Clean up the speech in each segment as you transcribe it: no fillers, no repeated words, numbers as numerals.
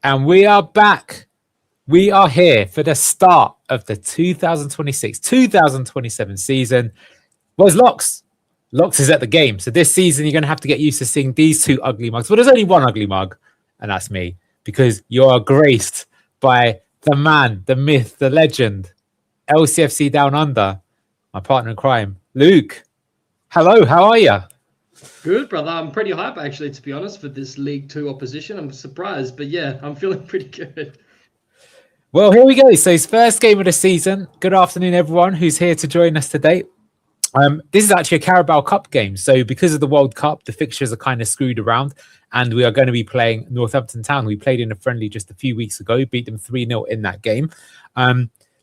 And we are back. We are here for the start of the 2026-2027 season. Where's Locks? Locks is at the game. So this season, you're going to have to get used to seeing these two ugly mugs. But there's only one ugly mug, and that's me. Because you are graced by the man, the myth, the legend, LCFC Down Under, my partner in crime, Luke. Hello, how are you? Good, brother. I'm pretty hype, actually, to be honest, for this League 2 opposition. I'm surprised, but yeah, I'm feeling pretty good. Well, here we go. So it's first game of the season. Good afternoon, everyone who's here to join us today. This is actually a Carabao Cup game. So because of the World Cup, the fixtures are kind of screwed around. And we are going to be playing Northampton Town. We played in a friendly just a few weeks ago, beat them 3-0 in that game.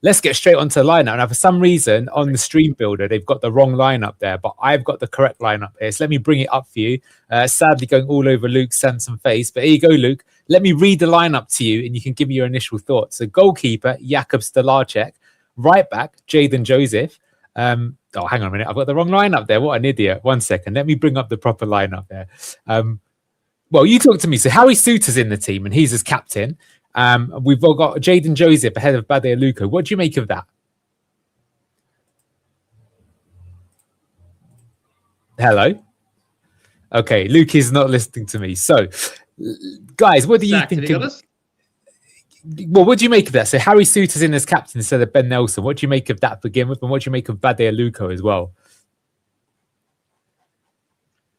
Let's get straight onto the lineup. Now, for some reason, on the stream builder, they've got the wrong lineup there, but I've got the correct lineup here. So let me bring it up for you. Sadly, going all over Luke's handsome face, but here you go, Luke. Let me read the lineup to you, and you can give me your initial thoughts. So goalkeeper, Jakub Stolarczyk. Right back, Jadon Joseph. Hang on a minute. I've got the wrong lineup there. What an idiot. 1 second. Let me bring up the proper lineup there. Well, you talk to me. So Harry Souttar's in the team, and he's as captain. We've all got Jadon Joseph ahead of Bakayoko. What do you make of that? Hello? Okay, Luke is not listening to me. So, guys, what do you think? Well, what do you make of that? So Harry Souttar's in as captain instead of Ben Nelson. What do you make of that to begin with? And what do you make of Bakayoko as well?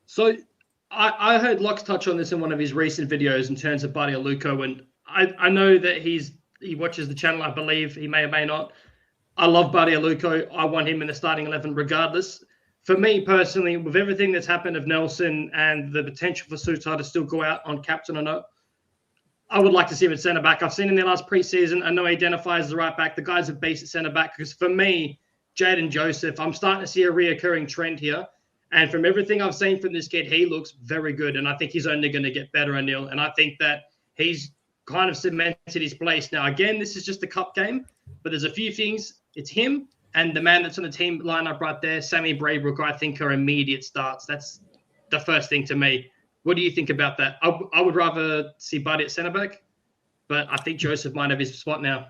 So I heard Locks touch on this in one of his recent videos in terms of Bakayoko, and I know that he watches the channel, I believe. He may or may not. I love Bakayoko. I want him in the starting 11 regardless. For me personally, with everything that's happened of Nelson and the potential for Souttar to still go out on captain or not, I would like to see him at centre-back. I've seen in their last pre-season, I know he identifies as the right back. The guy's a beast at centre-back because for me, Jadon Joseph, I'm starting to see a reoccurring trend here. And from everything I've seen from this kid, he looks very good. And I think he's only going to get better, Anil. And I think that he's kind of cemented his place. Now, again, this is just a cup game, but there's a few things. It's him and the man that's on the team lineup right there, Sammy Braybrook, I think are immediate starts. That's the first thing to me. What do you think about that? I would rather see Buddy at centre-back, but I think Joseph might have his spot now.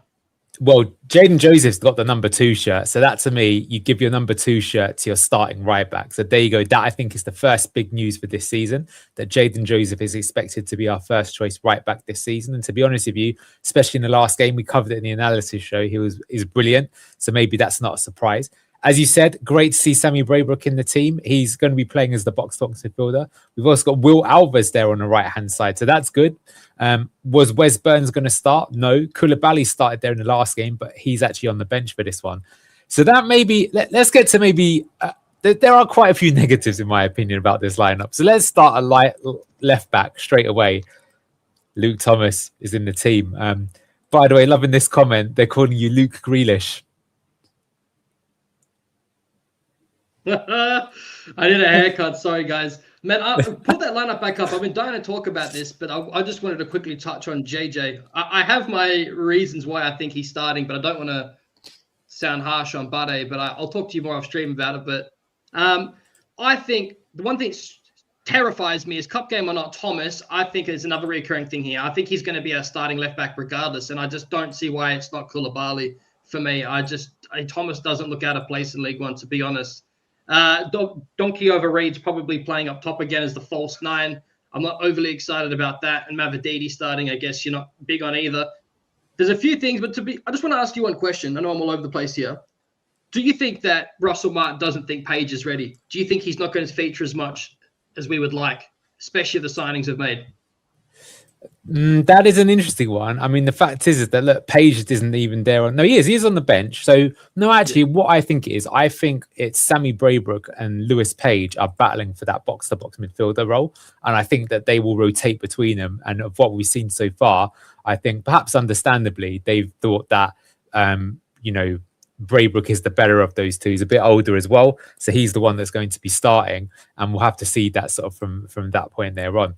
Well, Jadon Joseph's got the number 2 shirt. So that, to me, you give your number 2 shirt to your starting right back. So there you go. That, I think, is the first big news for this season, that Jadon Joseph is expected to be our first choice right back this season. And to be honest with you, especially in the last game, we covered it in the analysis show, he's brilliant. So maybe that's not a surprise. As you said, great to see Sammy Braybrook in the team. He's going to be playing as the box-to-box midfielder. We've also got Will Alves there on the right-hand side, so that's good. Was Wes Burns going to start? No. Koulibaly started there in the last game, but he's actually on the bench for this one. So that maybe, let's get to maybe, there are quite a few negatives in my opinion about this lineup. So let's start a left back straight away. Luke Thomas is in the team. By the way, loving this comment. They're calling you Luke Grealish. I did a haircut. Sorry, guys. Man, put that lineup back up. I've been dying to talk about this, but I just wanted to quickly touch on JJ. I have my reasons why I think he's starting, but I don't want to sound harsh on Bade, but I'll talk to you more off stream about it. But I think the one thing that terrifies me is cup game or not, Thomas, I think is another recurring thing here. I think he's going to be our starting left back regardless, and I just don't see why it's not Koulibaly for me. Thomas doesn't look out of place in League One, to be honest. Donkey over Reed's probably playing up top again as the false 9. I'm not overly excited about that. And Mavididi starting, I guess you're not big on either. There's a few things, but I just want to ask you one question. I know I'm all over the place here. Do you think that Russell Martin doesn't think Page is ready? Do you think he's not going to feature as much as we would like, especially if the signings have made? That is an interesting one. I mean, the fact is that, look, Page isn't even there. No, he is on the bench. So, no, actually, what I think it is, I think it's Sammy Braybrook and Lewis Page are battling for that box-to-box midfielder role. And I think that they will rotate between them. And of what we've seen so far, I think perhaps understandably, they've thought that, Braybrook is the better of those two. He's a bit older as well. So he's the one that's going to be starting. And we'll have to see that sort of from that point there on.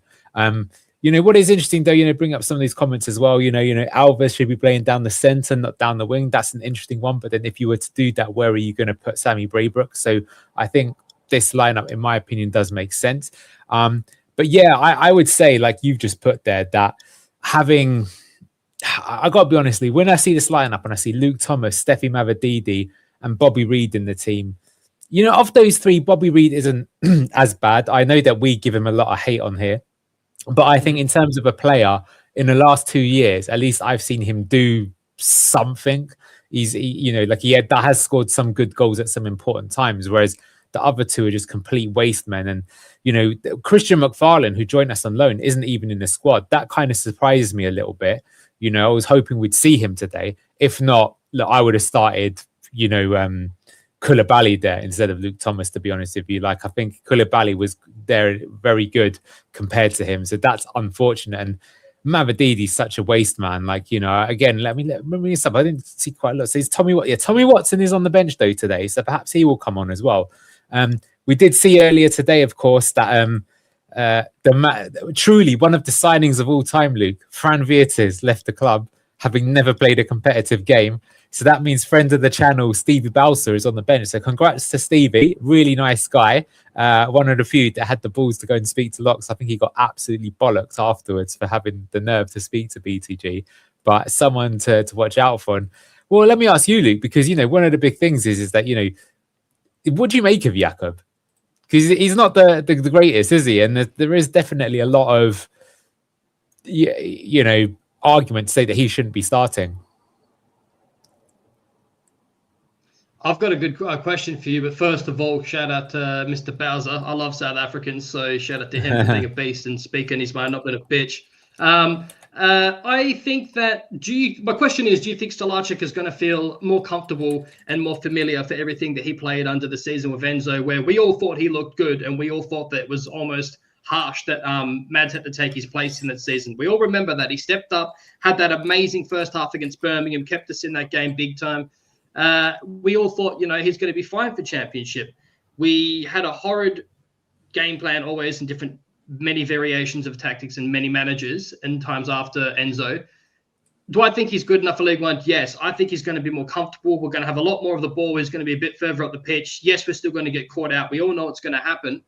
What is interesting, though, bring up some of these comments as well. Alves should be playing down the centre, not down the wing. That's an interesting one. But then if you were to do that, where are you going to put Sammy Braybrook? So I think this lineup, in my opinion, does make sense. But yeah, I would say, like you've just put there, that having I got to be honest, when I see this lineup and I see Luke Thomas, Steffi Mavididi, and Bobby Reid in the team, of those three, Bobby Reid isn't as bad. I know that we give him a lot of hate on here, but I think in terms of a player in the last 2 years, at least I've seen him do something. That has scored some good goals at some important times, whereas the other two are just complete waste men. And Christian McFarlane, who joined us on loan, isn't even in the squad. That kind of surprises me a little bit. I was hoping we'd see him today. If not, look, I would have started, Koulibaly there instead of Luke Thomas, to be honest with you. I think Koulibaly was there very good compared to him. So that's unfortunate. And Mavadidi's such a waste man. Again, let me stop. I didn't see quite a lot. So it's Tommy Watson is on the bench though today. So perhaps he will come on as well. We did see earlier today, of course, that truly one of the signings of all time, Luke, Fran Viertes left the club, having never played a competitive game. So that means friend of the channel, Stevie Balser, is on the bench. So congrats to Stevie. Really nice guy. One of the few that had the balls to go and speak to Locks. I think he got absolutely bollocked afterwards for having the nerve to speak to BTG. But someone to watch out for. And, well, let me ask you, Luke, because, one of the big things is that, what do you make of Jakob? Because he's not the greatest, is he? And there is definitely a lot of, argument to say that he shouldn't be starting. I've got a good question for you, but first of all, shout out to Mr. Bowser. I love South Africans, so shout out to him for being a beast and speaking his mind, not being a bitch. I think that my question is, do you think Stolarczyk is going to feel more comfortable and more familiar for everything that he played under the season with Enzo, where we all thought he looked good and we all thought that it was almost harsh that Mads had to take his place in that season? We all remember that he stepped up, had that amazing first half against Birmingham, kept us in that game big time. We all thought, he's going to be fine for championship. We had a horrid game plan always in many variations of tactics and many managers and times after Enzo. Do I think he's good enough for League One? Yes. I think he's going to be more comfortable. We're going to have a lot more of the ball. He's going to be a bit further up the pitch. Yes, we're still going to get caught out. We all know it's going to happen.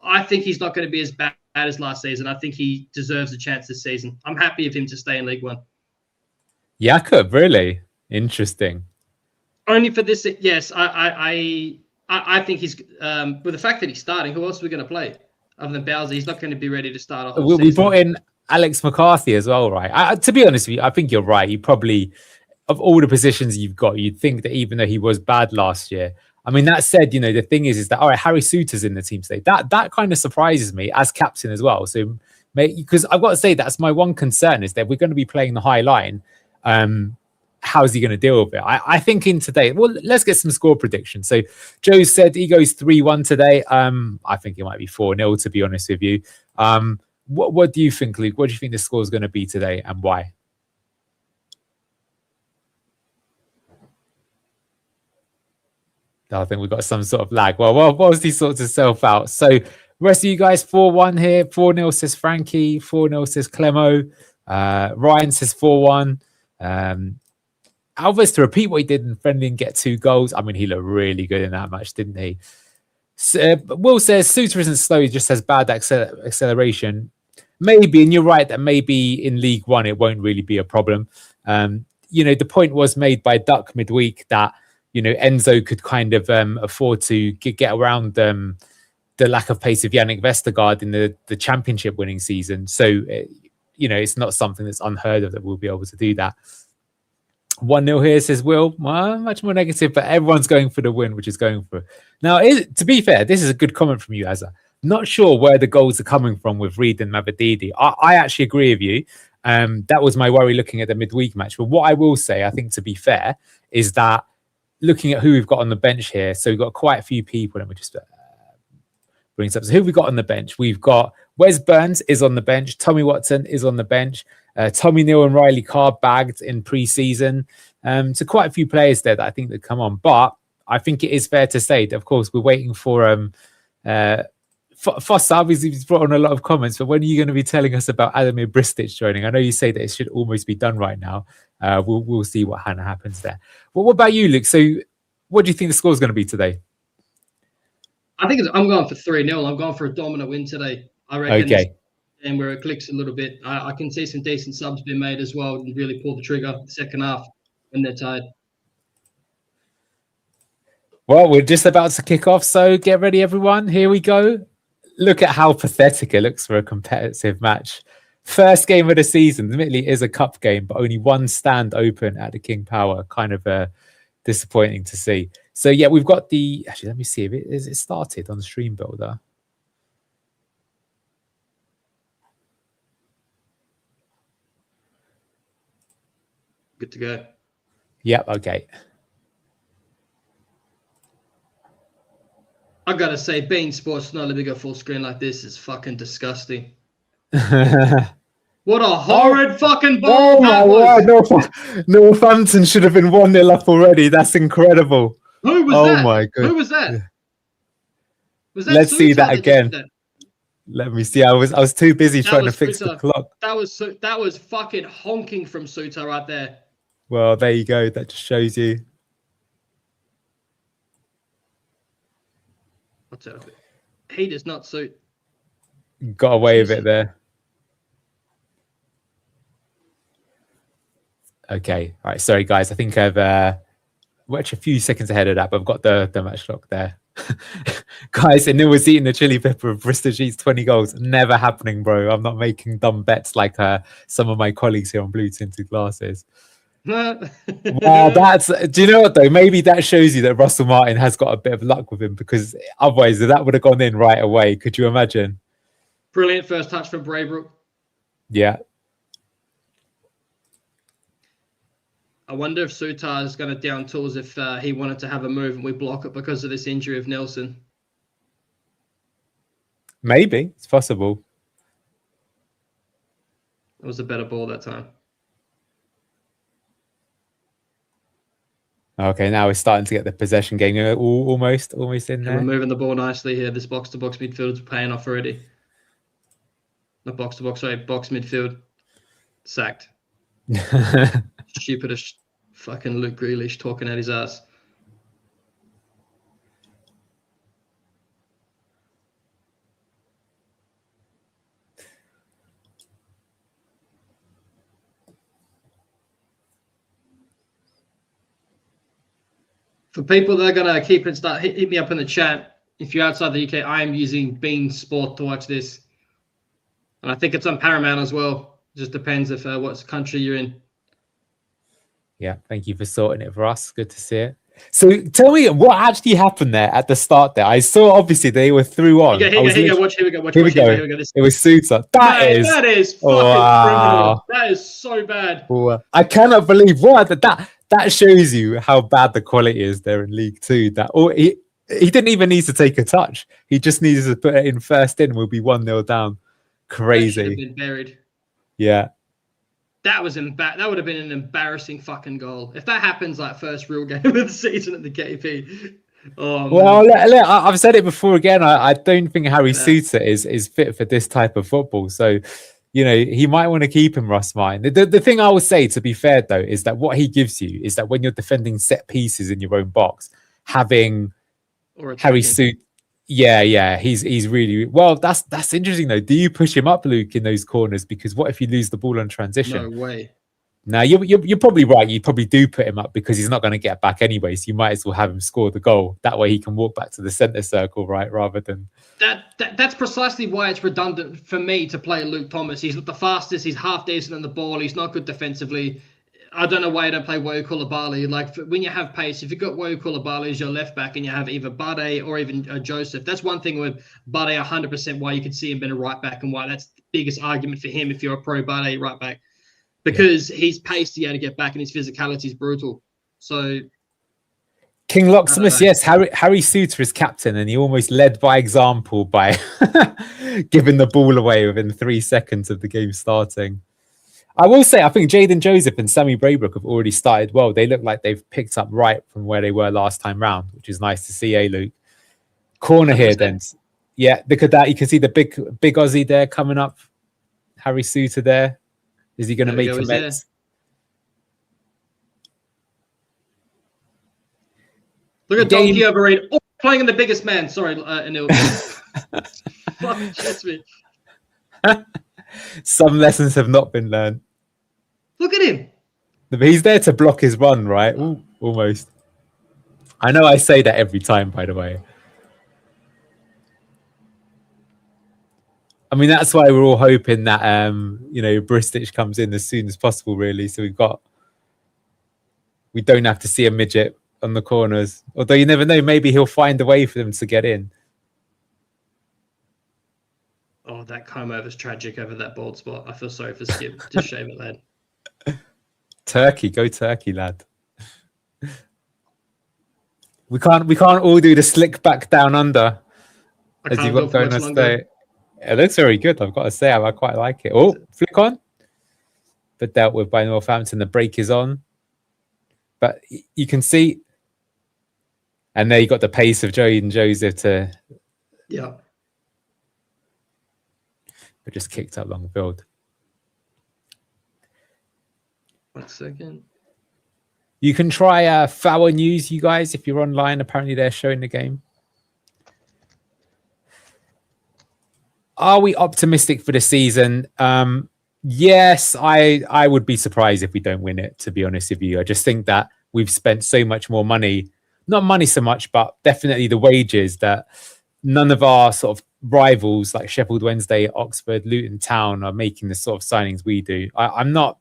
I think he's not going to be as bad as last season. I think he deserves a chance this season. I'm happy of him to stay in League One. Jakob, really? Interesting. Only for this, yes. I think he's with the fact that he's starting. Who else are we going to play other than Bowser? He's not going to be ready to start a whole season. We brought in Alex McCarthy as well, right? To be honest with you, I think you're right. He probably, of all the positions you've got, you'd think that even though he was bad last year. I mean, that said, the thing is that all right, Harry Souttar's in the team today. That kind of surprises me as captain as well. So, because I've got to say that's my one concern is that we're going to be playing the high line. How's he going to deal with it? I think in today, well, let's get some score predictions. So Joe said he goes 3-1 today. I think it might be 4-0, to be honest with you. What do you think, Luke? What do you think the score is going to be today and why? I think we've got some sort of lag. Well, whilst he sorts himself out. So rest of you guys, 4-1 here. 4-0 says Frankie. 4-0 says Clemo. Ryan says 4-1. Alves to repeat what he did in friendly and get 2 goals. I mean, he looked really good in that match, didn't he? Will says Souttar isn't slow, he just has bad acceleration. Maybe, and you're right that maybe in League One it won't really be a problem. The point was made by Duck midweek that Enzo could kind of afford to get around the lack of pace of Yannick Vestergaard in the championship winning season. So it's not something that's unheard of that we'll be able to do that. 1-0 here, says Will. Much more negative, but everyone's going for the win, which is going for it. Now, to be fair, this is a good comment from you, Azza. Not sure where the goals are coming from with Reid and Mavadidi. I actually agree with you. That was my worry looking at the midweek match. But what I will say, I think to be fair, is that looking at who we've got on the bench here, so we've got quite a few people. Let me just bring this up. So who have we got on the bench? We've got Wes Burns is on the bench. Tommy Watson is on the bench. Tommy Neal and Riley Carr bagged in pre-season. So quite a few players there that I think that come on. But I think it is fair to say that, of course, we're waiting for Fossa. He's brought on a lot of comments, but when are you going to be telling us about Adamir Bristic joining? I know you say that it should almost be done right now. We'll see what happens there. Well, what about you, Luke? So what do you think the score is going to be today? I think I'm going for 3-0. I'm going for a dominant win today. I reckon. Okay. and where it clicks a little bit. I can see some decent subs being made as well and really pull the trigger the second half when they're tired. Well, we're just about to kick off, so get ready, everyone. Here we go. Look at how pathetic it looks for a competitive match. First game of the season. Admittedly, it is a cup game, but only one stand open at the King Power. Kind of disappointing to see. So yeah, we've got the. Actually, let me see if it started on the Stream Builder. Good to go. Yep. Okay. I gotta say, being sports not a bigger full screen like this is fucking disgusting. What a horrid fucking ball that was! Northampton should have been 1-0 up already. That's incredible. Who was that? Oh my god! Who was that? Was that Let's see that again. That? Let me see. I was too busy trying to fix the clock. That was fucking honking from Suter right there. Well, there you go. That just shows you. What's up? He does not suit. Got away with it there. Okay. All right. Sorry, guys. I think I've we're actually a few seconds ahead of that, but I've got the match lock there. Guys, and was eating the chili pepper of Bristol Sheets 20 goals. Never happening, bro. I'm not making dumb bets like some of my colleagues here on Blue Tinted Glasses. Wow, do you know what though? Maybe that shows you that Russell Martin has got a bit of luck with him, because otherwise that would have gone in right away. Could you imagine? Brilliant first touch from Braybrook. Yeah. I wonder if Sutar is going to down tools if he wanted to have a move and we block it because of this injury of Nelson. Maybe it's possible. It was a better ball that time. Okay, now we're starting to get the possession game almost in there. We're moving the ball nicely here. This box-to-box midfield is paying off already. Not box-to-box, sorry, box midfield. Sacked. Stupidest fucking Luke Grealish talking at his ass. For people that are going to keep and start, hit me up in the chat. If you're outside the UK, I am using Bein Sport to watch this. And I think it's on Paramount as well. It just depends if what country you're in. Yeah, thank you for sorting it for us. Good to see it. So tell me what actually happened there at the start there. I saw obviously they were through on. Here we go. It was Suter. That is fucking criminal. That is so bad. I cannot believe that shows you how bad the quality is there in League Two. He didn't even need to take a touch. He just needed to put it in first in. We'll be 1-0 down. Crazy. That should have been buried. Yeah. That would have been an embarrassing fucking goal. If that happens like first real game of the season at the KP. Oh, well, look, I've said it before again. I don't think Harry Suter is fit for this type of football. So, you know, he might want to keep him, Russ Martin. The thing I will say, to be fair though, is that what he gives you is that when you're defending set pieces in your own box, having Harry Suter. Yeah, he's really well. That's interesting though. Do you push him up, Luke, in those corners? Because what if you lose the ball on transition? No way. Now you're probably right. You probably do put him up because he's not going to get back anyway. So you might as well have him score the goal. That way he can walk back to the centre circle, right? Rather than that's precisely why it's redundant for me to play Luke Thomas. He's not the fastest. He's half decent on the ball. He's not good defensively. I don't know why you don't play Woyu Koulibaly. Like, when you have pace, if you've got Woyu Koulibaly as your left back and you have either Bade or even Joseph, that's one thing with Bade 100% why you could see him being a right back and why that's the biggest argument for him if you're a pro Bade right back. Because he's paced to be able to get back and his physicality is brutal. So, King Locksmith, yes, Harry Suter is captain and he almost led by example by giving the ball away within 3 seconds of the game starting. I will say, I think Jaden Joseph and Sammy Braybrook have already started well. They look like they've picked up right from where they were last time round, which is nice to see, Luke? Corner here then. Yeah, look at that. You can see the big Aussie there coming up. Harry Suter there. Is he going to make amends? Look at Donkey overrated. Oh, playing in the biggest man. Sorry, Anil. Fucking shits me. Some lessons have not been learned. Look at him. But he's there to block his run, right? Ooh, almost. I know I say that every time, by the way. I mean, that's why we're all hoping that Bristich comes in as soon as possible, really. So we don't have to see a midget on the corners. Although you never know, maybe he'll find a way for them to get in. Oh, that comb over's tragic over that bald spot. I feel sorry for Skip. Just shave it, lad. Turkey, go Turkey, lad. We can't all do the slick back down under. I can't go for much longer. It looks very good, I've got to say. I quite like it. Oh, flick on. But dealt with by Northampton. The break is on. But you can see. And there you got the pace of Joey and Joseph to. Yeah. But just kicked up long field. 1 second. You can try Foul News, you guys, if you're online. Apparently they're showing the game. Are we optimistic for the season? Yes, I would be surprised if we don't win it, to be honest with you. I just think that we've spent so much more money, not money so much, but definitely the wages, that none of our sort of rivals like Sheffield Wednesday, Oxford, Luton Town are making the sort of signings we do. I'm not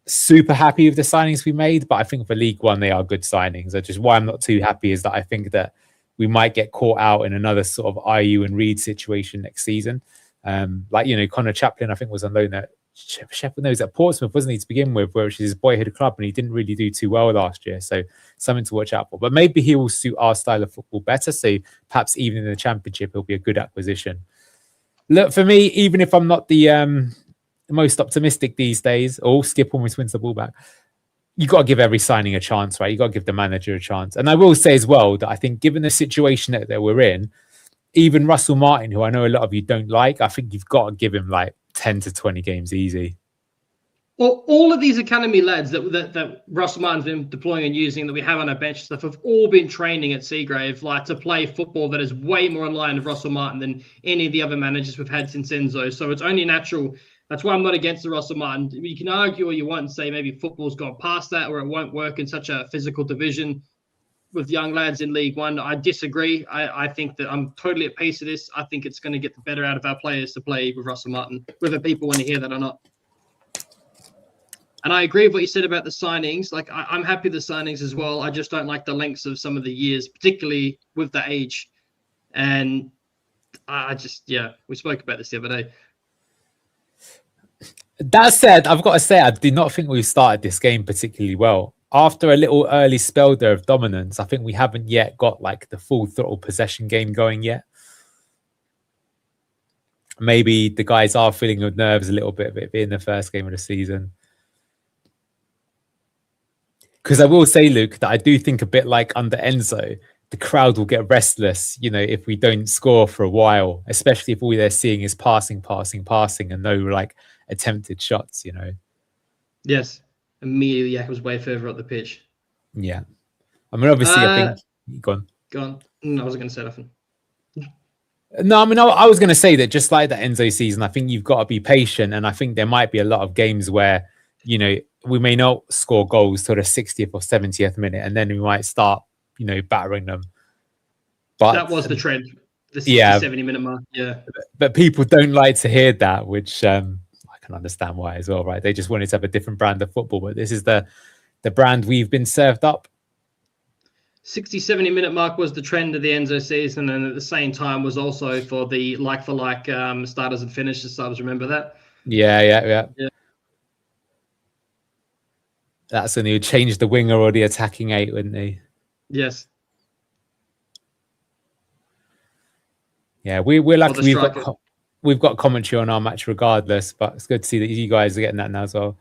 super happy with the signings we made, but I think for League One, they are good signings. Just why I'm not too happy is that I think that we might get caught out in another sort of IU and Reed situation next season. Connor Chaplin, I think, was on loan at Sheffield. No, he was at Portsmouth, wasn't he, to begin with, which is his boyhood club, and he didn't really do too well last year. So something to watch out for. But maybe he will suit our style of football better. So perhaps even in the Championship, he'll be a good acquisition. Look, for me, even if I'm not the most optimistic these days, Skip almost wins the ball back. You got to give every signing a chance, right? You got to give the manager a chance. And I will say as well that I think given the situation that we're in, even Russell Martin, who I know a lot of you don't like, I think you've got to give him like 10 to 20 games easy. Well, all of these academy lads that Russell Martin's been deploying and using, that we have on our bench stuff, have all been training at Seagrave, like to play football that is way more in line with Russell Martin than any of the other managers we've had since Enzo. So it's only natural. That's why I'm not against the Russell Martin. You can argue all you want and say maybe football's gone past that, or it won't work in such a physical division with young lads in League One. I disagree. I think that I'm totally at peace with this. I think it's going to get the better out of our players to play with Russell Martin, whether people want to hear that or not. And I agree with what you said about the signings. Like, I'm happy with the signings as well. I just don't like the lengths of some of the years, particularly with the age. And we spoke about this the other day. That said, I've got to say, I do not think we've started this game particularly well. After a little early spell there of dominance, I think we haven't yet got like the full throttle possession game going yet. Maybe the guys are feeling with nerves a little bit of it being the first game of the season. Because I will say, Luke, that I do think a bit like under Enzo, the crowd will get restless, if we don't score for a while, especially if all they're seeing is passing, and no like attempted shots, Yes. Immediately, Yak was way further up the pitch. Yeah. I mean, obviously, I think... Go on. No, I wasn't going to say nothing. No, I mean, I was going to say that just like the Enzo season, I think you've got to be patient. And I think there might be a lot of games where, we may not score goals till the 60th or 70th minute, and then we might start, battering them. But that was the trend, the 60, 70-minute mark. Yeah. But people don't like to hear that, which I can understand why as well, right? They just wanted to have a different brand of football, but this is the brand we've been served up. 60, 70-minute mark was the trend of the Enzo season, and at the same time was also for the like-for-like starters and finishers subs. Remember that? Yeah. That's when he would change the winger or the attacking eight, wouldn't he? Yes. Yeah, we're lucky we've got commentary on our match regardless, but it's good to see that you guys are getting that now as well.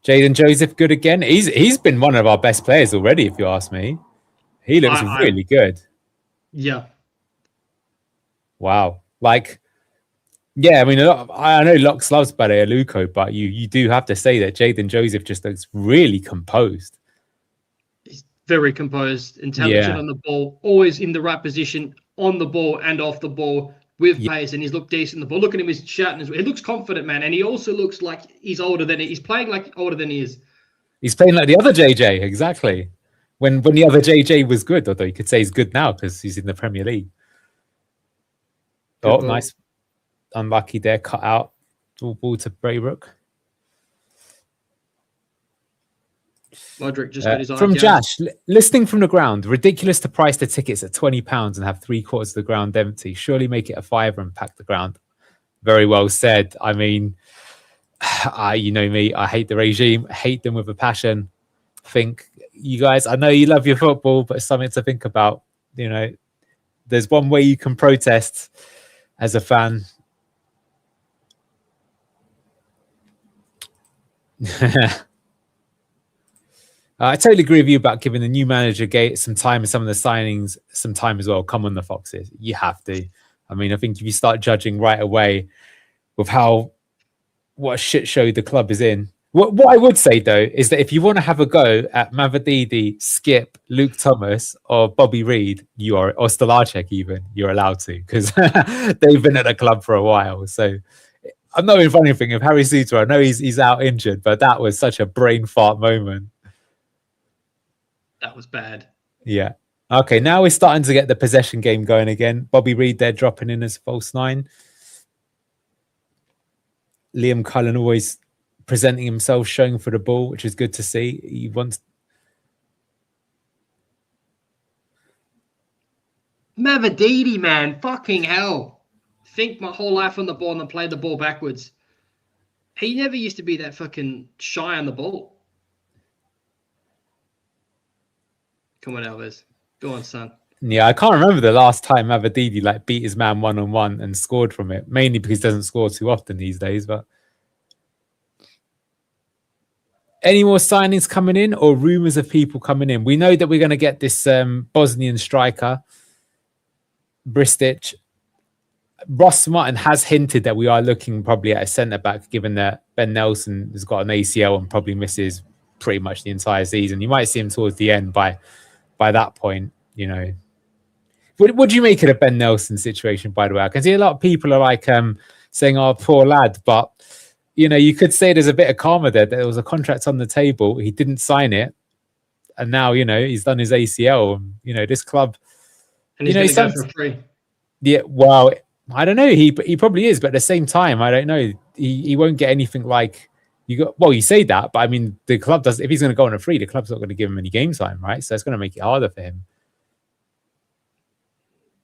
Jaden Joseph, good again. He's been one of our best players already, if you ask me. He looks really good. Yeah. Wow. I mean, I know Locks loves Balealuko, but you do have to say that Jaden Joseph just looks really composed. He's very composed, intelligent on the ball, always in the right position, on the ball and off the ball. with pace, and he's looked decent in the ball. Look at him, he's shouting. He looks confident, man, and he also looks like he's playing like older than he is. He's playing like the other JJ, exactly. When the other JJ was good, although you could say he's good now because he's in the Premier League. Good ball. Nice. Unlucky there, cut out. Ball to Braybrook. Modric just got his eye from down. Jash, listing from the ground. Ridiculous to price the tickets at £20 and have 3/4 of the ground empty. Surely make it a £5 and pack the ground. Very well said. I mean, you know me, I hate the regime, I hate them with a passion. Think, you guys, I know you love your football, but it's something to think about. You know, there's one way you can protest as a fan. I totally agree with you about giving the new manager some time and some of the signings some time as well. Come on, the Foxes. You have to. I mean, I think if you start judging right away with what a shit show the club is in. What I would say, though, is that if you want to have a go at Mavididi, Skip, Luke Thomas, or Bobby Reid, or Stolarczyk even, you're allowed to, because they've been at the club for a while. So I'm not even funny thing of Harry Suter. I know he's out injured, but that was such a brain fart moment. That was bad. Yeah. Okay, now we're starting to get the possession game going again. Bobby Reid there dropping in as false 9. Liam Cullen always presenting himself, showing for the ball, which is good to see. He wants... Mavididi, man. Fucking hell. Think my whole life on the ball and then play the ball backwards. He never used to be that fucking shy on the ball. Come on, Alves. Go on, son. Yeah, I can't remember the last time Mavididi beat his man 1-on-1 and scored from it. Mainly because he doesn't score too often these days. But any more signings coming in or rumours of people coming in? We know that we're going to get this Bosnian striker, Bristic. Ross Martin has hinted that we are looking probably at a centre-back, given that Ben Nelson has got an ACL and probably misses pretty much the entire season. You might see him towards the end by that point, you know. What do you make of the Ben Nelson situation, by the way? I can see a lot of people are saying, oh, poor lad. But, you know, you could say there's a bit of karma there. There was a contract on the table. He didn't sign it. And now, you know, he's done his ACL. You know, this club... And he's going to go for free. Yeah, well, I don't know. He probably is. But at the same time, I don't know. He won't get anything like... you say that, but I mean, the club does. If he's going to go on a free, the club's not going to give him any game time, right? So it's going to make it harder for him.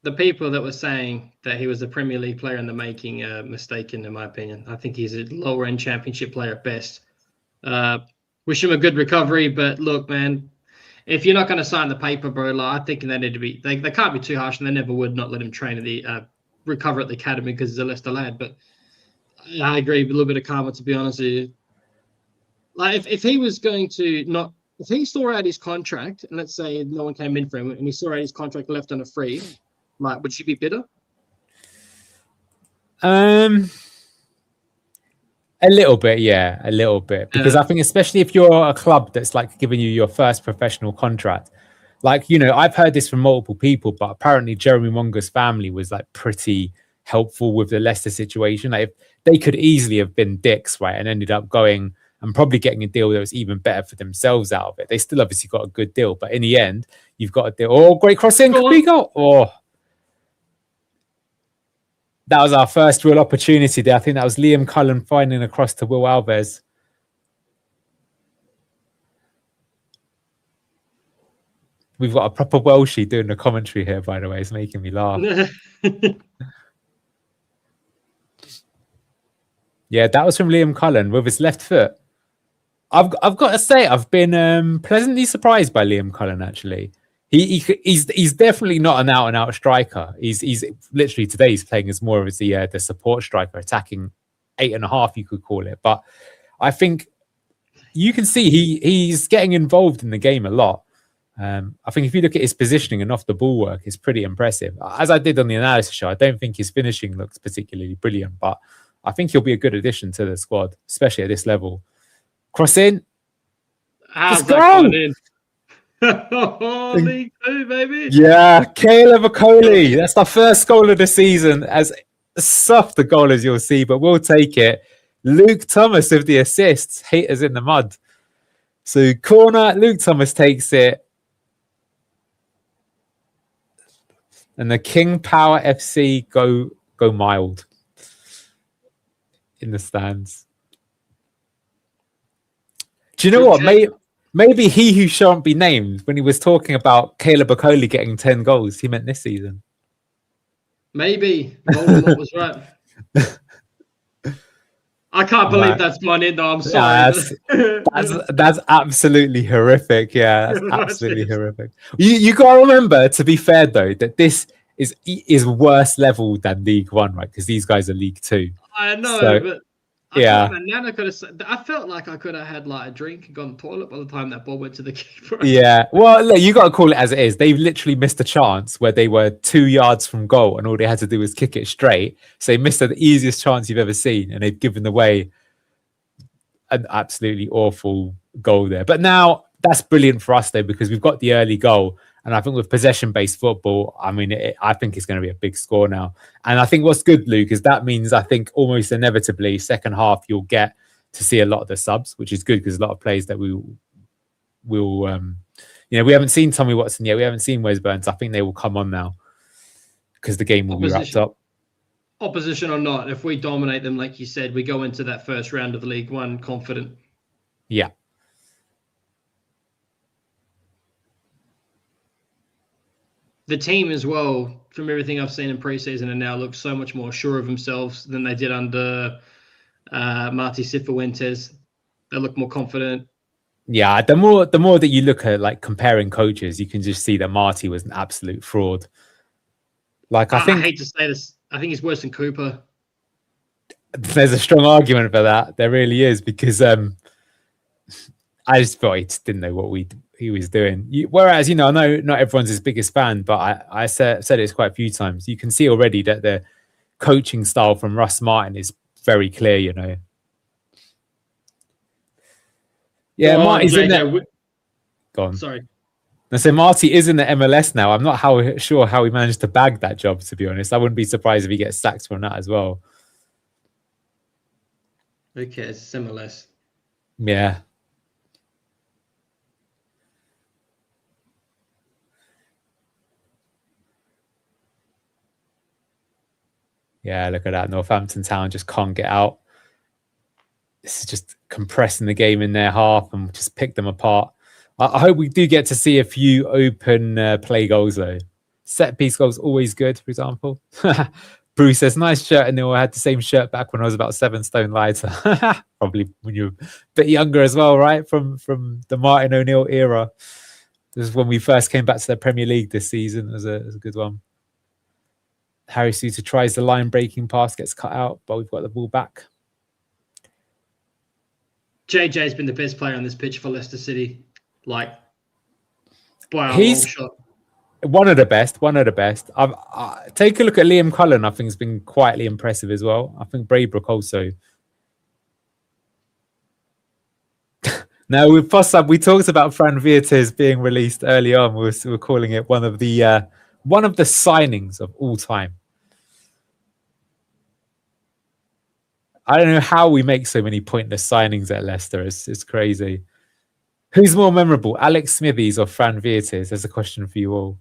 The people that were saying that he was a Premier League player in the making are mistaken, in my opinion. I think he's a lower-end Championship player at best. Wish him a good recovery, but look, man, if you're not going to sign the paper, bro, I think they need to be. They can't be too harsh, and they never would not let him train at the recover at the academy because he's a Leicester lad. But I agree, a little bit of karma, to be honest with you. Like if he was going to not, if he saw out his contract, and let's say no one came in for him, and he saw out his contract left on a free, would you be bitter? A little bit, yeah, a little bit, because I think especially if you're a club that's giving you your first professional contract, you know, I've heard this from multiple people, but apparently Jeremy Monger's family was pretty helpful with the Leicester situation. If they could easily have been dicks, right, and ended up going and probably getting a deal that was even better for themselves out of it. They still obviously got a good deal, but in the end, you've got a deal. Oh, great crossing, Capigo! Oh, that was our first real opportunity there. I think that was Liam Cullen finding across to Will Alves. We've got a proper Welshie doing the commentary here, by the way. It's making me laugh. Yeah, that was from Liam Cullen with his left foot. I've got to say, I've been pleasantly surprised by Liam Cullen, actually. He's definitely not an out-and-out striker. He's literally today he's playing as more as the support striker, attacking 8.5, you could call it. But I think you can see he's getting involved in the game a lot. I think if you look at his positioning and off the ball work, it's pretty impressive. As I did on the analysis show, I don't think his finishing looks particularly brilliant, but I think he'll be a good addition to the squad, especially at this level. Cross in. Let's go! League Two, baby. Yeah, Caleb Okoli. That's the first goal of the season. As soft a goal as you'll see, but we'll take it. Luke Thomas with the assists. Haters in the mud. So corner, Luke Thomas takes it. And the King Power FC go mild in the stands. Do you know what? Maybe he who shan't be named, when he was talking about Caleb Okoli getting 10 goals, he meant this season. Maybe Voldemort was right. I can't believe that's gone in, though. I'm sorry. That's absolutely horrific. Yeah, that's absolutely horrific. You got to remember, to be fair, though, that this is worse level than League One, right? Because these guys are League Two. I know, but I felt like I could have had like a drink and gone to the toilet by the time that ball went to the keeper. Yeah, well, look, you got to call it as it is. They've literally missed a chance where they were 2 yards from goal and all they had to do was kick it straight. So they missed the easiest chance you've ever seen, and they've given away an absolutely awful goal there. But now that's brilliant for us, though, because we've got the early goal. And I think with possession-based football, I mean, I think it's going to be a big score now. And I think what's good, Luke, is that means I think almost inevitably second half you'll get to see a lot of the subs, which is good because a lot of players that we haven't seen Tommy Watson yet. We haven't seen Wes Burns. I think they will come on now because the game will be wrapped up. Opposition or not, if we dominate them, like you said, we go into that first round of League One confident. Yeah. The team as well, from everything I've seen in preseason, and now looks so much more sure of themselves than they did under Marty Cifuentes. They look more confident. Yeah, the more that you look at like comparing coaches, you can just see that Marty was an absolute fraud. Like I hate to say this, I think he's worse than Cooper. There's a strong argument for that. There really is, because I just thought he just didn't know what he was doing. Whereas, I know not everyone's his biggest fan, but I said it quite a few times. You can see already that the coaching style from Russ Martin is very clear, Yeah, Marty's in there. Go on. Sorry. I say Marty is in the MLS now. I'm not sure how he managed to bag that job, to be honest. I wouldn't be surprised if he gets sacked from that as well. Who cares? It's MLS. Yeah. Yeah, look at that. Northampton Town just can't get out. This is just compressing the game in their half and just pick them apart. I hope we do get to see a few open play goals, though. Set piece goals, always good, for example. Bruce says, nice shirt. And I had the same shirt back when I was about 7 stone lighter. Probably when you were a bit younger as well, right? From the Martin O'Neill era. This is when we first came back to the Premier League this season. It was a good one. Harry Suter tries the line-breaking pass, gets cut out, but we've got the ball back. JJ's been the best player on this pitch for Leicester City. By a long shot. One of the best. Take a look at Liam Cullen. I think has been quietly impressive as well. I think Braybrook also. Now with Fossab, we talked about Fran Viertes being released early on. We're calling it one of the signings of all time. I don't know how we make so many pointless signings at Leicester. It's crazy. Who's more memorable, Alex Smithies or Fran Viertes? There's a question for you all.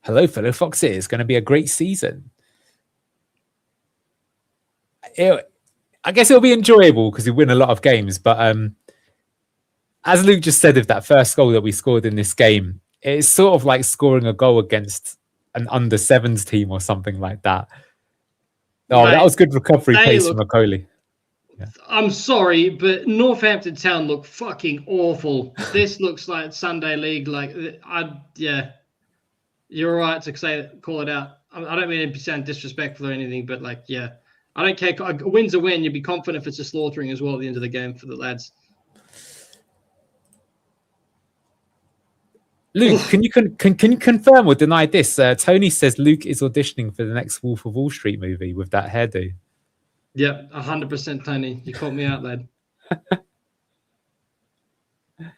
Hello, fellow Foxes. It's going to be a great season. I guess it'll be enjoyable because we win a lot of games. But as Luke just said, of that first goal that we scored in this game, it's sort of like scoring a goal against an under-7s team or something like that. Oh, that was good recovery pace from Okoli. Yeah. I'm sorry, but Northampton Town look fucking awful. This looks like Sunday League. You're right to call it out. I don't mean to sound disrespectful or anything, but I don't care. A win's a win. You'd be confident if it's a slaughtering as well at the end of the game for the lads. Luke, can you confirm or deny this? Tony says Luke is auditioning for the next Wolf of Wall Street movie with that hairdo. Yep, 100% Tony. You caught me out, lad.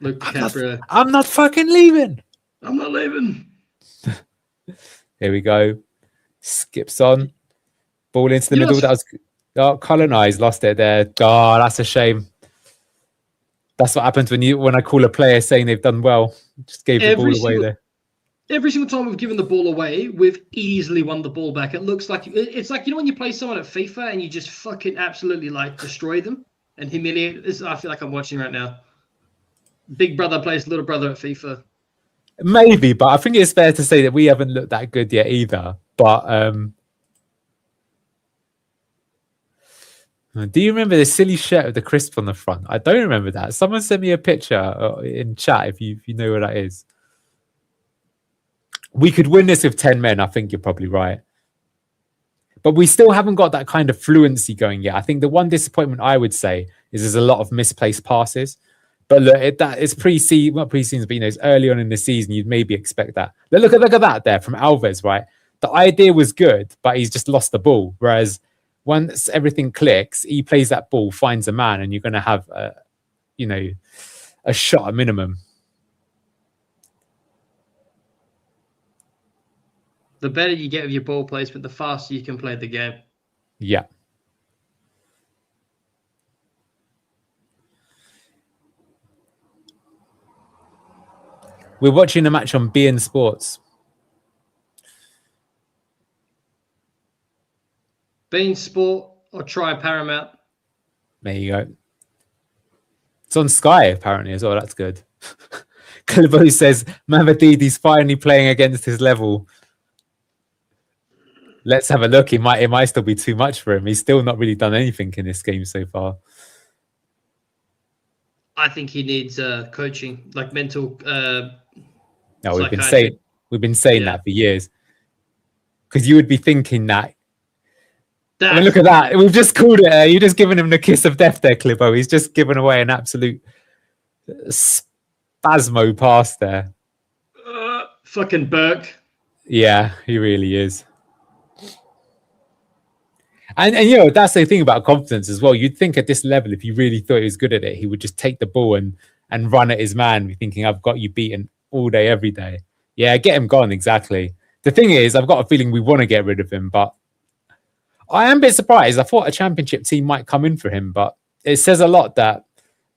Luke DiCaprio. I'm not fucking leaving. I'm not leaving. Here we go. Skips on. Ball into the middle. Yes. That was colonized. Lost it there. Oh, that's a shame. That's what happens when I call a player saying they've done well. Just gave the ball away there. Every single time we've given the ball away, we've easily won the ball back. It looks like it's like, you know, when you play someone at FIFA and you just fucking absolutely like destroy them and humiliate. I feel like I'm watching right now. Big brother plays little brother at FIFA. Maybe, but I think it's fair to say that we haven't looked that good yet either. But do you remember the silly shirt with the crisp on the front? I don't remember that. Someone sent me a picture in chat if you know what that is. We could win this with 10 men. I think you're probably right. But we still haven't got that kind of fluency going yet. I think the one disappointment I would say is there's a lot of misplaced passes. But look, it's pre-season, not pre-season, but it's early on in the season. You'd maybe expect that. Look at that there from Alves, right? The idea was good, but he's just lost the ball. Whereas once everything clicks, he plays that ball, finds a man, and you're going to have a shot at minimum. The better you get with your ball placement, the faster you can play the game. Yeah. We're watching a match on beIN Sports. beIN Sport or try Paramount. There you go. It's on Sky apparently as well. That's good. Clivo says Mavadidi's finally playing against his level. Let's have a look. It might still be too much for him. He's still not really done anything in this game so far. I think he needs coaching, like mental. No, we've been saying that for years. Because you would be thinking that. I mean, look at that. We've just called it. You've just given him the kiss of death there, Clivo. He's just given away an absolute spasmo pass there. Fucking Burke. Yeah, he really is. And you know, that's the thing about confidence as well. You'd think at this level, if you really thought he was good at it, he would just take the ball and run at his man, thinking, I've got you beaten all day, every day. Yeah, get him gone, exactly. The thing is, I've got a feeling we want to get rid of him, but I am a bit surprised. I thought a championship team might come in for him, but it says a lot that,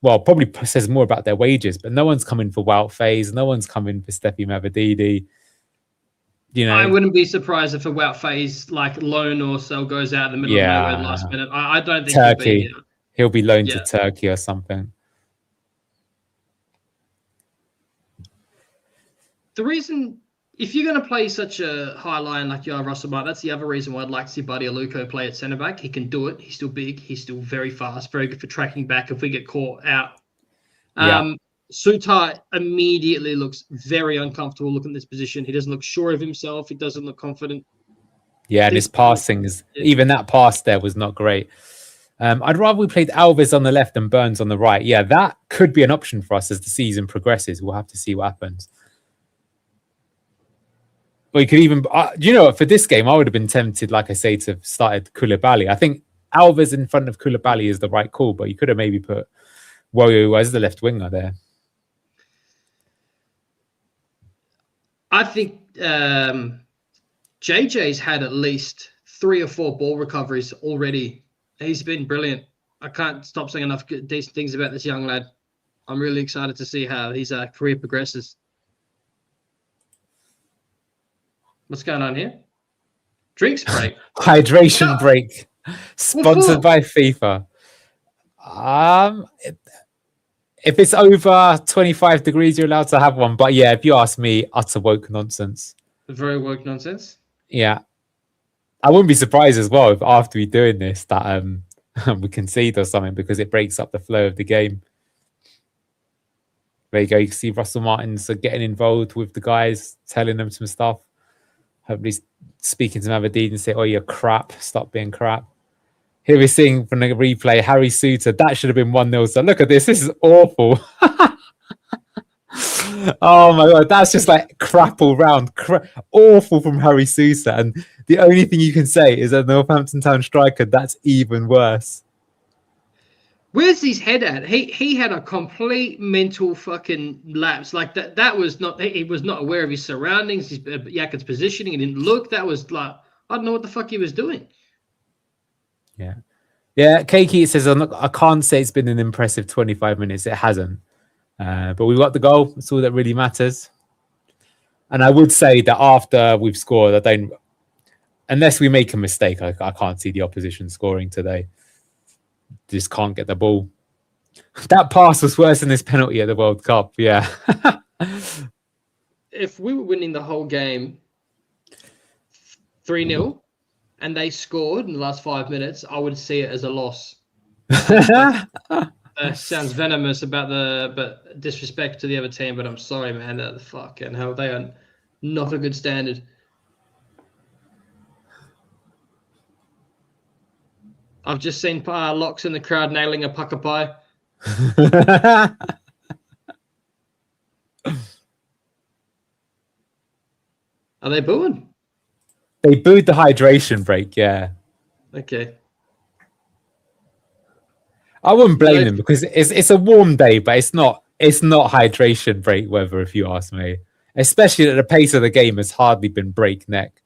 well, probably says more about their wages, but no one's coming for Wout Faes. No one's coming for Steffi Mavadidi. You know, I wouldn't be surprised if a Wout Faes like loan or sell goes out in the middle of nowhere last minute. I don't think Turkey. He'll be loaned to Turkey or something. The reason, if you're going to play such a high line like you are, Russell Martin, that's the other reason why I'd like to see Buddy Aluko play at centre back. He can do it. He's still big. He's still very fast, very good for tracking back if we get caught out. Sutai immediately looks very uncomfortable looking at this position. He doesn't look sure of himself. He doesn't look confident. Yeah, and his passing is even that pass there was not great. I'd rather we played Alves on the left and Burns on the right. Yeah, that could be an option for us as the season progresses. We'll have to see what happens. Or you could even, you know, for this game, I would have been tempted, like I say, to have started Koulibaly. I think Alves in front of Koulibaly is the right call, but you could have maybe put Woyo as the left winger there. I think JJ's had at least 3 or 4 ball recoveries already. He's been brilliant. I can't stop saying enough decent things about this young lad. I'm really excited to see how his career progresses. What's going on here? Drinks break. Hydration break. Sponsored by FIFA. If it's over 25 degrees, you're allowed to have one. But yeah, if you ask me, utter woke nonsense. Very woke nonsense. Yeah. I wouldn't be surprised as well if after we doing this that we concede or something because it breaks up the flow of the game. There you go. You can see Russell Martins getting involved with the guys, telling them some stuff. Hopefully speaking to Mavadid and say, oh, you're crap. Stop being crap. Here we're seeing from the replay, Harry Suter. That should have been 1-0. So look at this. This is awful. Oh my god, that's just like crap all round. Awful from Harry Sousa. And the only thing you can say is that Northampton Town striker, that's even worse. Where's his head at? He had a complete mental fucking lapse. Like that was not, he was not aware of his surroundings, his Yakut's positioning. He didn't look. That was like, I don't know what the fuck he was doing. Yeah. Yeah, Keiki says, I can't say it's been an impressive 25 minutes. It hasn't. But we got the goal. That's all that really matters. And I would say that after we've scored, I don't, unless we make a mistake, I can't see the opposition scoring today. Just can't get the ball. That pass was worse than this penalty at the World Cup. Yeah. If we were winning the whole game 3-0 and they scored in the last 5 minutes, I would see it as a loss. Sounds venomous but disrespect to the other team, but I'm sorry, man. That fucking hell, they are not a good standard. I've just seen Locks in the crowd nailing a pucker pie. Are they booing? They booed the hydration break, yeah. Okay. I wouldn't blame them because it's a warm day, but it's not hydration break weather, if you ask me. Especially at the pace of the game has hardly been breakneck.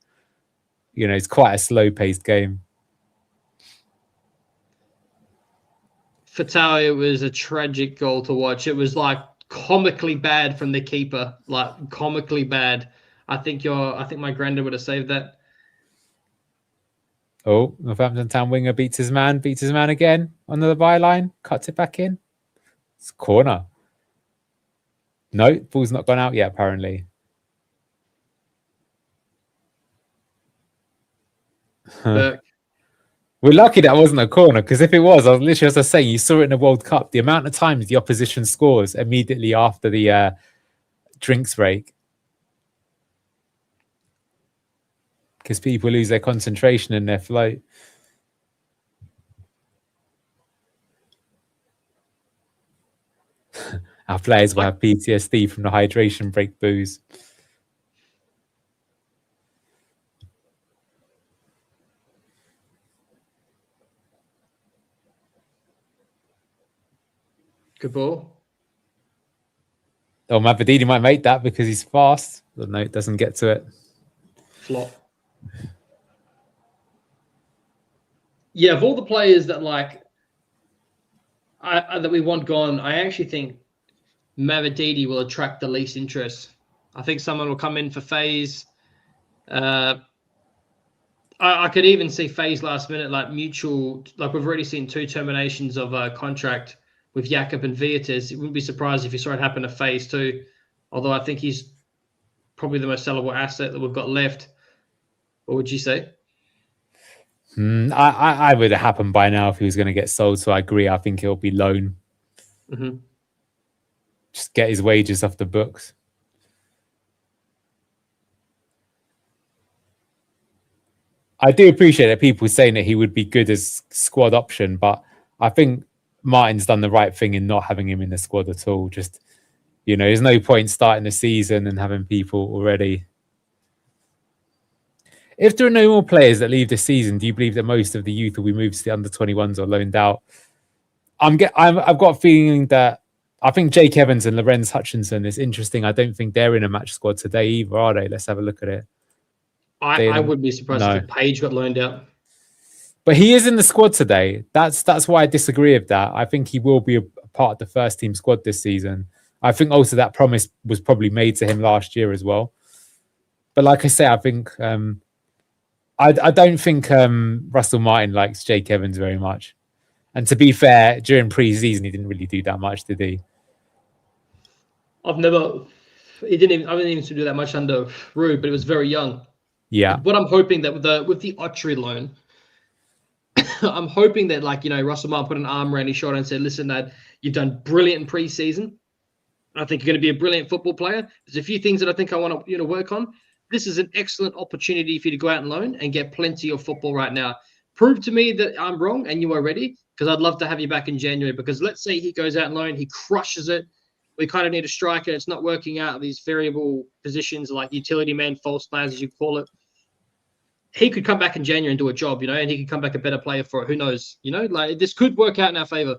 You know, it's quite a slow-paced game. For Tao, it was a tragic goal to watch. It was like comically bad from the keeper, like comically bad. I think my granddad would have saved that. Oh, Northampton Town winger beats his man again on the byline, cuts it back in. It's corner. No, ball's not gone out yet, apparently. Burke. We're lucky that wasn't a corner, because if it was, I was literally, as I was saying, you saw it in the World Cup, the amount of times the opposition scores immediately after the drinks break. Because people lose their concentration and their flow. Our players will have PTSD from the hydration break booze. Good ball. Oh, Mavadini might make that because he's fast. But no, it doesn't get to it. Flop. Yeah, of all the players that that we want gone, I actually think Mavadini will attract the least interest. I think someone will come in for FaZe. I could even see FaZe last minute, like mutual. Like we've already seen 2 terminations of a contract with Jakub and Vietes. It wouldn't be surprised if you saw it happen to FaZe too. Although I think he's probably the most sellable asset that we've got left. What would you say? I would have happened by now if he was going to get sold. So I agree. I think it'll be loan. Mm-hmm. Just get his wages off the books. I do appreciate that people saying that he would be good as squad option, but I think Martin's done the right thing in not having him in the squad at all. Just, you know, there's no point starting the season and having people already. If there are no more players that leave this season, do you believe that most of the youth will be moved to the under-21s or loaned out? I've got a feeling that I think Jake Evans and Lorenz Hutchinson is interesting. I don't think they're in a match squad today either, are they? Let's have a look at it. I wouldn't be surprised if Page got loaned out. But he is in the squad today. That's why I disagree with that. I think he will be a part of the first team squad this season. I think also that promise was probably made to him last year as well. But like I say, I think I don't think Russell Martin likes Jake Evans very much. And to be fair, during pre-season, he didn't really do that much, did he? I didn't even do that much under Rube, but it was very young. Yeah. What I'm hoping that with the Autry loan, I'm hoping that Russell Martin put an arm around his shoulder and said, "Listen, Dad, you've done brilliant in pre-season. I think you're going to be a brilliant football player. There's a few things that I think I want you to work on. This is an excellent opportunity for you to go out and loan and get plenty of football right now. Prove to me that I'm wrong and you are ready, because I'd love to have you back in January. Because let's say he goes out and loan, he crushes it, We kind of need a striker. It's not working out these variable positions like utility man, false nines, as you call it. He could come back in January and do a job, and he could come back a better player for it. Who knows? Like this could work out in our favor.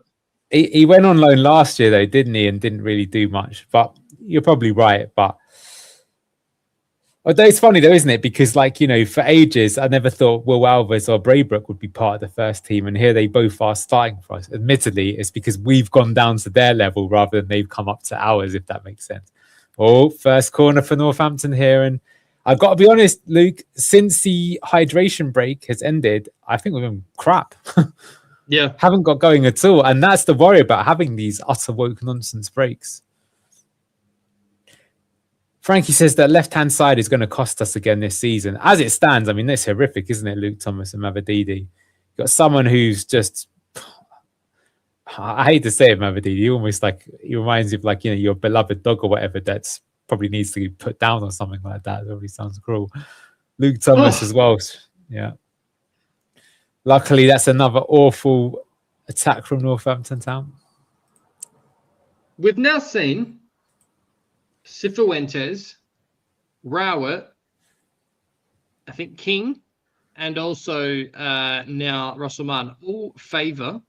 He went on loan last year though, didn't he? And didn't really do much. But you're probably right. But although it's funny though, isn't it? Because for ages, I never thought Will Alves or Braybrook would be part of the first team. And here they both are starting for us. Admittedly, it's because we've gone down to their level rather than they've come up to ours, if that makes sense. Oh, first corner for Northampton here. And I've got to be honest, Luke, since the hydration break has ended, I think we've been crap. Yeah. Haven't got going at all. And that's the worry about having these utter woke nonsense breaks. Frankie says that left-hand side is going to cost us again this season. As it stands, I mean, that's horrific, isn't it, Luke Thomas and Mavadidi? You've got someone who's just... I hate to say it, Mavadidi. He reminds you of your beloved dog or whatever that's probably needs to be put down or something like that. It already sounds cruel. Luke Thomas as well. Yeah. Luckily, that's another awful attack from Northampton Town. We've now seen Cifuentes, Rowett, I think King, and also now Russell Martin all favour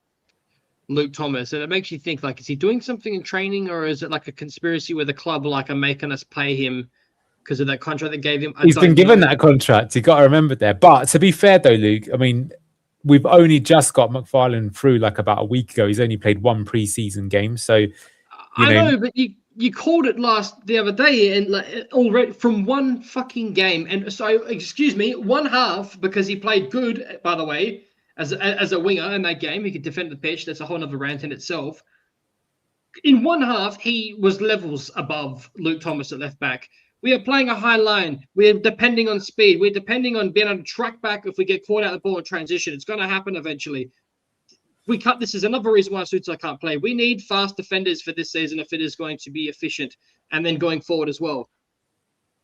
Luke Thomas. And it makes you think, is he doing something in training, or is it like a conspiracy where the club are making us pay him because of that contract they gave him? He's been given that contract. You've got to remember there. But to be fair, though, Luke, I mean, we've only just got McFarlane through about a week ago. He's only played one pre-season game. So, I know, but you called it the other day, and already from one fucking game. And so, excuse me, one half, because he played good, by the way, as a winger in that game. He could defend the pitch. That's a whole other rant in itself. In one half, he was levels above Luke Thomas at left back. We are playing a high line. We're depending on speed. We're depending on being able to track back if we get caught out the ball in transition. It's going to happen eventually. This is another reason why Suits can't play. We need fast defenders for this season if it is going to be efficient, and then going forward as well.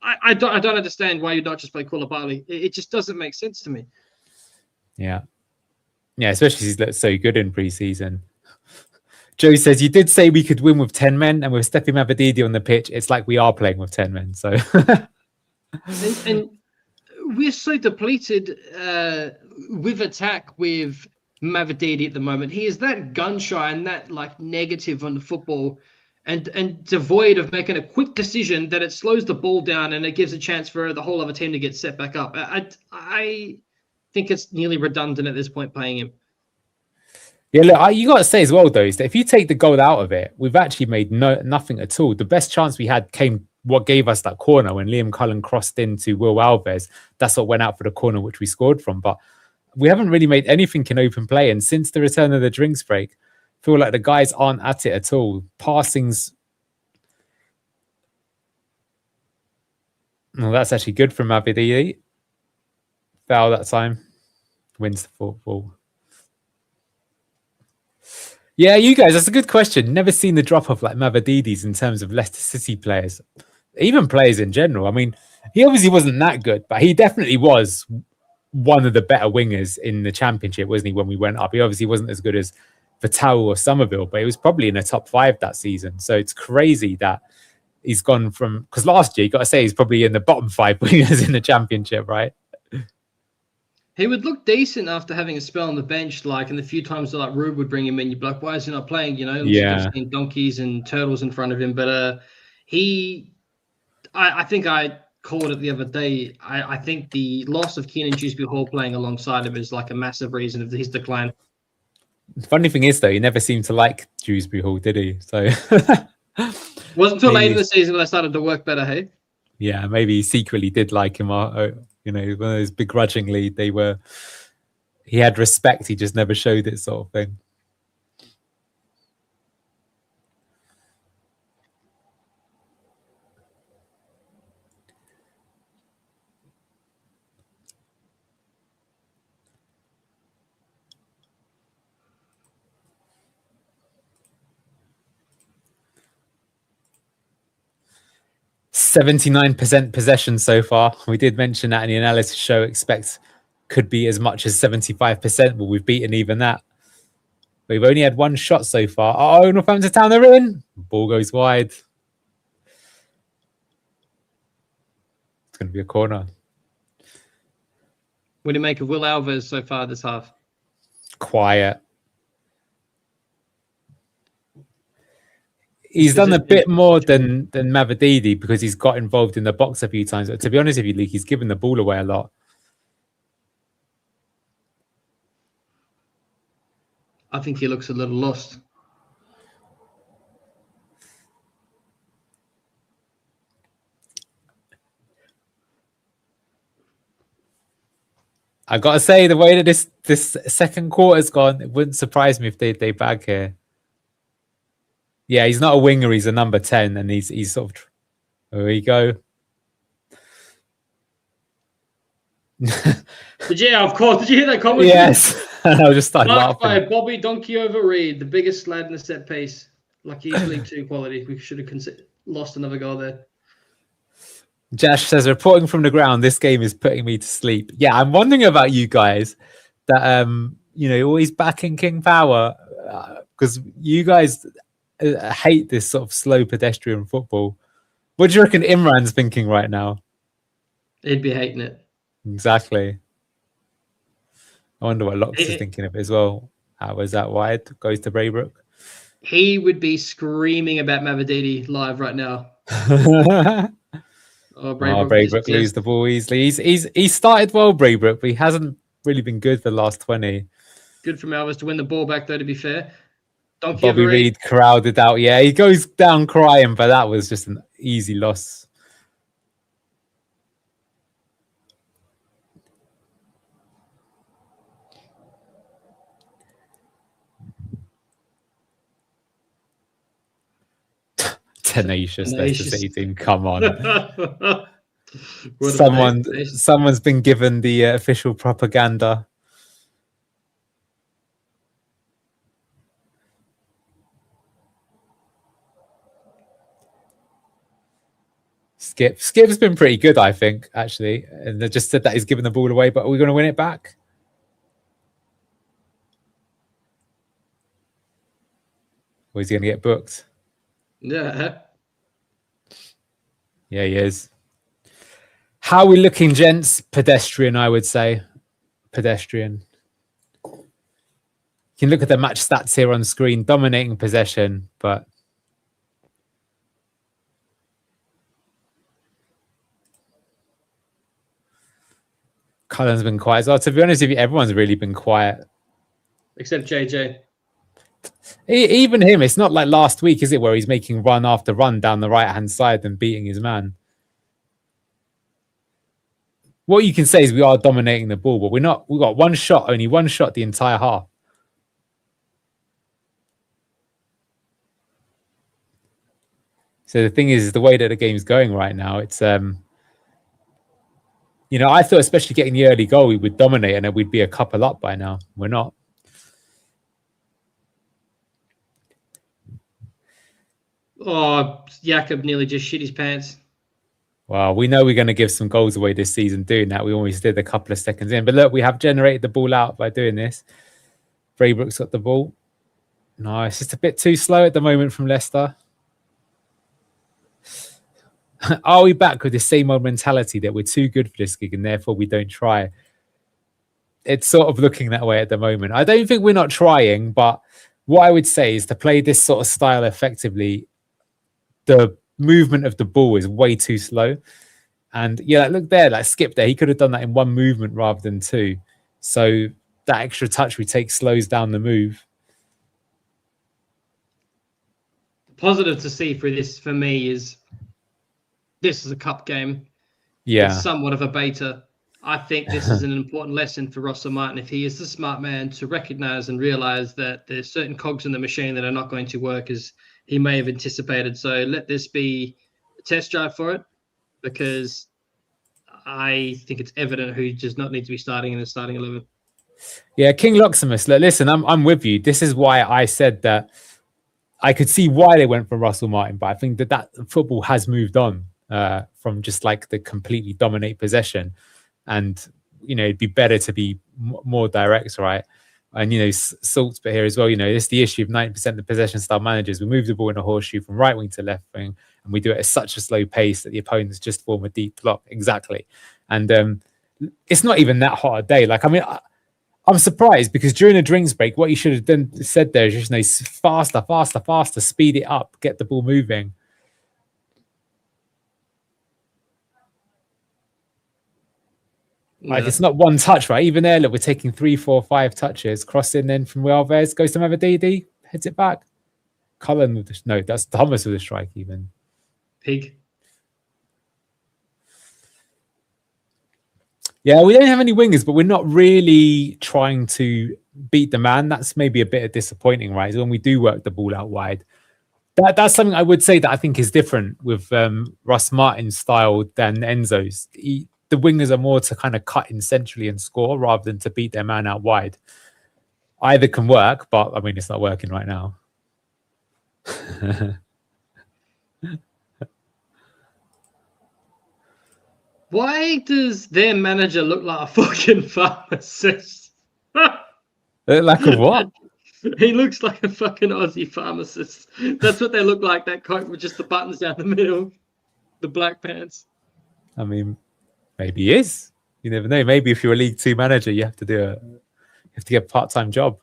I don't understand why you don't just play Koulibaly. It just doesn't make sense to me. Yeah. Yeah, especially he's looked so good in pre-season. Joe says, you did say we could win with 10 men, and with Steffi Mavadidi on the pitch, it's like we are playing with 10 men. So, and we're so depleted with attack with Mavadidi at the moment. He is that gun shy and that negative on the football, and devoid of making a quick decision that it slows the ball down and it gives a chance for the whole other team to get set back up. I think it's nearly redundant at this point playing him. Yeah, look, you got to say as well, though, is that if you take the goal out of it, we've actually made nothing at all. The best chance we had came what gave us that corner when Liam Cullen crossed into Will Alves. That's what went out for the corner, which we scored from. But we haven't really made anything in open play. And since the return of the drinks break, I feel like the guys aren't at it at all. Passings. Well, that's actually good from Mavadidi. Foul that time. Wins the football. Yeah, you guys, that's a good question. Never seen the drop off like Mavadidi's in terms of Leicester City players, even players in general. I mean, he obviously wasn't that good, but he definitely was one of the better wingers in the Championship, wasn't he, when we went up? He obviously wasn't as good as Vital or Somerville, but he was probably in the top 5 that season. So it's crazy that he's gone from, because last year, you got to say, he's probably in the bottom 5 wingers in the Championship, right? He would look decent after having a spell on the bench, and the few times that Rube would bring him in, you'd be like, why is he not playing? Yeah. Seen donkeys and turtles in front of him. But I think I called it the other day. I think the loss of Keenan Dewsbury Hall playing alongside him is a massive reason of his decline. The funny thing is, though, he never seemed to like Dewsbury Hall, did he? So wasn't until late in the season when I started to work better, hey? Yeah, maybe he secretly did like him. One of those begrudgingly, he had respect, he just never showed it sort of thing. %79% possession so far. We did mention that in the analysis show. Expect could be as much as 75%. Well, we've beaten even that. We've only had one shot so far. Oh, Northampton Town, they're in. Ball goes wide. It's going to be a corner. What do you make of Will Alves so far this half? Quiet. He's done a bit more than Mavididi because he's got involved in the box a few times. But to be honest with you, Luke, he's given the ball away a lot. I think he looks a little lost. I gotta say, the way that this second quarter's gone, it wouldn't surprise me if they bag here. Yeah, he's not a winger; he's a number 10, and he's sort of. There we go. Yeah, of course. Did you hear that comment? Yes, I just started Marked by laughing. Bobby Donkey over Reed, the biggest lad in the set piece. Lucky he's League 2 quality. We should have lost another goal there. Josh says, reporting from the ground, this game is putting me to sleep. Yeah, I'm wondering about you guys that always backing King Power because you guys hate this sort of slow pedestrian football. What do you reckon Imran's thinking right now? He'd be hating it. Exactly. I wonder what Locks is thinking of it as well. How was that wide? Goes to Braybrook. He would be screaming about Mavididi live right now. Braybrook lose the ball easily. He's started well, Braybrook, but he hasn't really been good for the last 20. Good from Alves to win the ball back, though, to be fair. Bobby Reed crowded out. Yeah, he goes down crying, but that was just an easy loss. Tenacious Leicester City team. Come on. Someone's been given the official propaganda. Skip's been pretty good, I think, actually. And they just said that he's given the ball away, but are we going to win it back? Or is he going to get booked? Yeah. Yeah, he is. How are we looking, gents? Pedestrian, I would say. Pedestrian. You can look at the match stats here on screen. Dominating possession, but Cullen's been quiet as well. To be honest with you, everyone's really been quiet. Except JJ. Even him. It's not like last week, is it, where he's making run after run down the right-hand side and beating his man. What you can say is we are dominating the ball, but we're not. We've got one shot, only one shot the entire half. So the thing is the way that the game's going right now, it's I thought especially getting the early goal, we would dominate and we'd be a couple up by now. We're not. Oh, Jakob nearly just shit his pants. Well, we know we're going to give some goals away this season doing that. We always did a couple of seconds in. But look, we have generated the ball out by doing this. Braybrook's got the ball. No, it's just a bit too slow at the moment from Leicester. Are we back with the same old mentality that we're too good for this gig and therefore we don't try? It's sort of looking that way at the moment. I don't think we're not trying, but what I would say is to play this sort of style effectively, the movement of the ball is way too slow. And yeah, look there, like Skip there, he could have done that in one movement rather than two. So that extra touch we take slows down the move. Positive to see for this for me is this is a cup game. Yeah. It's somewhat of a beta. I think this is an important lesson for Russell Martin if he is the smart man to recognize and realize that there's certain cogs in the machine that are not going to work as he may have anticipated. So let this be a test drive for it, because I think it's evident who does not need to be starting in the starting 11. Yeah, King Loximus, listen, I'm with you. This is why I said that I could see why they went for Russell Martin, but I think that football has moved on from just like the completely dominate possession. And, it'd be better to be more direct, right? And, Salt's bit here as well, it's the issue of 90% of the possession style managers. We move the ball in a horseshoe from right wing to left wing, and we do it at such a slow pace that the opponents just form a deep block. Exactly. And it's not even that hot a day. Like, I mean, I'm surprised because during a drinks break, what you should have done said there is just faster, speed it up, get the ball moving. Like, it's not one touch, right? Even there, look, we're taking 3, 4, 5 touches. Crossing then from Alves, goes to Mavididi, heads it back. Cullen with the... No, that's Thomas with a strike even. Pig. Yeah, we don't have any wingers, but we're not really trying to beat the man. That's maybe a bit of disappointing, right? When we do work the ball out wide. That's something I would say that I think is different with Russ Martin's style than Enzo's. The wingers are more to kind of cut in centrally and score rather than to beat their man out wide. Either can work, but I mean, it's not working right now. Why does their manager look like a fucking pharmacist? Like a what? He looks like a fucking Aussie pharmacist. That's what they look like, that coat with just the buttons down the middle, the black pants. I mean, maybe he is. You never know. Maybe if you're a League Two manager, you have to get a part-time job.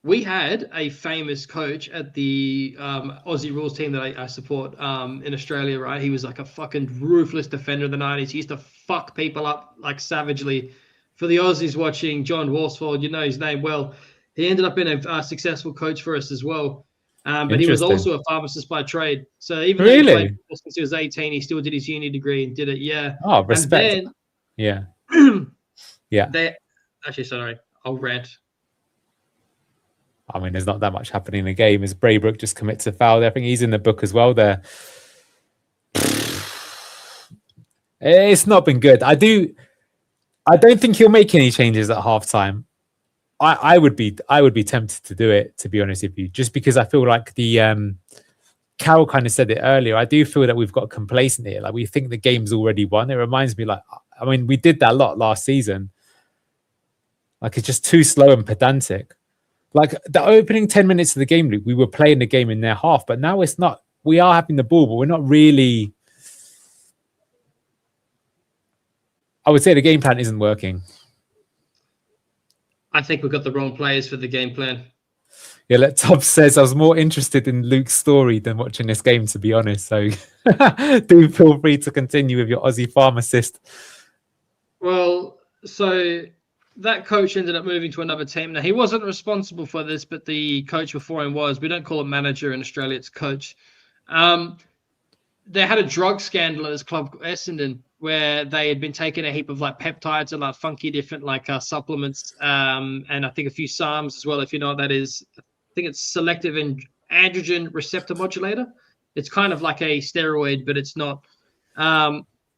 We had a famous coach at the Aussie rules team that I support in Australia, right? He was like a fucking ruthless defender in the 90s. He used to fuck people up like savagely. For the Aussies watching, John Worsfold, you know his name well. He ended up being a successful coach for us as well. But he was also a pharmacist by trade. So even though he played since he was 18, he still did his uni degree and did it. Yeah. Oh, respect. And then, yeah. Actually, sorry, I'll rant. I mean, there's not that much happening in the game as Braybrook just commits a foul there. I think he's in the book as well there. It's not been good. I don't think he'll make any changes at halftime. I would be tempted to do it, to be honest with you, just because I feel like Carol kind of said it earlier. I do feel that we've got complacent here. Like, we think the game's already won. It reminds me, I mean, we did that a lot last season. Like, it's just too slow and pedantic. Like, the opening 10 minutes of the game, Luke, we were playing the game in their half, but now it's not. We are having the ball, but we're not really. I would say the game plan isn't working. I think we've got the wrong players for the game plan. Yeah, Tubbs says I was more interested in Luke's story than watching this game, to be honest. So do feel free to continue with your Aussie pharmacist. Well, so that coach ended up moving to another team. Now, he wasn't responsible for this, but the coach before him was. We don't call it manager in Australia, it's coach. They had a drug scandal at this club, Essendon, where they had been taking a heap of like peptides and like funky different like supplements, and I think a few SARMs as well, if you know what that is. I think it's selective androgen receptor modulator. It's kind of like a steroid, but it's not.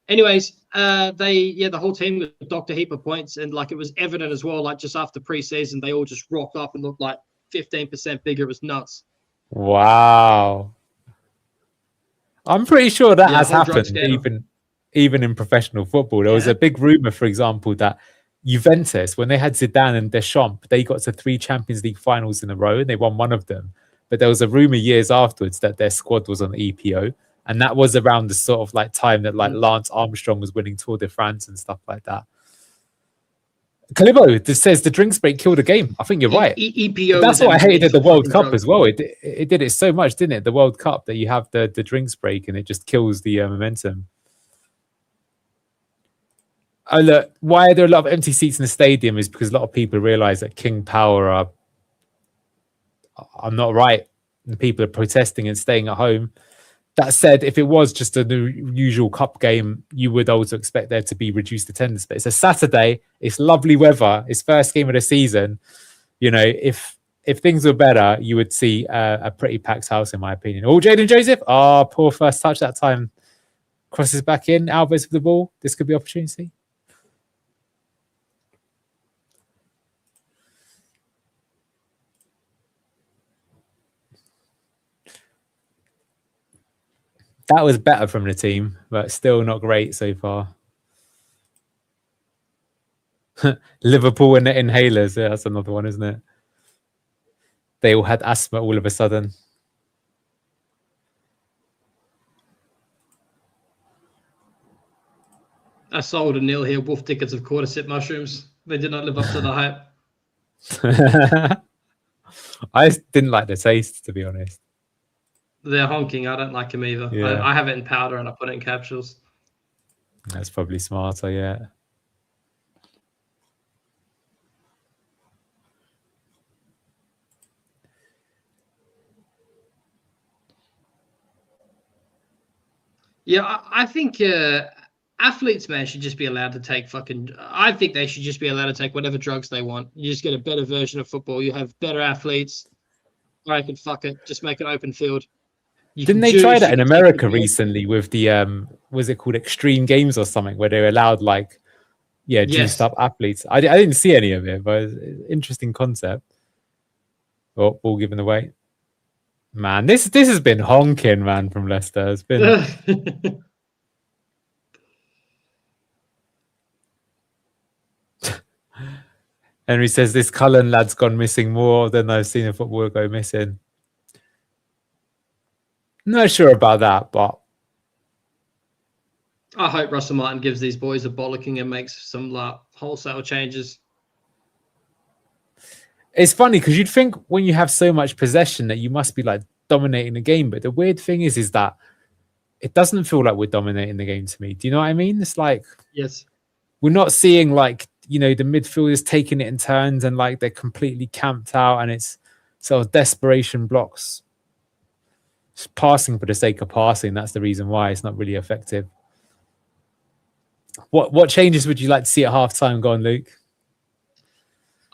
Anyways, the whole team got docked a heap of points, and like it was evident as well, like just after preseason, they all just rocked up and looked like 15% bigger. It was nuts. Wow. I'm pretty sure that has happened even in professional football. There was a big rumor, for example, that Juventus, when they had Zidane and Deschamps, they got to 3 Champions League finals in a row and they won one of them. But there was a rumor years afterwards that their squad was on EPO. And that was around the sort of like time that like Lance Armstrong was winning Tour de France and stuff like that. Calibo says the drinks break killed the game. I think you're right. EPO. That's what I hated at the World Cup as well. It did it so much, didn't it? The World Cup, that you have the drinks break and it just kills the momentum. Oh, look, why are there a lot of empty seats in the stadium is because a lot of people realize that King Power are not right and people are protesting and staying at home. That said, if it was just a usual cup game, you would also expect there to be reduced attendance. But it's a Saturday. It's lovely weather. It's first game of the season. You know, if things were better, you would see a pretty packed house, in my opinion. Oh, Jaden Joseph. Oh, poor first touch that time. Crosses back in. Alves with the ball. This could be opportunity. That was better from the team, but still not great so far. Liverpool and the inhalers. Yeah, that's another one, isn't it? They all had asthma all of a sudden. I sold a nil here. Wolf tickets of cordyceps mushrooms. They did not live up to the hype. I didn't like the taste, to be honest. They're honking. I don't like them either. Yeah. I have it in powder and I put it in capsules. That's probably smarter, yeah. Yeah, I think athletes, man, should just be allowed to take I think they should just be allowed to take whatever drugs they want. You just get a better version of football. You have better athletes. I can fuck it. Just make an open field. Didn't they try that in America recently with the was it called Extreme Games or something, where they allowed like juiced up athletes? I didn't see any of it, but it's an interesting concept. Oh, ball given away. Man, this has been honking, man, from Leicester. It's been Henry says this Cullen lad's gone missing more than I've seen a footballer go missing. Not sure about that, but I hope Russell Martin gives these boys a bollocking and makes some wholesale changes. It's funny because you'd think when you have so much possession that you must be like dominating the game, but the weird thing is that it doesn't feel like we're dominating the game to me. Do you know what I mean? It's like we're not seeing like, you know, the midfielders taking it in turns and like they're completely camped out and it's sort of desperation blocks. Just passing for the sake of passing. That's the reason why it's not really effective. What changes would you like to see at halftime? Go on, Luke.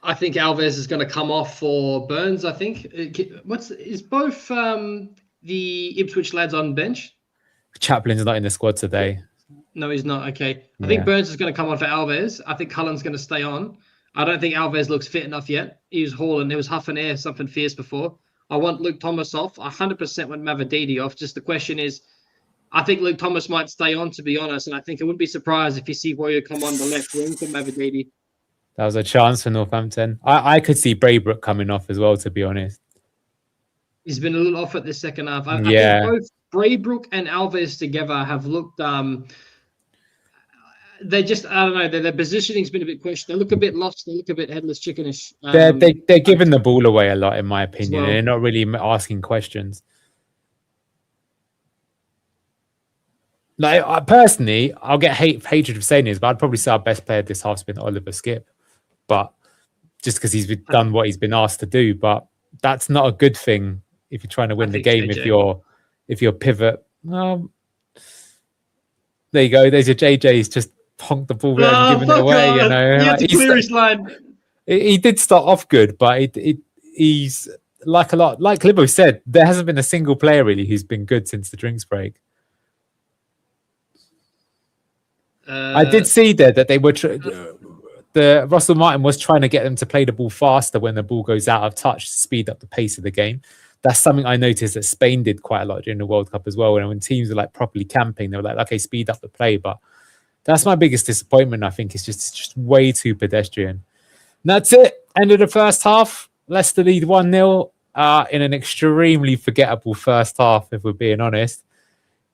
I think Alves is going to come off for Burns. I think is both the Ipswich lads on bench? Chaplin's not in the squad today. No, he's not. Okay. I think Burns is going to come on for Alves. I think Cullen's going to stay on. I don't think Alves looks fit enough yet. He was hauling. He was huffing air, something fierce before. I want Luke Thomas off. I 100% want Mavididi off. Just the question is, I think Luke Thomas might stay on, to be honest. And I think I wouldn't be surprised if you see Warrior come on the left wing for Mavididi. That was a chance for Northampton. I could see Braybrook coming off as well, to be honest. He's been a little off at the second half. I think both Braybrook and Alves together have looked... they just, I don't know, their positioning's been a bit questioned. They look a bit lost. They look a bit headless chickenish. They're giving the ball away a lot, in my opinion. Well. They're not really asking questions. Like, personally, I'll get hatred of saying this, but I'd probably say our best player this half's been Oliver Skipp. But just because he's done what he's been asked to do. But that's not a good thing if you're trying to win the game. JJ. If you're pivot. There you go. There's your JJ's just honked the ball there and given it away. You know, he had to clear his line. He did start off good, but he's like Libbo said, there hasn't been a single player really who's been good since the drinks break. I did see there that they were the Russell Martin was trying to get them to play the ball faster when the ball goes out of touch to speed up the pace of the game. That's something I noticed that Spain did quite a lot during the World Cup as well. And when teams were like properly camping, they were like, okay, speed up the play. But that's my biggest disappointment. I think it's just way too pedestrian. And that's it. End of the first half. Leicester lead 1-0 in an extremely forgettable first half, if we're being honest.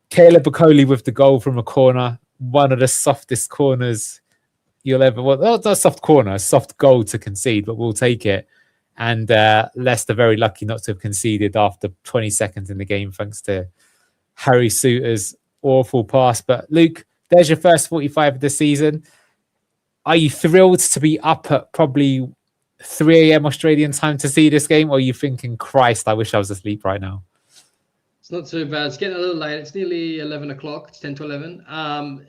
Caleb Bacoli with the goal from a corner. One of the softest corners you'll ever... Well, not a soft corner, a soft goal to concede, but we'll take it. And Leicester very lucky not to have conceded after 20 seconds in the game, thanks to Harry Souttar's awful pass. But Luke, there's your first 45 of the season. Are you thrilled to be up at probably 3 a.m. Australian time to see this game? Or are you thinking, Christ, I wish I was asleep right now? It's not too bad. It's getting a little late. It's nearly 11 o'clock. It's 10 to 11.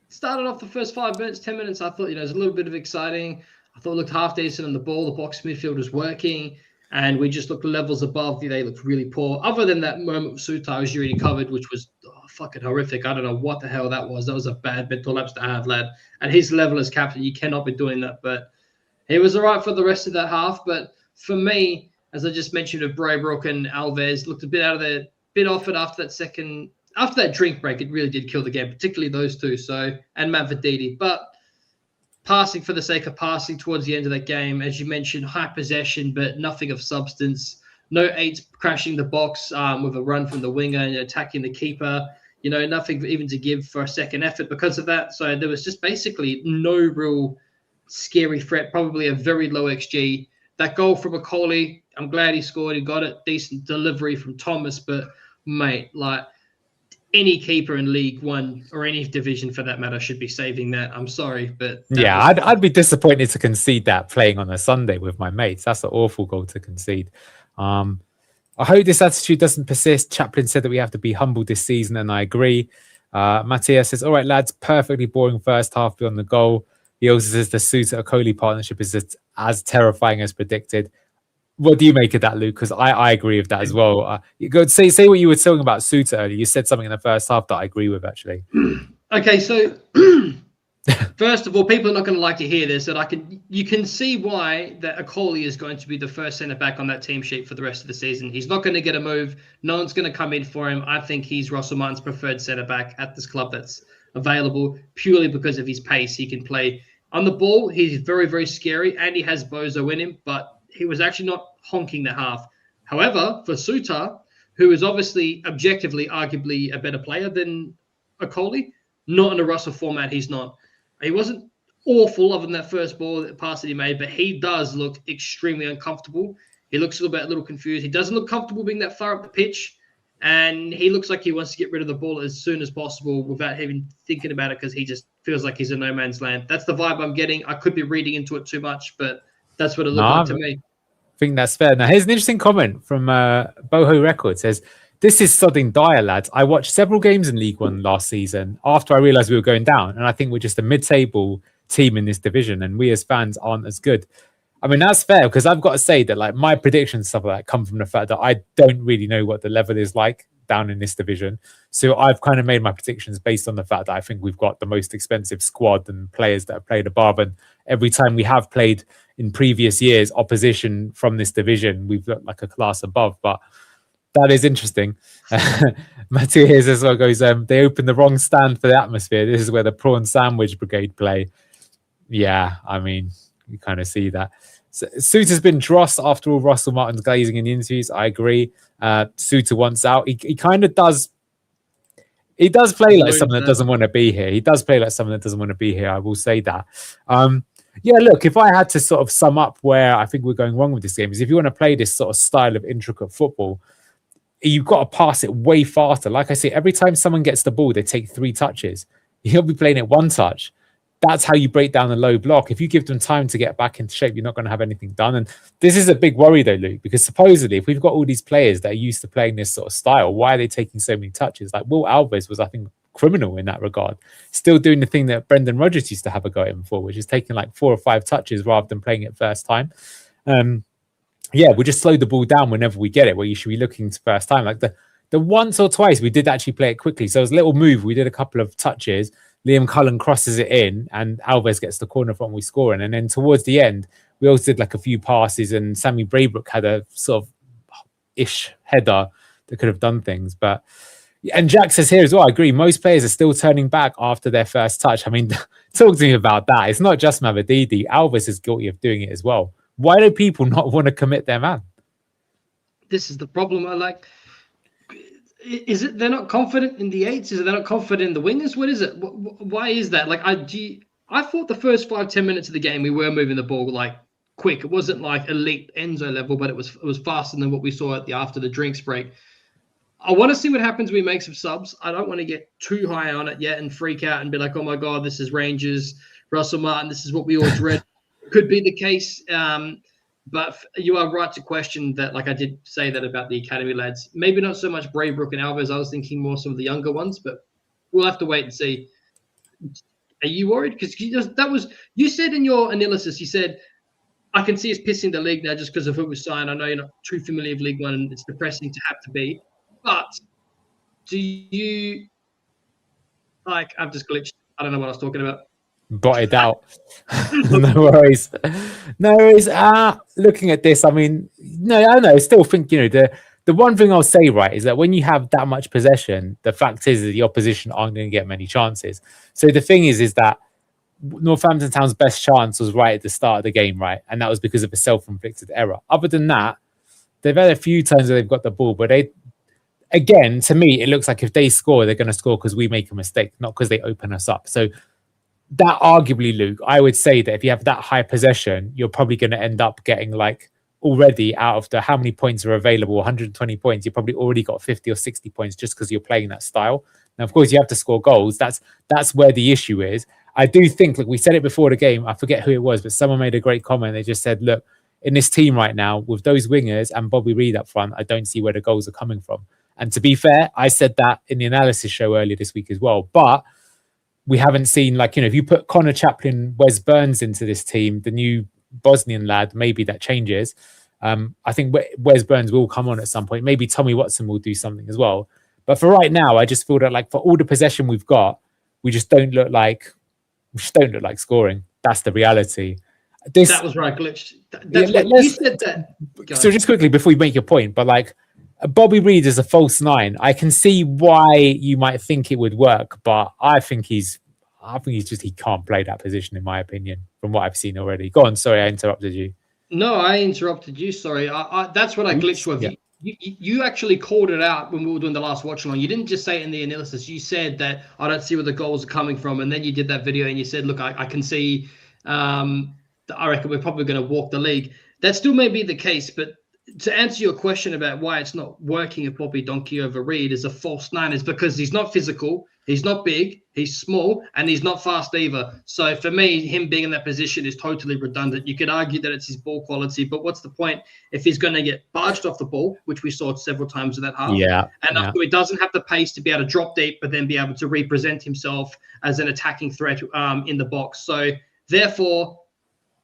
Started off the first 5 minutes, 10 minutes. I thought, there's a little bit of exciting. I thought it looked half decent on the ball. The box midfield was working, and we just looked levels above. They looked really poor. Other than that moment with Souttar, as you already covered, which was fucking horrific. I don't know what the hell that was. That was a bad mental lapse to have, lad. At his level as captain, you cannot be doing that. But he was all right for the rest of that half. But for me, as I just mentioned, of Braybrook and Alves, looked a bit off it after that drink break. It really did kill the game, particularly those two. And Mavididi. But passing for the sake of passing towards the end of that game. As you mentioned, high possession, but nothing of substance. No eights crashing the box with a run from the winger and attacking the keeper. Nothing even to give for a second effort because of that. So there was just basically no real scary threat, probably a very low XG. That goal from Macaulay, I'm glad he scored. He got it. Decent delivery from Thomas. But, mate, any keeper in League One or any division for that matter should be saving that. I'm sorry, but yeah, I'd be disappointed to concede that playing on a Sunday with my mates. That's an awful goal to concede. I hope this attitude doesn't persist. Chaplin said that we have to be humble this season, and I agree. Matthias says, all right, lads, perfectly boring first half beyond the goal. He also says the Suter-Okoli partnership is just as terrifying as predicted. What do you make of that, Luke? Because I agree with that as well. You go say what you were saying about Suter earlier. You said something in the first half that I agree with, actually. Okay, so first of all, people are not going to like to hear this. You can see why that Okoli is going to be the first centre back on that team sheet for the rest of the season. He's not going to get a move. No one's going to come in for him. I think he's Russell Martin's preferred centre back at this club that's available purely because of his pace. He can play on the ball. He's very, very scary, and he has Bozo in him, but he was actually not honking the half. However, for Suter, who is obviously objectively, arguably a better player than Okoli, not in a Russell format, he's not. He wasn't awful other than that first pass that he made, but he does look extremely uncomfortable. He looks a little confused. He doesn't look comfortable being that far up the pitch, and he looks like he wants to get rid of the ball as soon as possible without even thinking about it because he just feels like he's in no man's land. That's the vibe I'm getting. I could be reading into it too much, but that's what it looked like to me. I think that's fair. Now, here's an interesting comment from Boho Records. Says, this is sodding dire, lads. I watched several games in League One last season after I realised we were going down, and I think we're just a mid-table team in this division, and we as fans aren't as good. I mean, that's fair, because I've got to say that my predictions, stuff like that, come from the fact that I don't really know what the level is like down in this division. So I've kind of made my predictions based on the fact that I think we've got the most expensive squad and players that have played above. And every time we have played in previous years, opposition from this division, we've looked like a class above. But that is interesting. Matthias as well goes, they opened the wrong stand for the atmosphere. This is where the prawn sandwich brigade play. Yeah, I mean, you kind of see that. Suter's been dross after all Russell Martin's glazing in the interviews. I agree. Suter wants out. He kind of does. He does play like someone that doesn't want to be here. He does play like someone that doesn't want to be here. I will say that. Yeah, look, if I had to sort of sum up where I think we're going wrong with this game is if you want to play this sort of style of intricate football, you've got to pass it way faster. Like I say, every time someone gets the ball, they take 3 touches. You'll be playing it 1 touch. That's how you break down the low block. If you give them time to get back into shape, you're not going to have anything done. And this is a big worry, though, Luke, because supposedly if we've got all these players that are used to playing this sort of style, why are they taking so many touches? Like Will Alves was, I think, criminal in that regard. Still doing the thing that Brendan Rodgers used to have a go at him for, which is taking like 4 or 5 touches rather than playing it first time. Yeah, we just slow the ball down whenever we get it, where you should be looking to first time. Like the once or twice we did actually play it quickly. So it was a little move. We did a couple of touches. Liam Cullen crosses it in and Alves gets the corner from we score in. And then towards the end, we also did like a few passes and Sammy Braybrook had a sort of ish header that could have done things. But and Jack says here as well, I agree. Most players are still turning back after their first touch. I mean, talk to me about that. It's not just Mavididi. Alves is guilty of doing it as well. Why do people not want to commit their man? This is the problem. Is it they're not confident in the eights? Is it they're not confident in the wingers? What is it? Why is that? Like I thought the first 5-10 minutes of the game we were moving the ball like quick. It wasn't like elite Enzo level, but it was faster than what we saw after the drinks break. I want to see what happens when we make some subs. I don't want to get too high on it yet and freak out and be like, oh my God, this is Rangers, Russell Martin. This is what we all dread. Could be the case. But you are right to question that, like I did say that about the academy lads. Maybe not so much Braybrook and Alves. I was thinking more some of the younger ones, but we'll have to wait and see. Are you worried? Because you said in your analysis, you said, I can see us pissing the league now just because of who was signed. I know you're not too familiar with League One and it's depressing to have to be. But do you like? I've just glitched. I don't know what I was talking about. Botted out. No worries. No worries. Looking at this, I mean, no, I don't know. I still think, the one thing I'll say, right, is that when you have that much possession, the fact is that the opposition aren't going to get many chances. So the thing is that Northampton Town's best chance was right at the start of the game, right? And that was because of a self-inflicted error. Other than that, they've had a few times where they've got the ball, but again, to me, it looks like if they score, they're going to score because we make a mistake, not because they open us up. So that arguably, Luke, I would say that if you have that high possession, you're probably going to end up getting like already out of the how many points are available, 120 points, you probably already got 50 or 60 points just because you're playing that style. Now, of course, you have to score goals. That's where the issue is. I do think, like we said it before the game, I forget who it was, but someone made a great comment. They just said, look, in this team right now, with those wingers and Bobby Reid up front, I don't see where the goals are coming from. And to be fair, I said that in the analysis show earlier this week as well. But we haven't seen, like, you know, if you put Connor Chaplin, Wes Burns into this team, the new Bosnian lad, maybe that changes. I think Wes Burns will come on at some point. Maybe Tommy Watson will do something as well. But for right now, I just feel that, like, for all the possession we've got, we don't look like scoring. That's the reality. That was right, glitched. You said that. So just quickly before you make your point, but like Bobby Reid is a false nine. I can see why you might think it would work, but I think he can't play that position, in my opinion, from what I've seen already. Go on, sorry, I interrupted you. No, I interrupted you. Sorry, that's what I glitched with. Yeah. You actually called it out when we were doing the last watch along. You didn't just say it in the analysis. You said that I don't see where the goals are coming from, and then you did that video and you said, look, I can see. I reckon we're probably going to walk the league. That still may be the case, but to answer your question about why it's not working if Bobby Donkey over Reid is a false nine, is because he's not physical, he's not big, he's small, and he's not fast either. So for me, him being in that position is totally redundant. You could argue that it's his ball quality, but what's the point if he's going to get barged off the ball, which we saw several times in that half? And he doesn't have the pace to be able to drop deep, but then be able to represent himself as an attacking threat in the box. So therefore,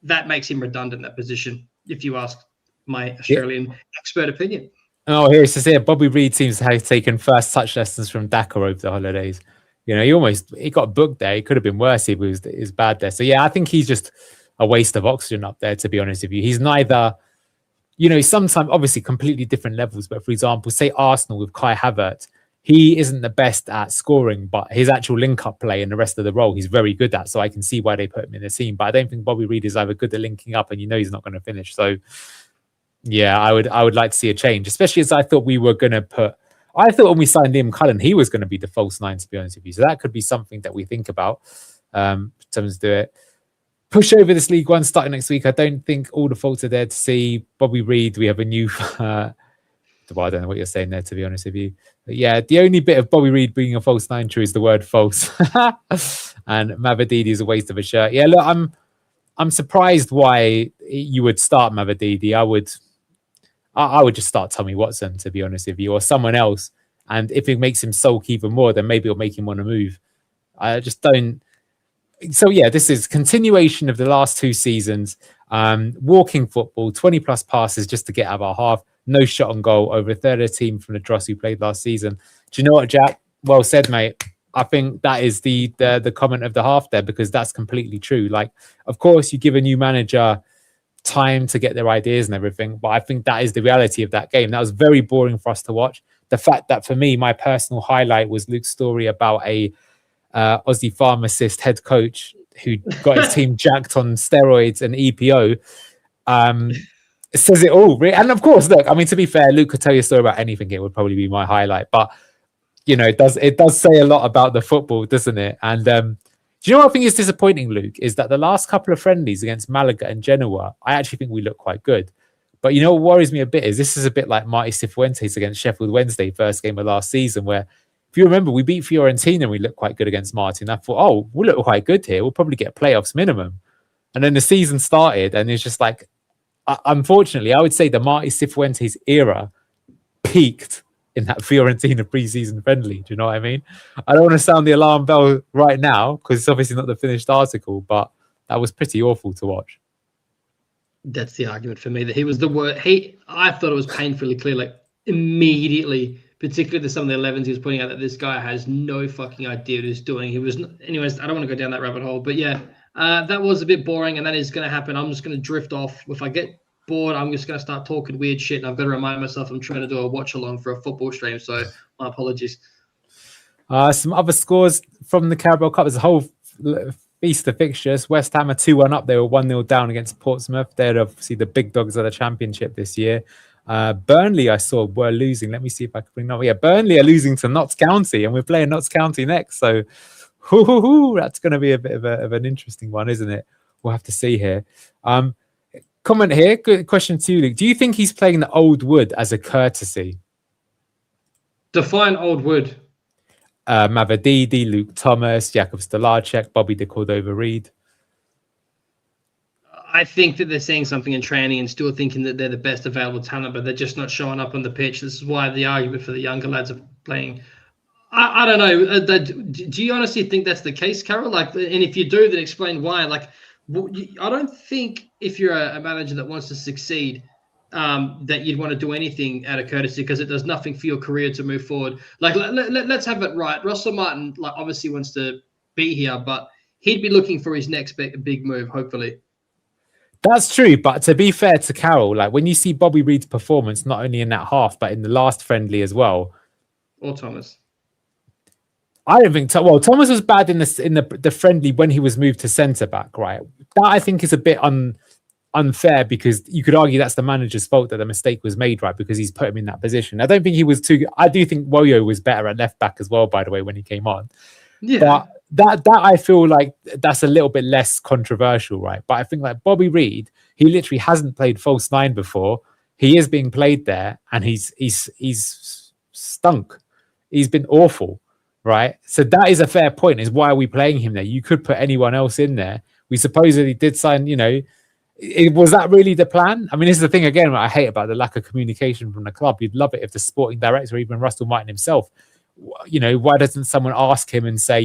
that makes him redundant in that position, if you ask my Australian expert opinion. Oh, here it says here, Bobby Reid seems to have taken first touch lessons from Dakar over the holidays. You know, he got booked there. It could have been worse if it was bad there. So yeah, I think he's just a waste of oxygen up there, to be honest with you. He's neither, you know, sometimes obviously completely different levels, but for example, say Arsenal with Kai Havertz, he isn't the best at scoring, but his actual link-up play and the rest of the role, he's very good at. So I can see why they put him in the team. But I don't think Bobby Reid is either good at linking up, and you know he's not going to finish. So yeah, I would like to see a change, especially as I thought we were going to I thought when we signed Liam Cullen, he was going to be the false nine, to be honest with you. So that could be something that we think about. Someone's do it. Push over this League One starting next week. I don't think all the faults are there to see. Bobby Reid, we have a new... well, I don't know what you're saying there, to be honest with you. But yeah, the only bit of Bobby Reid being a false nine true is the word false. And Mavadidi is a waste of a shirt. Yeah, look, I'm surprised why you would start Mavadidi. I would just start Tommy Watson, to be honest with you, or someone else. And if it makes him sulk even more, then maybe it'll make him want to move. I just don't. So yeah, this is continuation of the last two seasons. Walking football, 20 plus passes just to get out of our half. No shot on goal, over a third of the team from the Dross who played last season. Do you know what, Jack? Well said, mate. I think that is the comment of the half there, because that's completely true. Like, of course, you give a new manager time to get their ideas and everything, but I think that is the reality of that game. That was very boring for us to watch. The fact that, for me, my personal highlight was Luke's story about a Aussie pharmacist head coach who got his team jacked on steroids and EPO. It says it all, really. And of course, look, I mean, to be fair, Luke could tell you a story about anything. It would probably be my highlight, but you know, it does say a lot about the football, doesn't it? And do you know what I think is disappointing, Luke, is that the last couple of friendlies against Malaga and Genoa, I actually think we look quite good. But you know what worries me a bit is this is a bit like Marty Cifuentes against Sheffield Wednesday, first game of last season, where if you remember, we beat Fiorentina and we looked quite good against Martin. I thought, oh, we'll look quite good here. We'll probably get playoffs minimum. And then the season started and it's just like, unfortunately, I would say the Marty Cifuentes era peaked in that Fiorentina pre-season friendly. Do you know what I mean? I don't want to sound the alarm bell right now because it's obviously not the finished article, but that was pretty awful to watch. That's the argument for me, that he was the worst. I thought it was painfully clear, like immediately, particularly some of the 11s he was pointing out, that this guy has no fucking idea what he's doing. Anyways, I don't want to go down that rabbit hole, but yeah, that was a bit boring, and that is going to happen. I'm just going to drift off. If I get bored, I'm just going to start talking weird shit, and I've got to remind myself I'm trying to do a watch along for a football stream, so my apologies. Some other scores from the Carabao Cup. There's a whole feast of fixtures. West Ham are 2-1 up. They were 1-0 down against Portsmouth. They're obviously the big dogs of the Championship this year. Burnley, I saw, were losing. Let me see if I can bring that. Yeah, Burnley are losing to Notts County, and we're playing Notts County next. So, that's going to be a bit of an interesting one, isn't it? We'll have to see here. Comment here. Good question to you, Luke. Do you think he's playing the old wood as a courtesy? Define old wood. Mavadidi, Luke Thomas, Jakub Stolarczyk, Bobby de Cordova-Reid. I think that they're seeing something in training and still thinking that they're the best available talent, but they're just not showing up on the pitch. This is why the argument for the younger lads are playing. I don't know. Do you honestly think that's the case, Carol? Like, and if you do, then explain why. Like, I don't think if you're a manager that wants to succeed, that you'd want to do anything out of courtesy, because it does nothing for your career to move forward. Like, let's have it right. Russell Martin, like, obviously wants to be here, but he'd be looking for his next big move, hopefully. That's true, but to be fair to Carol, like when you see Bobby Reid's performance, not only in that half, but in the last friendly as well. Or Thomas. I don't think Thomas was bad in the friendly when he was moved to centre back, right? That I think is a bit unfair, because you could argue that's the manager's fault that the mistake was made, right? Because he's put him in that position. I don't think he was too. I do think Woyo was better at left back as well, by the way, when he came on. Yeah. But that I feel like that's a little bit less controversial, right? But I think like Bobby Reid, he literally hasn't played false nine before. He is being played there, and he's stunk. He's been awful, right? So that is a fair point. Is why are we playing him there? You could put anyone else in there. We supposedly did sign, was that really the plan? I mean, this is the thing again, what I hate about the lack of communication from the club. You'd love it if the sporting director, or even Russell Martin himself, why doesn't someone ask him and say,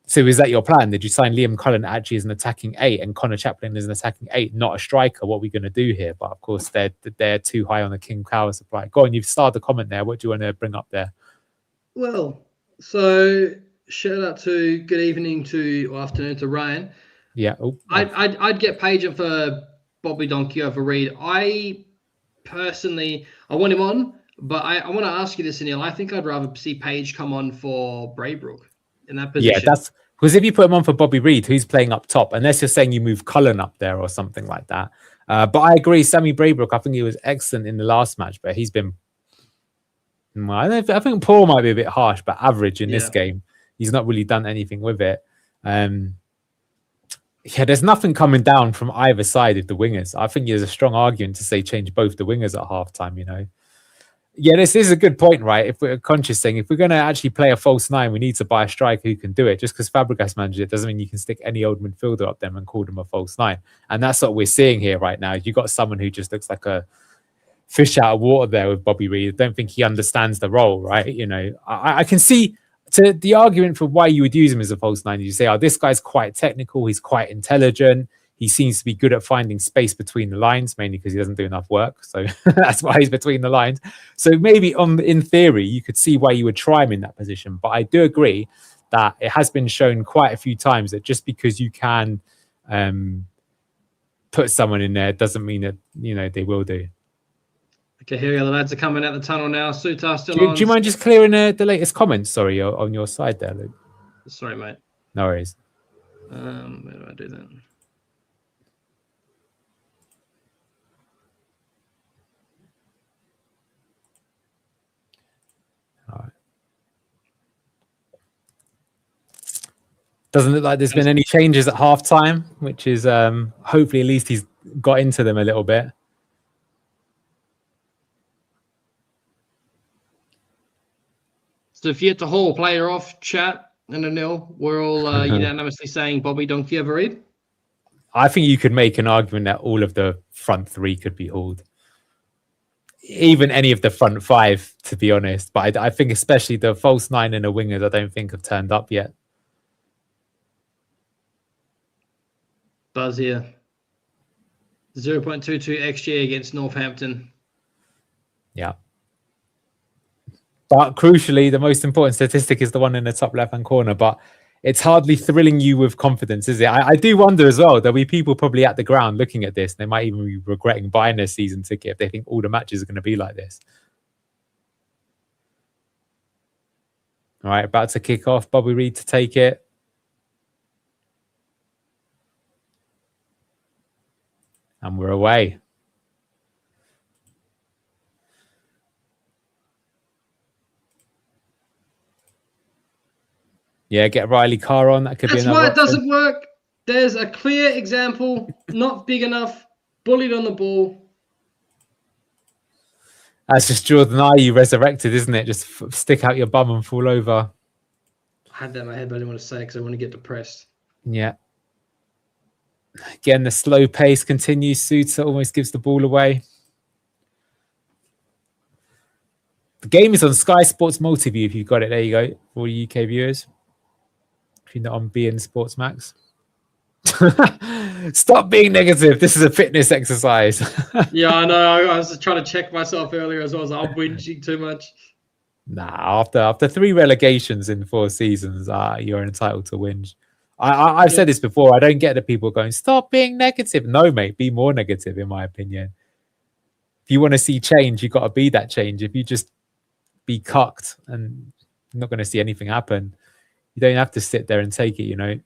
so is that your plan? Did you sign Liam Cullen actually as an attacking 8 and Connor Chaplin as an attacking 8, not a striker? What are we going to do here? But of course, they're too high on the King Power supply. Go on, you've started the comment there. What do you want to bring up there? Well, so shout out to good evening to or afternoon to Ryan. Yeah. I'd get Page for Bobby Donkey over Reid. I personally, I want him on, but I want to ask you this, Anil. I think I'd rather see Page come on for Braybrook in that position. Yeah, that's because if you put him on for Bobby Reid, who's playing up top, unless you're saying you move Cullen up there or something like that. But I agree, Sammy Braybrook, I think he was excellent in the last match, but he's been, I think Paul might be a bit harsh, but average in this game. He's not really done anything with it. There's nothing coming down from either side of the wingers. I think there's a strong argument to say change both the wingers at halftime, Yeah, this is a good point, right? If we're conscious saying, if we're going to actually play a false nine, we need to buy a striker who can do it. Just because Fabregas manages it doesn't mean you can stick any old midfielder up them and call them a false nine. And that's what we're seeing here right now. You got someone who just looks like a fish out of water there with Bobby Reid. I don't think he understands the role, right? I can see to the argument for why you would use him as a false nine. You say, oh, this guy's quite technical. He's quite intelligent. He seems to be good at finding space between the lines, mainly because he doesn't do enough work. So that's why he's between the lines. So maybe in theory, you could see why you would try him in that position. But I do agree that it has been shown quite a few times that just because you can put someone in there doesn't mean that, they will do. Okay, here we go. The lads are coming out the tunnel now. Sutar still on. Do you mind just clearing the latest comments, sorry, on your side there, Luke? Sorry, mate. No worries. Where do I do that? All right. Doesn't look like there's been any changes at halftime, which is hopefully at least he's got into them a little bit. So Fiat Hall, player off, chat, and Anil. We're all unanimously saying Bobby Donkey over Reid. I think you could make an argument that all of the front three could be hauled. Even any of the front five, to be honest. But I think especially the false nine and the wingers, I don't think have turned up yet. Buzz here. 0.22 XG against Northampton. Yeah. But crucially, the most important statistic is the one in the top left-hand corner. But it's hardly thrilling you with confidence, is it? I do wonder as well. There'll be people probably at the ground looking at this. And they might even be regretting buying their season ticket if they think all the matches are going to be like this. All right, about to kick off. Bobby Reid to take it. And we're away. Yeah, get Riley Carr on. That could be That's another why it option. doesn't work. There's a clear example, not big enough, bullied on the ball. That's just Jordan Ayew resurrected, isn't it? Just stick out your bum and fall over. I had that in my head, but I didn't want to say it because I want to get depressed. Yeah. Again, the slow pace continues. Suter almost gives the ball away. The game is on Sky Sports Multiview. If you've got it, there you go. For UK viewers. If you're not on beIN Sports Max. Stop being negative. This is a fitness exercise. Yeah, I know. I was trying to check myself earlier as well. I'm whinging too much. Nah, after 3 relegations in 4 seasons, you're entitled to whinge. I've said this before. I don't get the people going, stop being negative. No, mate, be more negative, in my opinion. If you want to see change, you've got to be that change. If you just be cucked and you're not going to see anything happen, you don't have to sit there and take it, you know.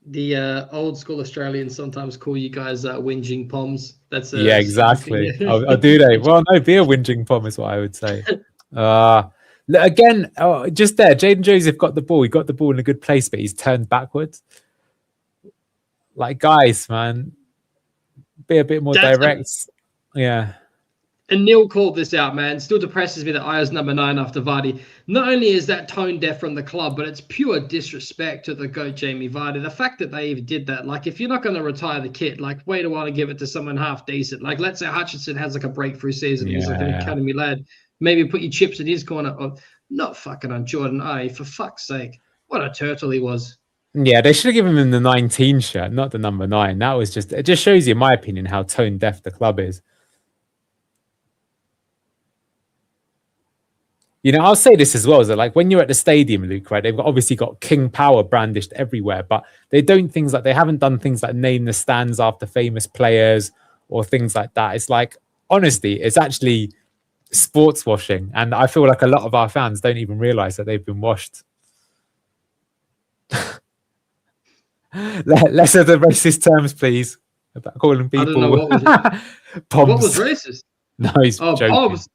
The old school Australians sometimes call you guys whinging poms. That's yeah, exactly. I'll do they? Well, no, be a whinging pom is what I would say. Again, just there, Jaden Joseph got the ball. He got the ball in a good place, but he's turned backwards. Like, guys, man, be a bit more direct. Yeah. And Neil called this out, man. Still depresses me that Ayer's number 9 after Vardy. Not only is that tone deaf from the club, but it's pure disrespect to the GOAT Jamie Vardy. The fact that they even did that, like, if you're not going to retire the kit, like, wait a while to give it to someone half decent. Like, let's say Hutchinson has like a breakthrough season. He's like an academy lad. Maybe put your chips in his corner. Or not fucking on Jordan Ayew, for fuck's sake. What a turtle he was. Yeah, they should have given him the 19 shirt, not the number 9. That was just, it just shows you, in my opinion, how tone deaf the club is. You know, I'll say this as well, is that like when you're at the stadium, Luke, right, they've obviously got King Power brandished everywhere, but they haven't done things like name the stands after famous players or things like that. It's like, honestly, it's actually sports washing. And I feel like a lot of our fans don't even realize that they've been washed. Less of the racist terms, please, about calling people. I don't know what was it. Poms. What was racist? No, he's joking. Poms.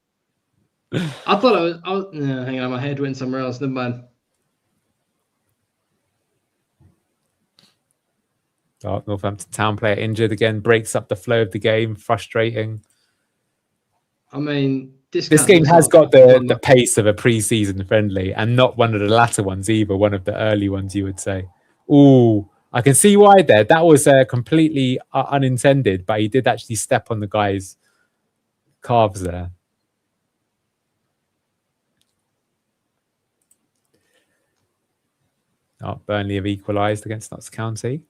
I thought it was. Hang on, my head went somewhere else. Never mind. Oh, Northampton Town player injured again, breaks up the flow of the game. Frustrating. I mean, this game has got the pace of a pre-season friendly, and not one of the latter ones either. One of the early ones, you would say. Ooh, I can see why there. That was completely unintended, but he did actually step on the guy's calves there. Oh, Burnley have equalised against Notts County.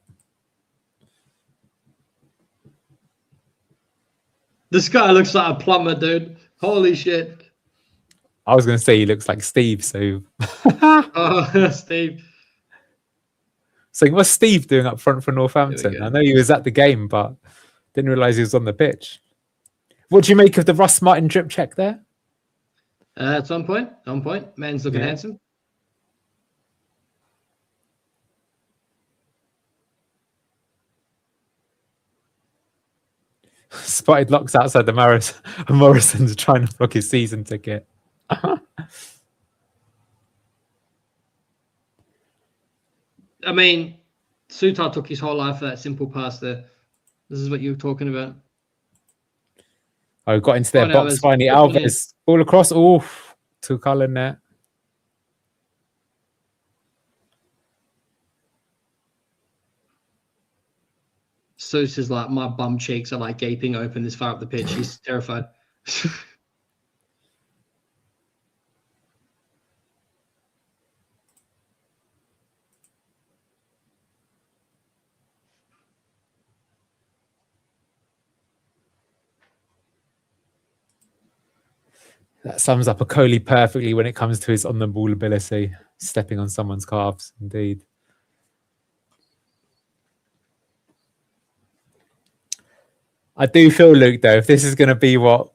This guy looks like a plumber, dude. Holy shit. I was going to say he looks like Steve, so... Oh, Steve. So what's Steve doing up front for Northampton? I know he was at the game, but didn't realise he was on the pitch. What do you make of the Russ Martin drip check there? It's on point. On point. Man's looking handsome. Spotted locks outside the Morrison's trying to block his season ticket. I mean, Sutar took his whole life for that simple pass there. This is what you were talking about. Oh, got into their box finally. Alves, all across. Oof, to Cullen there. Sutar's like, my bum cheeks are like gaping open this far up the pitch. He's terrified. That sums up Okoli perfectly when it comes to his on-the-ball ability. Stepping on someone's calves, indeed. I do feel, Luke, though, if this is going to be what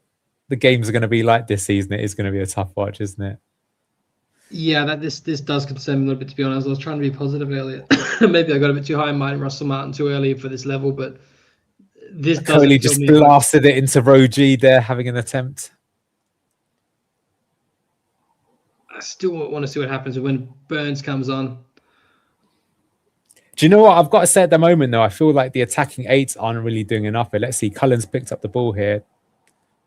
the games are going to be like this season, it is going to be a tough watch, isn't it? Yeah, this does concern me a little bit, to be honest. I was trying to be positive earlier. Maybe I got a bit too high in my Russell Martin too early for this level, but this doesn't Coley fill just me. blasted it into row G there, having an attempt. I still want to see what happens when Burns comes on. Do you know what I've got to say at the moment, though? I feel like the attacking eights aren't really doing enough. But let's see. Cullen's picked up the ball here.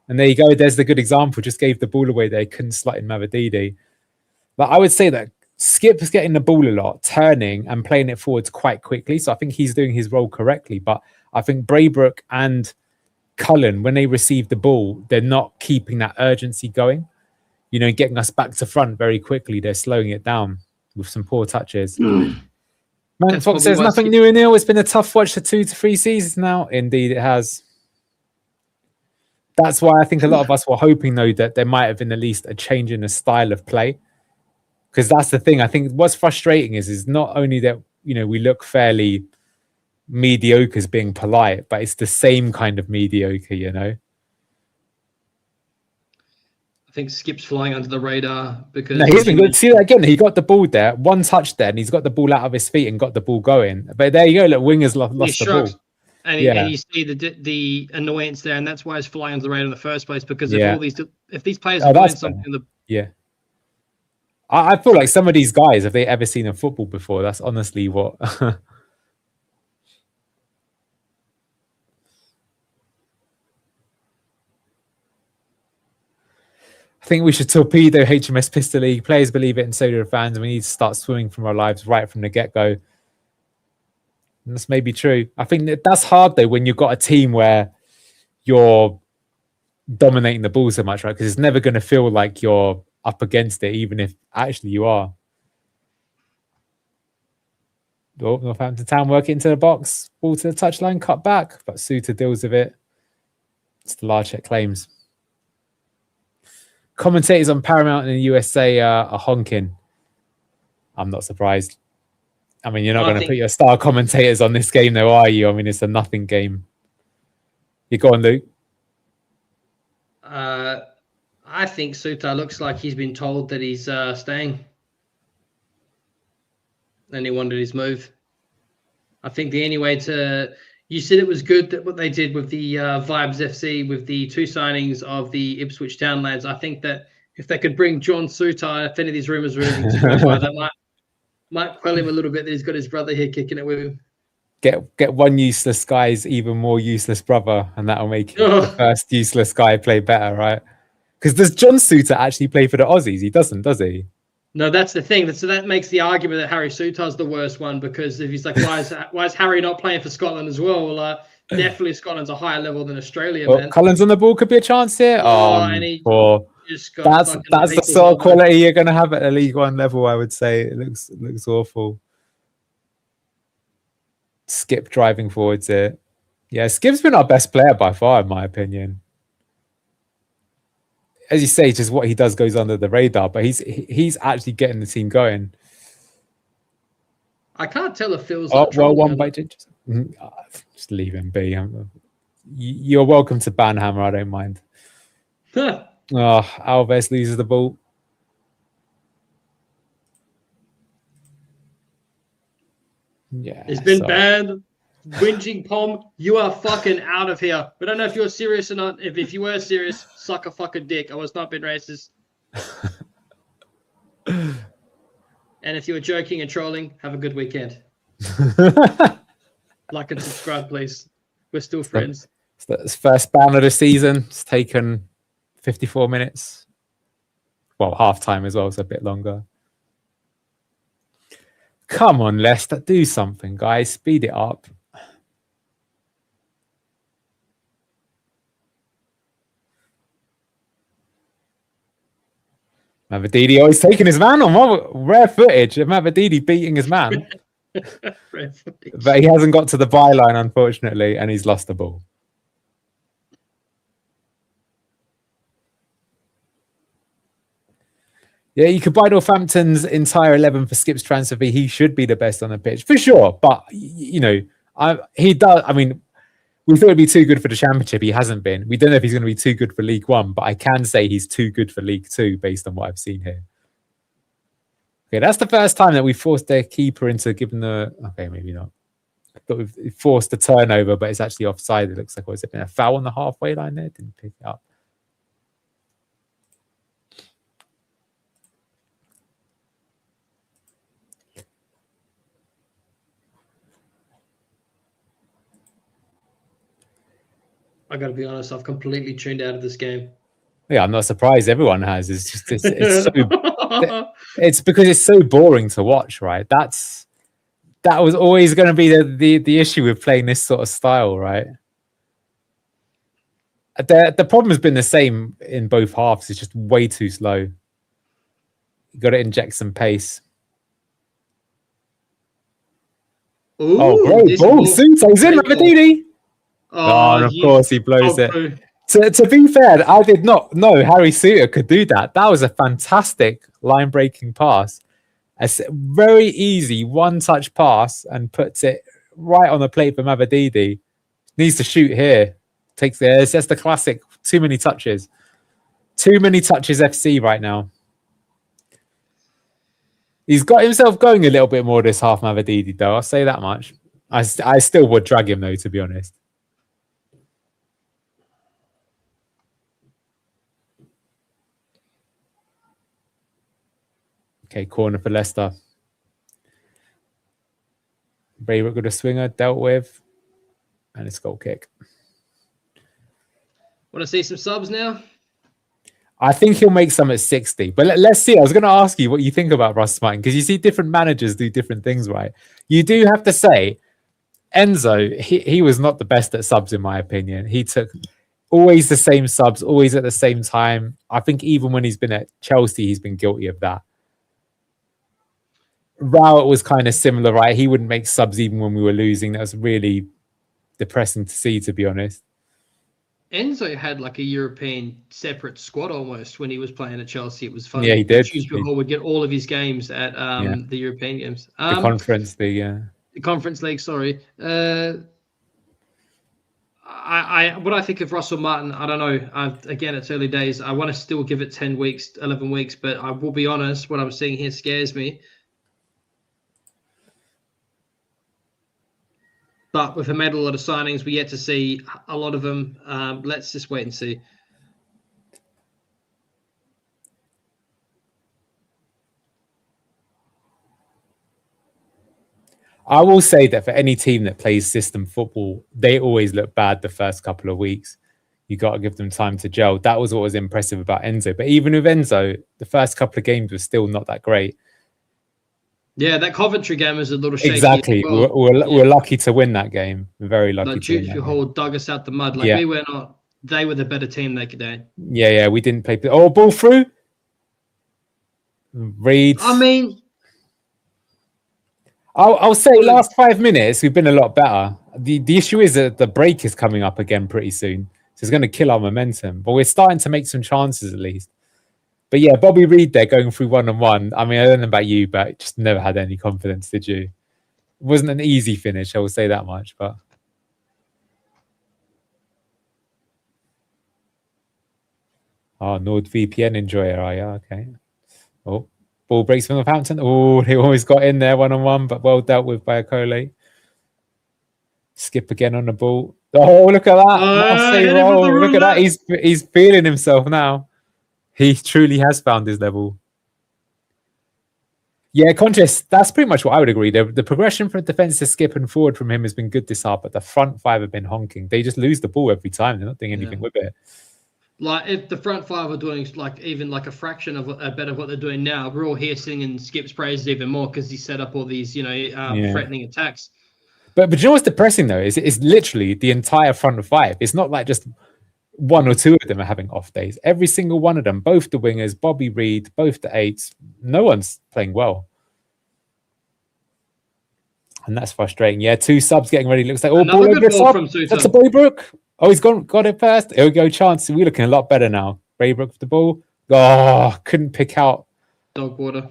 And there you go. There's the good example. Just gave the ball away there. Couldn't slot in Mavididi. But I would say that Skip's getting the ball a lot, turning and playing it forwards quite quickly. So I think he's doing his role correctly. But I think Braybrook and Cullen, when they receive the ball, they're not keeping that urgency going. You know, getting us back to front very quickly. They're slowing it down with some poor touches. Man, Fox says nothing new in Neil. It's been a tough watch for 2 to 3 seasons now. Indeed, it has. That's why I think a lot of us were hoping, though, that there might have been at least a change in the style of play. Because that's the thing. I think what's frustrating is not only that, you know, we look fairly mediocre as being polite, but it's the same kind of mediocre, you know. I think Skip's flying under the radar because no, he's been good. See that again? He got the ball there, one touch there, and he's got the ball out of his feet and got the ball going. But there you go. Look, Winger's lost the ball. And you see the annoyance there, and that's why he's flying under the radar in the first place. Because if these players are doing something, I feel like some of these guys, have they ever seen a football before? That's honestly what. I think we should torpedo HMS Pistol League. Players believe it, and so do the fans. And we need to start swimming from our lives right from the get-go. And that's maybe true. I think that's hard, though, when you've got a team where you're dominating the ball so much, right? Because it's never going to feel like you're up against it, even if actually you are. Oh, Northampton Town work into the box. Ball to the touchline, cut back. But Suter deals with it. It's the large check claims. Commentators on Paramount in the USA are honking. I'm not surprised. I mean, you're not going to put your star commentators on this game, though, are you? I mean, it's a nothing game. You go on, Luke. I think Suter looks like he's been told that he's staying. And he wanted his move. I think the only way to... You said it was good that what they did with the Vibes FC, with the 2 signings of the Ipswich Town lads. I think that if they could bring John Suter, if any of these rumours were anything to go by, that might quell him a little bit that he's got his brother here kicking it with him. Get one useless guy's even more useless brother, and that'll make the first useless guy play better, right? Because does John Suter actually play for the Aussies? He doesn't, does he? No, that's the thing. So that makes the argument that Harry Suter's the worst one, because if he's like, why is Harry not playing for Scotland as well? Well, definitely Scotland's a higher level than Australia, man. Cullen's on the ball, could be a chance here. That's the sort of quality you're going to have at a League One level, I would say. It looks awful. Skip driving forwards here. Yeah, Skip's been our best player by far, in my opinion. As you say, just what he does goes under the radar, but he's actually getting the team going. I can't tell if Phil's one by just leave him be. You're welcome to Banhammer. I don't mind. Alves loses the ball. Yeah, it's been bad. Whinging Pom, you are fucking out of here. We don't know if you're serious or not. If you were serious, suck a fucking dick. I was not being racist. And if you were joking and trolling, have a good weekend. Like and subscribe, please. We're still friends. It's first ban of the season. It's taken 54 minutes. Well, half time as well, so a bit longer. Come on, Leicester, do something, guys. Speed it up. Mavididi always taking his man on. Rare footage of Mavididi beating his man. But he hasn't got to the byline, unfortunately, and he's lost the ball. Yeah, you could buy Northampton's entire 11 for Skip's transfer fee. He should be the best on the pitch, for sure. But, you know, he does. I mean, we thought he'd be too good for the Championship. He hasn't been. We don't know if he's going to be too good for League One, but I can say he's too good for League Two based on what I've seen here. Okay, that's the first time that we forced their keeper into giving the... Okay, maybe not. I thought we've forced the turnover, but it's actually offside. It looks like, was it been a foul on the halfway line there? Didn't pick it up. I got to be honest, I've completely tuned out of this game. Yeah, I'm not surprised. Everyone has. It's just it's so it's because it's so boring to watch, right? That was always going to be the issue with playing this sort of style, right? The problem has been the same in both halves. It's just way too slow. You got to inject some pace. Ooh, oh, great ball! Suto's in, Ramadini. Oh, and of course he blows it. Bro. To be fair, I did not know Harry Suter could do that. That was a fantastic line-breaking pass. A very easy one-touch pass and puts it right on the plate for Mavadidi. Needs to shoot here. Takes it. It's just the classic. Too many touches. Too many touches FC right now. He's got himself going a little bit more this half, Mavadidi, though. I'll say that much. I still would drag him, though, to be honest. Okay, corner for Leicester. Braybrooke with a swinger, dealt with. And it's goal kick. Want to see some subs now? I think he'll make some at 60. But let's see. I was going to ask you what you think about Russ Martin, because you see different managers do different things, right? You do have to say, Enzo, he was not the best at subs, in my opinion. He took always the same subs, always at the same time. I think even when he's been at Chelsea, he's been guilty of that. Rowett was kind of similar, right? He wouldn't make subs even when we were losing. That was really depressing to see, to be honest. Enzo had like a European separate squad almost when he was playing at Chelsea. It was funny. Yeah, he did. Hall would get all of his games at the European games. The Conference League, yeah. The Conference League, sorry. What I think of Russell Martin, I don't know. Again, it's early days. I want to still give it 10 weeks, 11 weeks, but I will be honest, what I'm seeing here scares me. But we've made a lot of signings. We yet to see a lot of them. Let's just wait and see. I will say that for any team that plays system football, they always look bad the first couple of weeks. You got to give them time to gel. That was what was impressive about Enzo. But even with Enzo, the first couple of games were still not that great. Yeah, that Coventry game was a little shaky. Exactly. Well. We're lucky to win that game. We're very lucky like, to win that Hall dug us out the mud. Like, we were not... They were the better team that day. Yeah, we didn't play... Oh, ball through. Reed. I mean... I'll say last 5 minutes, we've been a lot better. The issue is that the break is coming up again pretty soon. So it's going to kill our momentum. But we're starting to make some chances at least. But yeah, Bobby Reed there going through 1-on-1. I mean, I don't know about you, but just never had any confidence, did you? It wasn't an easy finish, I will say that much. But NordVPN enjoyer, are you? Okay. Oh, ball breaks from Northampton. Oh, he always got in there 1-on-1, but well dealt with by Akole. Skip again on the ball. Oh, look at that. Look at that. He's feeling himself now. He truly has found his level. Yeah, Conches, that's pretty much what I would agree. The progression from defence to skip and forward from him has been good this half, but the front five have been honking. They just lose the ball every time. They're not doing anything with it. Like, if the front five are doing like even like a fraction of a bit of what they're doing now, we're all here singing Skip's praises even more because he set up all these, threatening attacks. But you know what's depressing though? It's literally the entire front five. It's not like just one or two of them are having off days. Every single one of them, both the wingers, Bobby Reed, both the eights, no one's playing well. And that's frustrating. Yeah, 2 subs getting ready. Looks like ball over the top. That's a Braybrooke. Oh, he's got it first. Here we go, chance. We're looking a lot better now. Braybrooke with the ball. Oh, couldn't pick out. Dog water.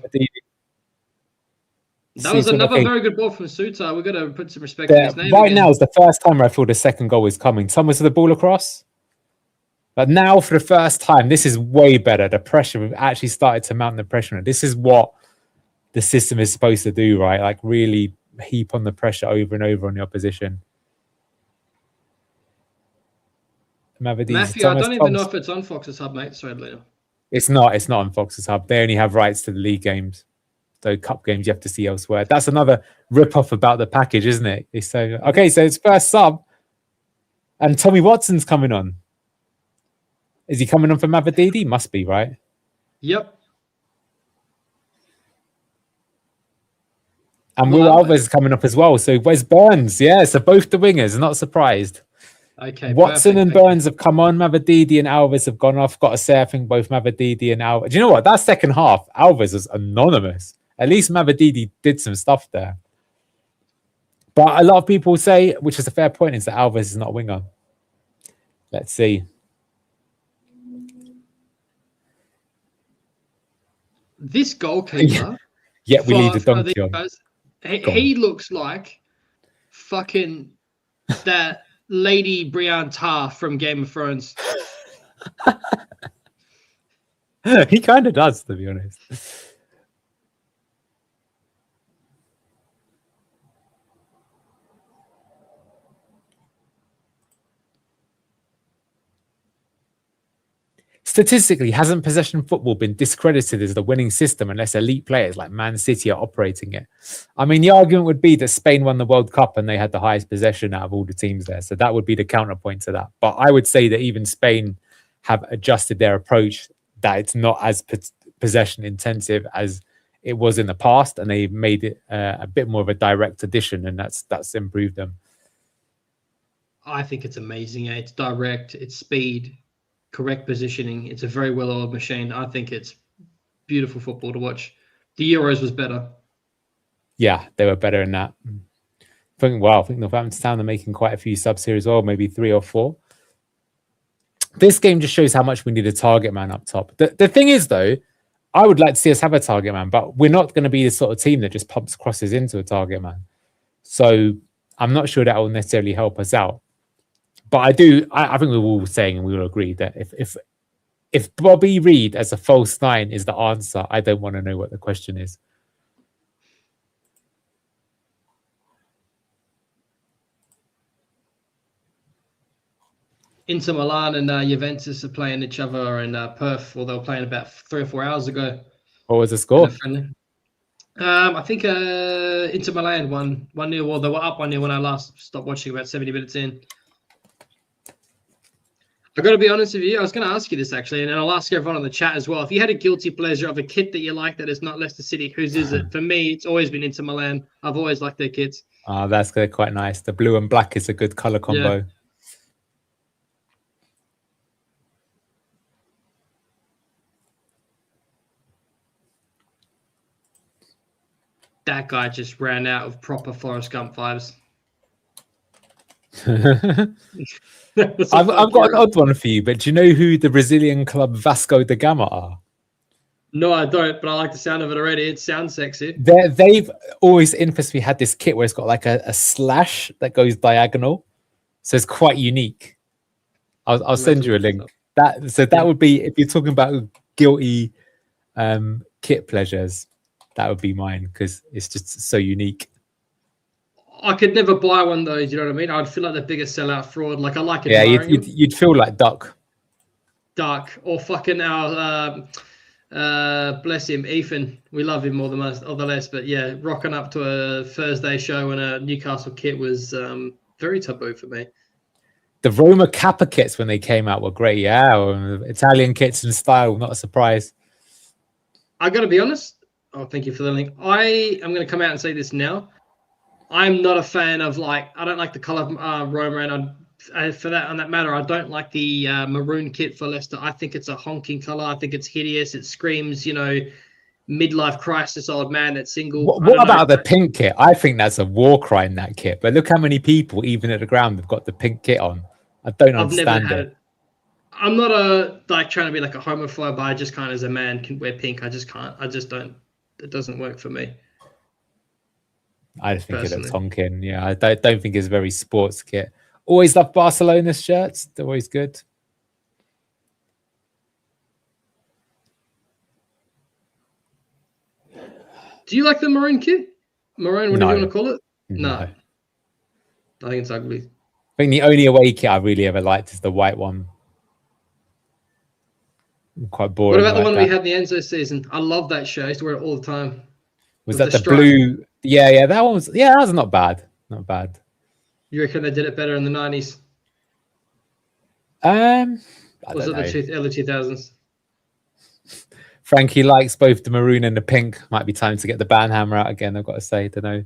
That was another very good ball from Suter. We've got to put some respect on his name. Right now is the first time I feel the second goal is coming. Thomas with the ball across. But now, for the first time, this is way better. The pressure, we've actually started to mount the pressure. This is what the system is supposed to do, right? Like really heap on the pressure over and over on the opposition. Matthew, I don't even know if it's on Fox's Hub, mate. Sorry, later. It's not on Fox's Hub. They only have rights to the league games. So cup games you have to see elsewhere. That's another rip-off about the package, isn't it? It's so okay, so it's first sub. And Tommy Watson's coming on. Is he coming on for Mavadidi? Must be, right? Yep. And Will Alves is coming up as well. So where's Burns? Yeah, so both the wingers. Not surprised. Okay. Watson and Burns have come on. Mavadidi and Alves have gone off. Got to say, I think both Mavadidi and Alves. Do you know what? That second half, Alves was anonymous. At least Mavadidi did some stuff there. But a lot of people say, which is a fair point, is that Alves is not a winger. Let's see. This goalkeeper. Yeah, we leave the donkey on. Guys, he looks like fucking that Lady Brienne Tarr from Game of Thrones. He kind of does, to be honest. Statistically, hasn't possession football been discredited as the winning system unless elite players like Man City are operating it? I mean, the argument would be that Spain won the World Cup and they had the highest possession out of all the teams there. So that would be the counterpoint to that. But I would say that even Spain have adjusted their approach, that it's not as possession intensive as it was in the past. And they made it a bit more of a direct addition, and that's improved them. I think it's amazing. It's direct, it's speed, correct positioning. It's a very well-oiled machine. I think it's beautiful football to watch. The Euros was better. Yeah, they were better in that. I think Northampton Town are making quite a few subs here as well, maybe 3 or 4. This game just shows how much we need a target man up top. The thing is, though, I would like to see us have a target man, but we're not going to be the sort of team that just pumps crosses into a target man. So I'm not sure that will necessarily help us out. But I think we're all saying, and we will agree, that if Bobby Reid as a false 9 is the answer, I don't want to know what the question is. Inter Milan and Juventus are playing each other in Perth, or they were playing about 3 or 4 hours ago. What was the score? I think Inter Milan won 1-0. Well, they were up 1-0 when I last stopped watching, about 70 minutes in. I've got to be honest with you. I was going to ask you this, actually, and I'll ask everyone on the chat as well. If you had a guilty pleasure of a kit that you like that is not Leicester City, whose is it? For me, it's always been Inter Milan. I've always liked their kits. Oh, that's quite nice. The blue and black is a good colour combo. Yeah. That guy just ran out of proper Forrest Gump vibes. I've got an odd one for you, but do you know who the Brazilian club Vasco da Gama are? No, I don't, but I like the sound of it already. It sounds sexy. They've always infamously had this kit where it's got like a slash that goes diagonal. So it's quite unique. I'll send you a link. That would be, if you're talking about guilty kit pleasures, that would be mine, because it's just so unique. I could never buy one though. You know what I mean? I'd feel like the biggest sellout fraud. Like, I like it. Yeah, you'd feel like Duck, or fucking our bless him, Ethan. We love him more than most or the less, but yeah, rocking up to a Thursday show in a Newcastle kit was very taboo for me. The Roma Kappa kits when they came out were great. Yeah, Italian kits in style, not a surprise. I got to be honest. Oh, thank you for the link. I am going to come out and say this now. I'm not a fan of, like, I don't like the colour of Roma, and for that, on that matter, I don't like the maroon kit for Leicester. I think it's a honking colour. I think it's hideous. It screams, midlife crisis, old man that's single. What about the pink kit? I think that's a war crime, that kit. But look how many people, even at the ground, have got the pink kit on. I don't understand it. I'm not trying to be like a homophobe, but I just can't, as a man, can wear pink. I just can't. I just don't. It doesn't work for me. I just think it looks honking. Yeah, I don't think it's very sports kit. Always love Barcelona's shirts. They're always good. Do you like the maroon kit? Maroon, whatever you want to call it? No. I think it's ugly. I think the only away kit I really ever liked is the white one. Quite boring. What about the like one that. we had in the Enzo season? I love that shirt. I used to wear it all the time. Was that the blue? Yeah, that one was. Yeah, that was not bad. Not bad. You reckon they did it better in the 90s? Was it the early 2000s? Frankie likes both the maroon and the pink. Might be time to get the band hammer out again. I've got to say, don't know.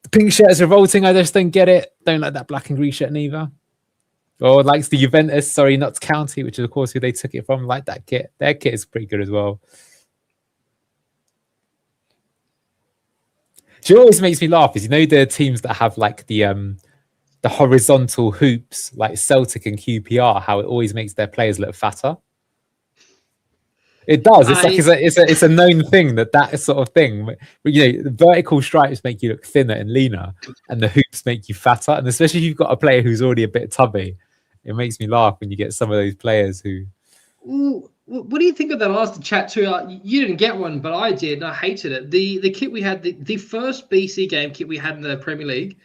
The pink shirt is revolting. I just don't get it. Don't like that black and green shirt neither. Or likes the Juventus, sorry, Notts County, which is of course who they took it from. Like that kit. Their kit is pretty good as well. She always makes me laugh is, you know, the teams that have like the horizontal hoops, like Celtic and QPR, how it always makes their players look fatter. It does. It's a known thing that sort of thing. You know, the vertical stripes make you look thinner and leaner, and the hoops make you fatter. And especially if you've got a player who's already a bit tubby, it makes me laugh when you get some of those players who. Ooh, what do you think of that? I asked the chat too. You didn't get one, but I did, and I hated it. The kit we had, the first BC game kit we had in the Premier League,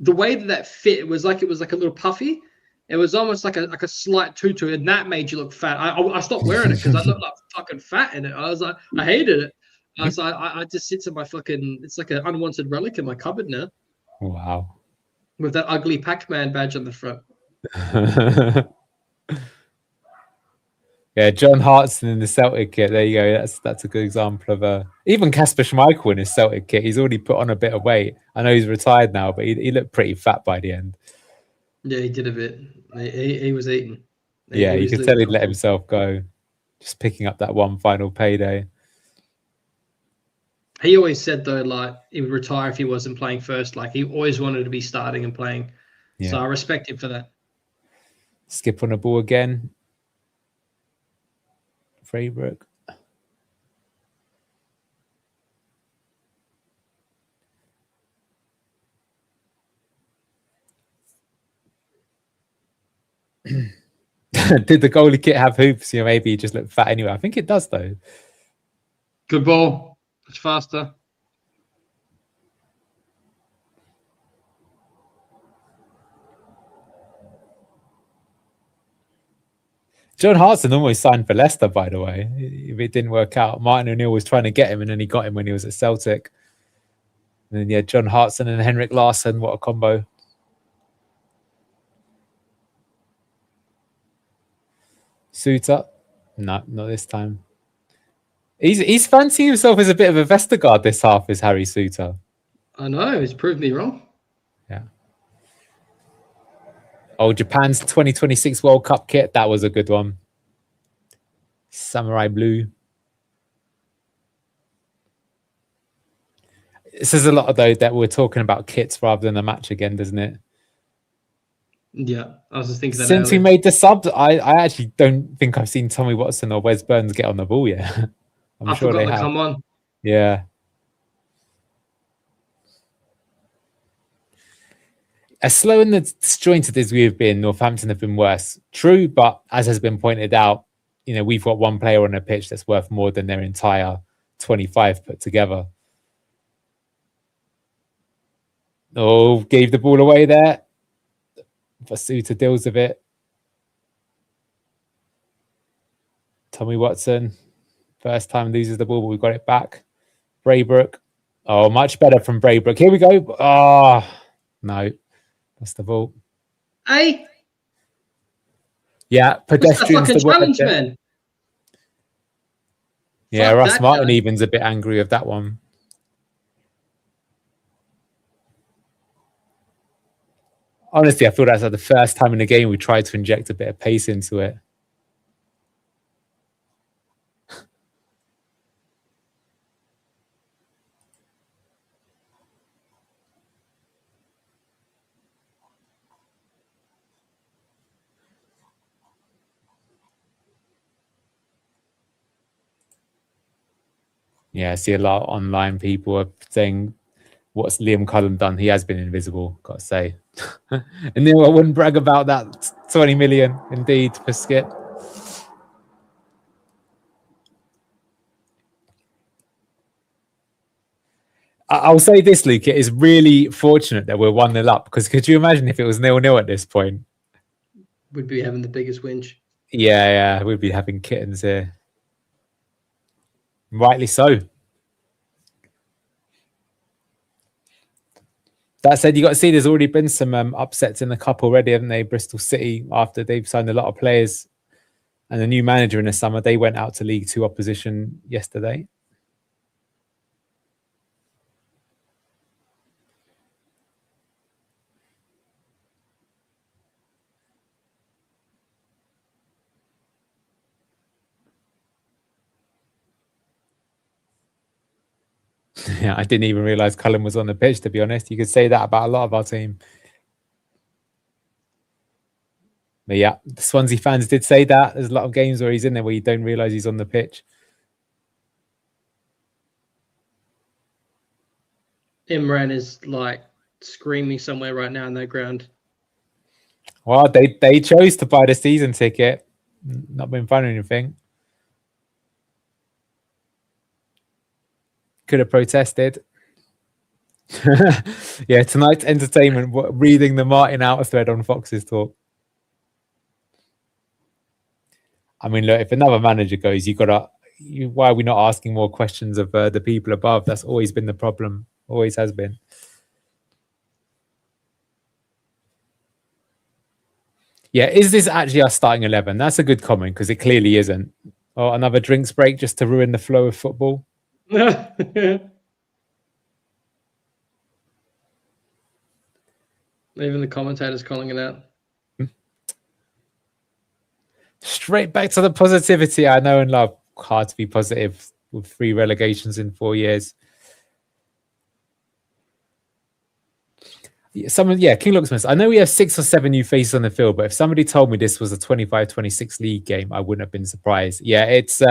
the way that fit, it was like a little puffy. It was almost like a slight tutu, and that made you look fat. I stopped wearing it because I looked like fucking fat in it. I was like, I hated it. So I just sits in my fucking. It's like an unwanted relic in my cupboard now. Wow. With that ugly Pac-Man badge on the front. Yeah, John Hartson in the Celtic kit. There you go. That's a good example of even Kasper Schmeichel in his Celtic kit. He's already put on a bit of weight. I know he's retired now, but he looked pretty fat by the end. Yeah, he did a bit. He was eating. You could tell he'd let himself go, just picking up that one final payday. He always said though, like he would retire if he wasn't playing first. Like he always wanted to be starting and playing. Yeah. So I respect him for that. Skip on the ball again. Fraybrook. Did the goalie kit have hoops? You know, maybe he just looked fat anyway. I think it does though. Good ball. It's faster. John Hartson almost signed for Leicester, by the way. If it didn't work out, Martin O'Neill was trying to get him, and then he got him when he was at Celtic. And then, yeah, John Hartson and Henrik Larsson, what a combo. Suter? No, not this time. He's fancying himself as a bit of a Vestergaard this half, is Harry Suter. I know, he's proved me wrong. Yeah. Oh, Japan's 2026 World Cup kit. That was a good one. Samurai blue. It says a lot, though, that we're talking about kits rather than a match again, doesn't it? Yeah, I was just thinking that since he made the sub, I actually don't think I've seen Tommy Watson or Wes Burns get on the ball yet. I'm sure they have. Come on. Yeah. As slow and disjointed as we have been, Northampton have been worse. True, but as has been pointed out, you know, we've got one player on a pitch that's worth more than their entire 25 put together. Oh, gave the ball away there. Vasuta deals with it. Tommy Watson, first time loses the ball, but we got it back. Braybrook. Oh, much better from Braybrook. Here we go. Oh, no. That's the ball. Hey. Yeah, pedestrians. That's like a challenge, man. Yeah, Russ Martin even's a bit angry with that one. Honestly, I feel that's like the first time in the game we tried to inject a bit of pace into it. Yeah, I see a lot of online people are saying, what's Liam Cullen done? He has been invisible, got to say. And then I wouldn't brag about that 20 million, indeed, for Skip. I'll say this, Luke. It is really fortunate that we're 1-0 up, because could you imagine if it was 0-0 at this point? We'd be having the biggest whinge. Yeah, we'd be having kittens here. Rightly so. That said, you got to see there's already been some upsets in the cup already, haven't they? Bristol City, after they've signed a lot of players and a new manager in the summer, they went out to League Two opposition yesterday. Yeah, I didn't even realise Cullen was on the pitch, to be honest. You could say that about a lot of our team. But yeah, the Swansea fans did say that. There's a lot of games where he's in there where you don't realise he's on the pitch. Imran is like screaming somewhere right now in that ground. Well, they chose to buy the season ticket. Not been fun or anything. Could have protested. Yeah, tonight's entertainment, reading the Martin Outer thread on Fox's talk. I mean, look, if another manager goes, why are we not asking more questions of the people above? That's always been the problem. Always has been. Yeah, is this actually our starting 11? That's a good comment, because it clearly isn't. Or another drinks break just to ruin the flow of football. Even the commentators calling it out. Straight back to the positivity I know and love. Hard to be positive with 3 relegations in 4 years. King Luxman. I know we have 6 or 7 new faces on the field, but if somebody told me this was a 25-26 league game, I wouldn't have been surprised. Yeah, it's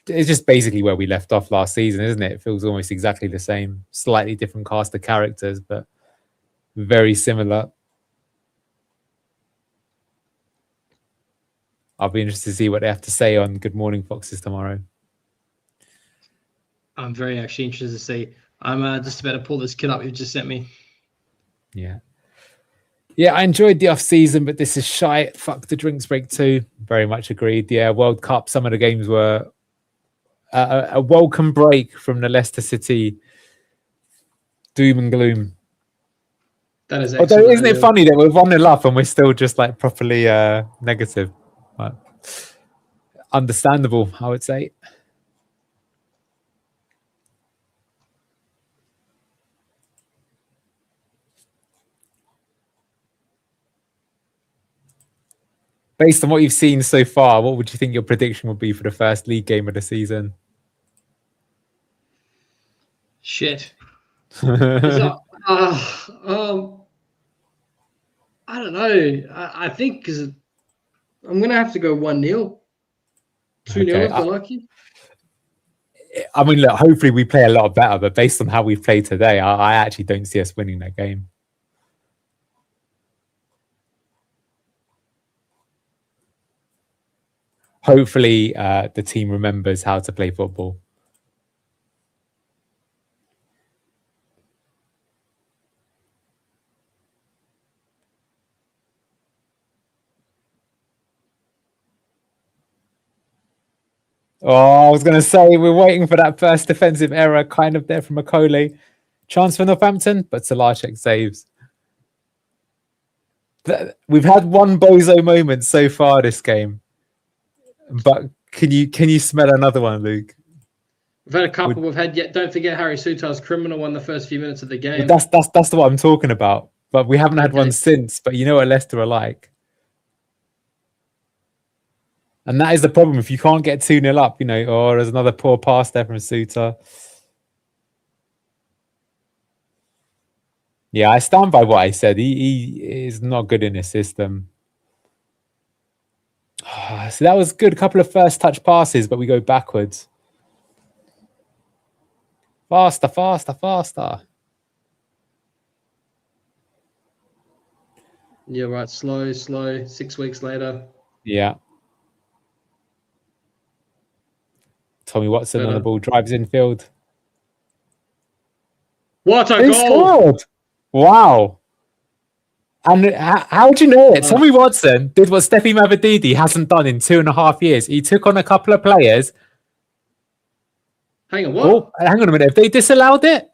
just basically where we left off last season, isn't it? It feels almost exactly the same. Slightly different cast of characters, but very similar. I'll be interested to see what they have to say on Good Morning Foxes tomorrow. I'm very actually interested to see. I'm just about to pull this kit up you just sent me. Yeah, I enjoyed the off-season, but this is shite. Fuck the drinks break too. Very much agreed. Yeah, World Cup, some of the games were a welcome break from the Leicester City doom and gloom. That is excellent. Although, isn't it funny that we're 1-0 up and we're still just like properly negative? But understandable, I would say. Based on what you've seen so far, what would you think your prediction would be for the first league game of the season? Shit. I don't know. I think because I'm going to have to go 1-0. 2-0 if they're lucky. I mean, look, hopefully we play a lot better, but based on how we've played today, I actually don't see us winning that game. Hopefully the team remembers how to play football. Oh, I was going to say, we're waiting for that first defensive error, kind of there from Macaulay. Chance for Northampton, but Salarchek saves. We've had one bozo moment so far this game. But can you smell another one, Luke? We've had a couple. We've had yet. Don't forget Harry Sutar's criminal one the first few minutes of the game. That's what I'm talking about. But we haven't had one since. But you know what Leicester are like. And that is the problem. If you can't get 2-0 up, there's another poor pass there from Sutar. Yeah, I stand by what I said. He is not good in his system. So that was good. A couple of first touch passes, but we go backwards. Faster. Yeah, right. Slow. 6 weeks later. Yeah. Tommy Watson on the ball, drives infield. What a They goal! scored. Wow. And how do you know it? Tommy Watson did what Steffi Mavadidi hasn't done in 2.5 years. He took on a couple of players. Hang on, what? Oh, hang on a minute. Have they disallowed it?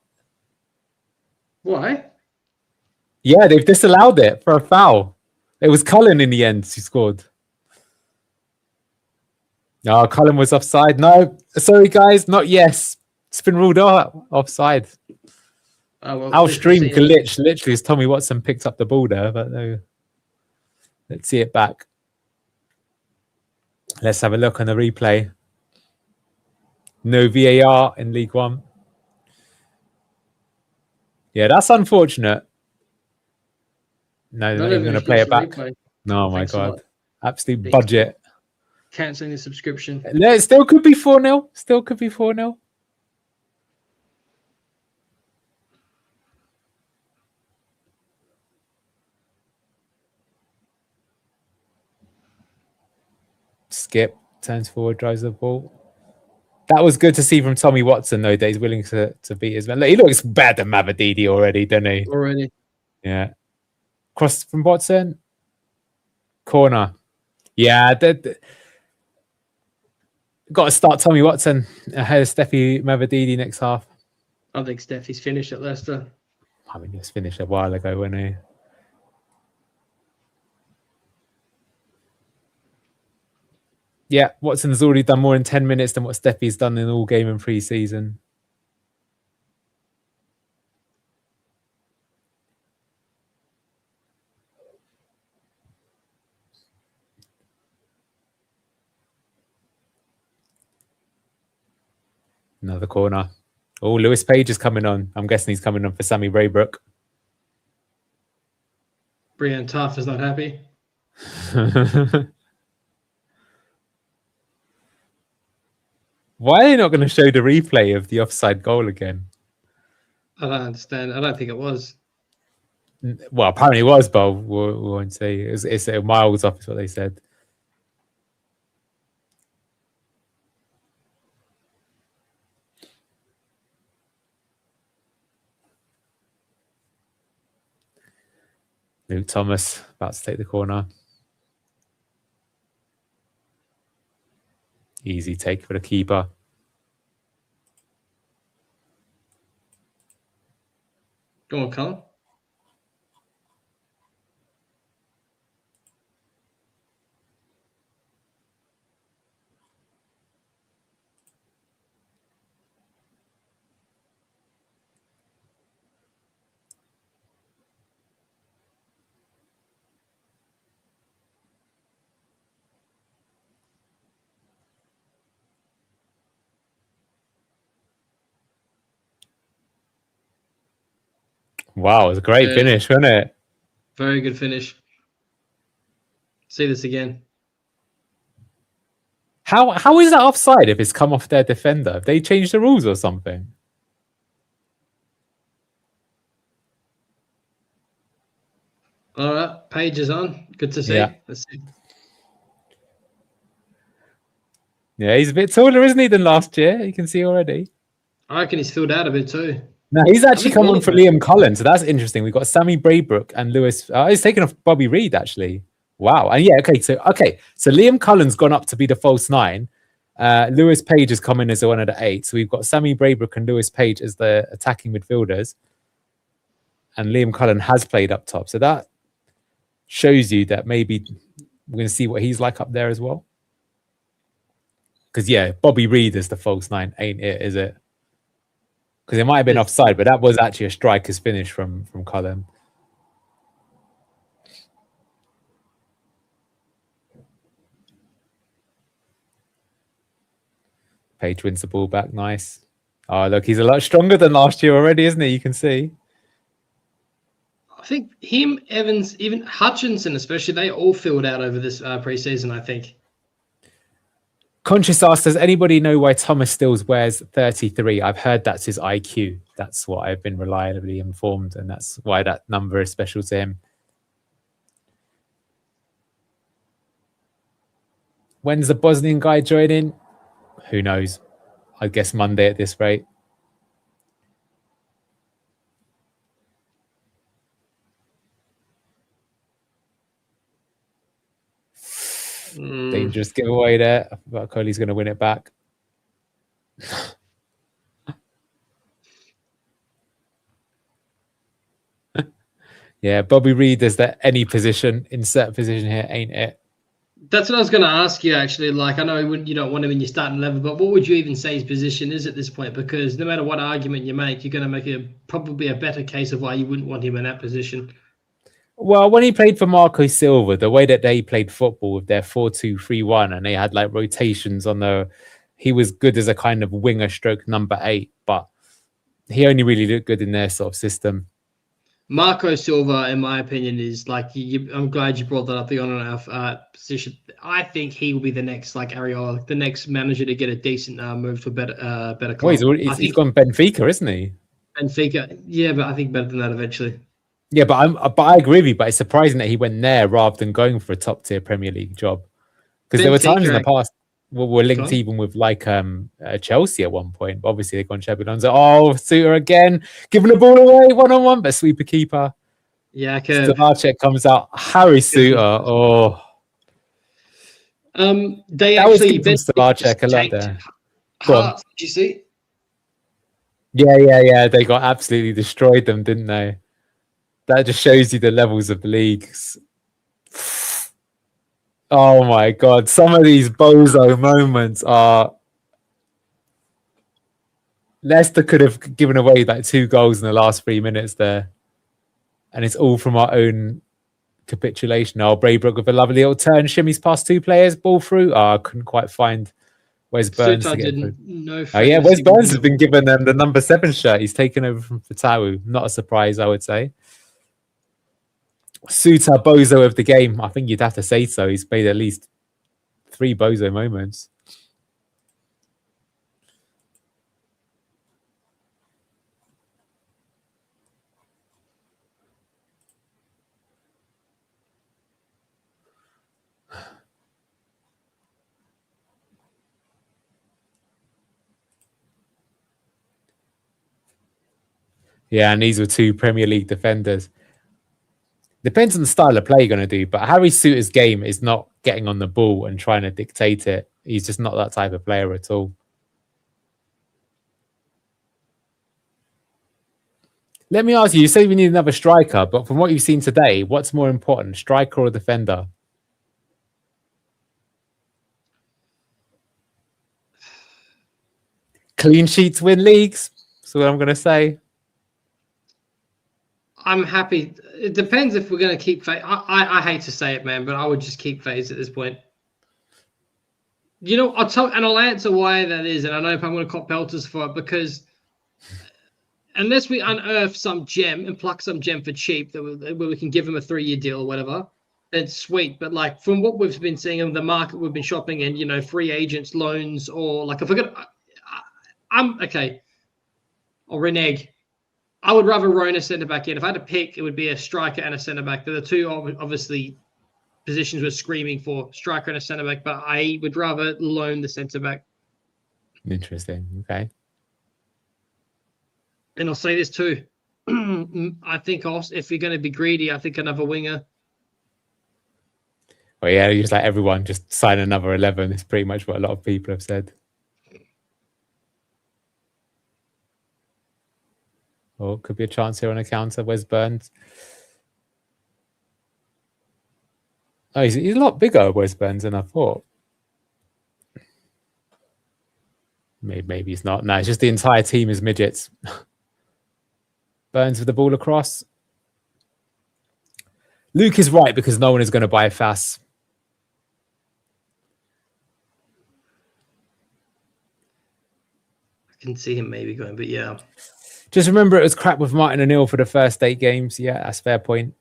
Why? Yeah, they've disallowed it for a foul. It was Cullen in the end who scored. No, Cullen was offside. No, sorry guys, not yes. It's been ruled out offside. Oh, well, Our stream glitched literally as Tommy Watson picked up the ball there, but no. Let's see it back. Let's have a look on the replay. No VAR in League One. Yeah, that's unfortunate. No, they're not even going to play it back. No, my God. Absolute budget. Cancelling the subscription. It still could be 4-0. Still could be 4-0. Skip, turns forward, drives the ball. That was good to see from Tommy Watson, though, that he's willing to beat his man. Look, he looks better than Mavadidi already, doesn't he? Already. Yeah. Cross from Watson. Corner. Yeah. Got to start Tommy Watson ahead of Steffi Mavadidi next half. I think Steffi's finished at Leicester. I mean, he was finished a while ago, wasn't he? Yeah, Watson has already done more in 10 minutes than what Steffi's done in all game in pre-season. Another corner. Oh, Lewis Page is coming on. I'm guessing he's coming on for Sammy Braybrook. Brian Tough is not happy. Why are they not going to show the replay of the offside goal again? I don't understand. I don't think it was. Well, apparently it was, but we won't say. It's miles off, is what they said. Luke Thomas about to take the corner. Easy take for the keeper. Go on, Colin. Wow, it was a great finish, wasn't it? Very good finish. See this again. How is that offside if it's come off their defender? Have they changed the rules or something? All right, Page is on. Good to see. Yeah. Let's see. Yeah, he's a bit taller, isn't he, than last year? You can see already. I reckon he's filled out a bit too. No, he's actually come on for Liam Cullen, so that's interesting. We've got Sammy Braybrook and Lewis. He's taken off Bobby Reed, actually. Wow. And yeah, so Liam Cullen's gone up to be the false 9. Lewis Page has come in as one of the 8. So we've got Sammy Braybrook and Lewis Page as the attacking midfielders. And Liam Cullen has played up top. So that shows you that maybe we're going to see what he's like up there as well. Because, yeah, Bobby Reed is the false 9, ain't it, is it? Because it might have been offside, but that was actually a striker's finish from Cullen. Page wins the ball back. Nice. Oh, look, he's a lot stronger than last year already, isn't he? You can see. I think him, Evans, even Hutchinson especially, they all filled out over this pre-season, I think. Conscious asked, does anybody know why Thomas Stills wears 33? I've heard that's his IQ. That's what I've been reliably informed, and that's why that number is special to him. When's the Bosnian guy joining? Who knows? I guess Monday at this rate. Dangerous giveaway there. But Kohli's going to win it back. Yeah, Bobby Reed is that any position, insert position here, ain't it? That's what I was going to ask you, actually. Like, I know you don't want him in your starting 11, but what would you even say his position is at this point? Because no matter what argument you make, you're going to make probably a better case of why you wouldn't want him in that position. Well, when he played for Marco Silva, the way that they played football with their 4-2-3-1, and they had like rotations on he was good as a kind of winger stroke number 8, but he only really looked good in their sort of system. Marco Silva, in my opinion, is like, I'm glad you brought that up, the on and off position. I think he will be the next, like Areola, the next manager to get a decent move to a better club. Well, he's gone Benfica, isn't he? Benfica, yeah, but I think better than that eventually. Yeah, but I agree with you. But it's surprising that he went there rather than going for a top tier Premier League job. Because there were times in the past were linked even with like Chelsea at one point. But obviously they've gone Sheffield United. Oh, Suter again, giving the ball away 1-on-1, but sweeper keeper. Yeah, Stavacek comes out. Harry Suter. Oh, they that actually was Stavacek a lot there. Hearts, did you see? Yeah. They got absolutely destroyed them, didn't they? That just shows you the levels of the leagues. Oh my God. Some of these bozo moments are... Leicester could have given away like 2 goals in the last 3 minutes there. And it's all from our own capitulation. Oh, Braybrook with a lovely little turn. Shimmies past 2 players. Ball through. Oh, I couldn't quite find Wes Burns to get through. Wes Burns has been given them the number 7 shirt. He's taken over from Fatawu. Not a surprise, I would say. Suter bozo of the game. I think you'd have to say so. He's made at least 3 bozo moments. Yeah, and these were 2 Premier League defenders. Depends on the style of play you're going to do, but Harry Suter's game is not getting on the ball and trying to dictate it. He's just not that type of player at all. Let me ask you, you say we need another striker, but from what you've seen today, what's more important, striker or defender? Clean sheets win leagues. That's what I'm going to say. I'm happy. It depends if we're going to keep Faze. I hate to say it, man, but I would just keep Faze at this point. You know, I'll answer why that is, and I know if I'm going to cop pelters for it, because unless we unearth some gem and pluck some gem for cheap where we can give him a 3-year deal or whatever, then sweet. But like from what we've been seeing in the market we've been shopping in, you know, free agents, loans, or like if we're going to, I'm okay. Or renege. I would rather roam a centre back in. If I had to pick, it would be a striker and a centre back. They're the 2 obviously positions we're screaming for, striker and a centre back. But I would rather loan the centre back. Interesting. Okay. And I'll say this too. I think also, if you're going to be greedy, I think another winger. Well, yeah, just like everyone, just sign another 11. It's pretty much what a lot of people have said. Oh, could be a chance here on a counter. Where's Burns? Oh, he's a lot bigger, Wes Burns, than I thought. Maybe he's not. No, it's just the entire team is midgets. Burns with the ball across. Luke is right because no one is going to buy Fass. I can see him maybe going, but yeah. Just remember it was crap with Martin O'Neill for the first 8 games. Yeah, that's a fair point.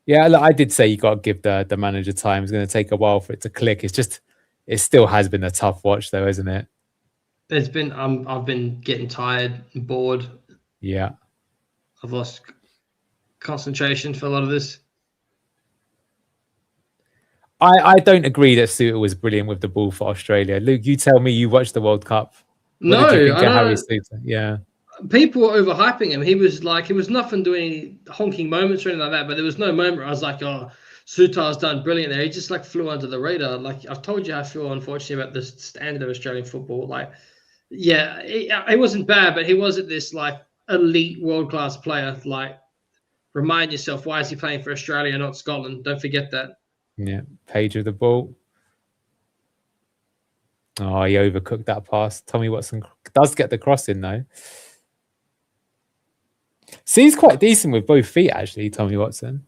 Yeah, look, I did say you got to give the manager time. It's going to take a while for it to click. It's just, it still has been a tough watch though, isn't it? It's been, I've been getting tired and bored. Yeah. I've lost concentration for a lot of this. I don't agree that Suter was brilliant with the ball for Australia. Luke, you tell me you watched the World Cup. What did you think of Harry Suter? Yeah. people were overhyping him. He was nothing doing any honking moments or anything like that, but there was no moment where I was like, oh, Sutar's done brilliant there. He just like flew under the radar. Like I've told you, I feel unfortunately about the standard of Australian football. Like, yeah, it wasn't bad, but he wasn't this like elite world-class player. Like, remind yourself, why is he playing for Australia, not Scotland? Don't forget that. Yeah, Page with the ball. Oh, he overcooked that pass. Tommy Watson does get the cross in though. See, he's quite decent with both feet, actually, Tommy Watson.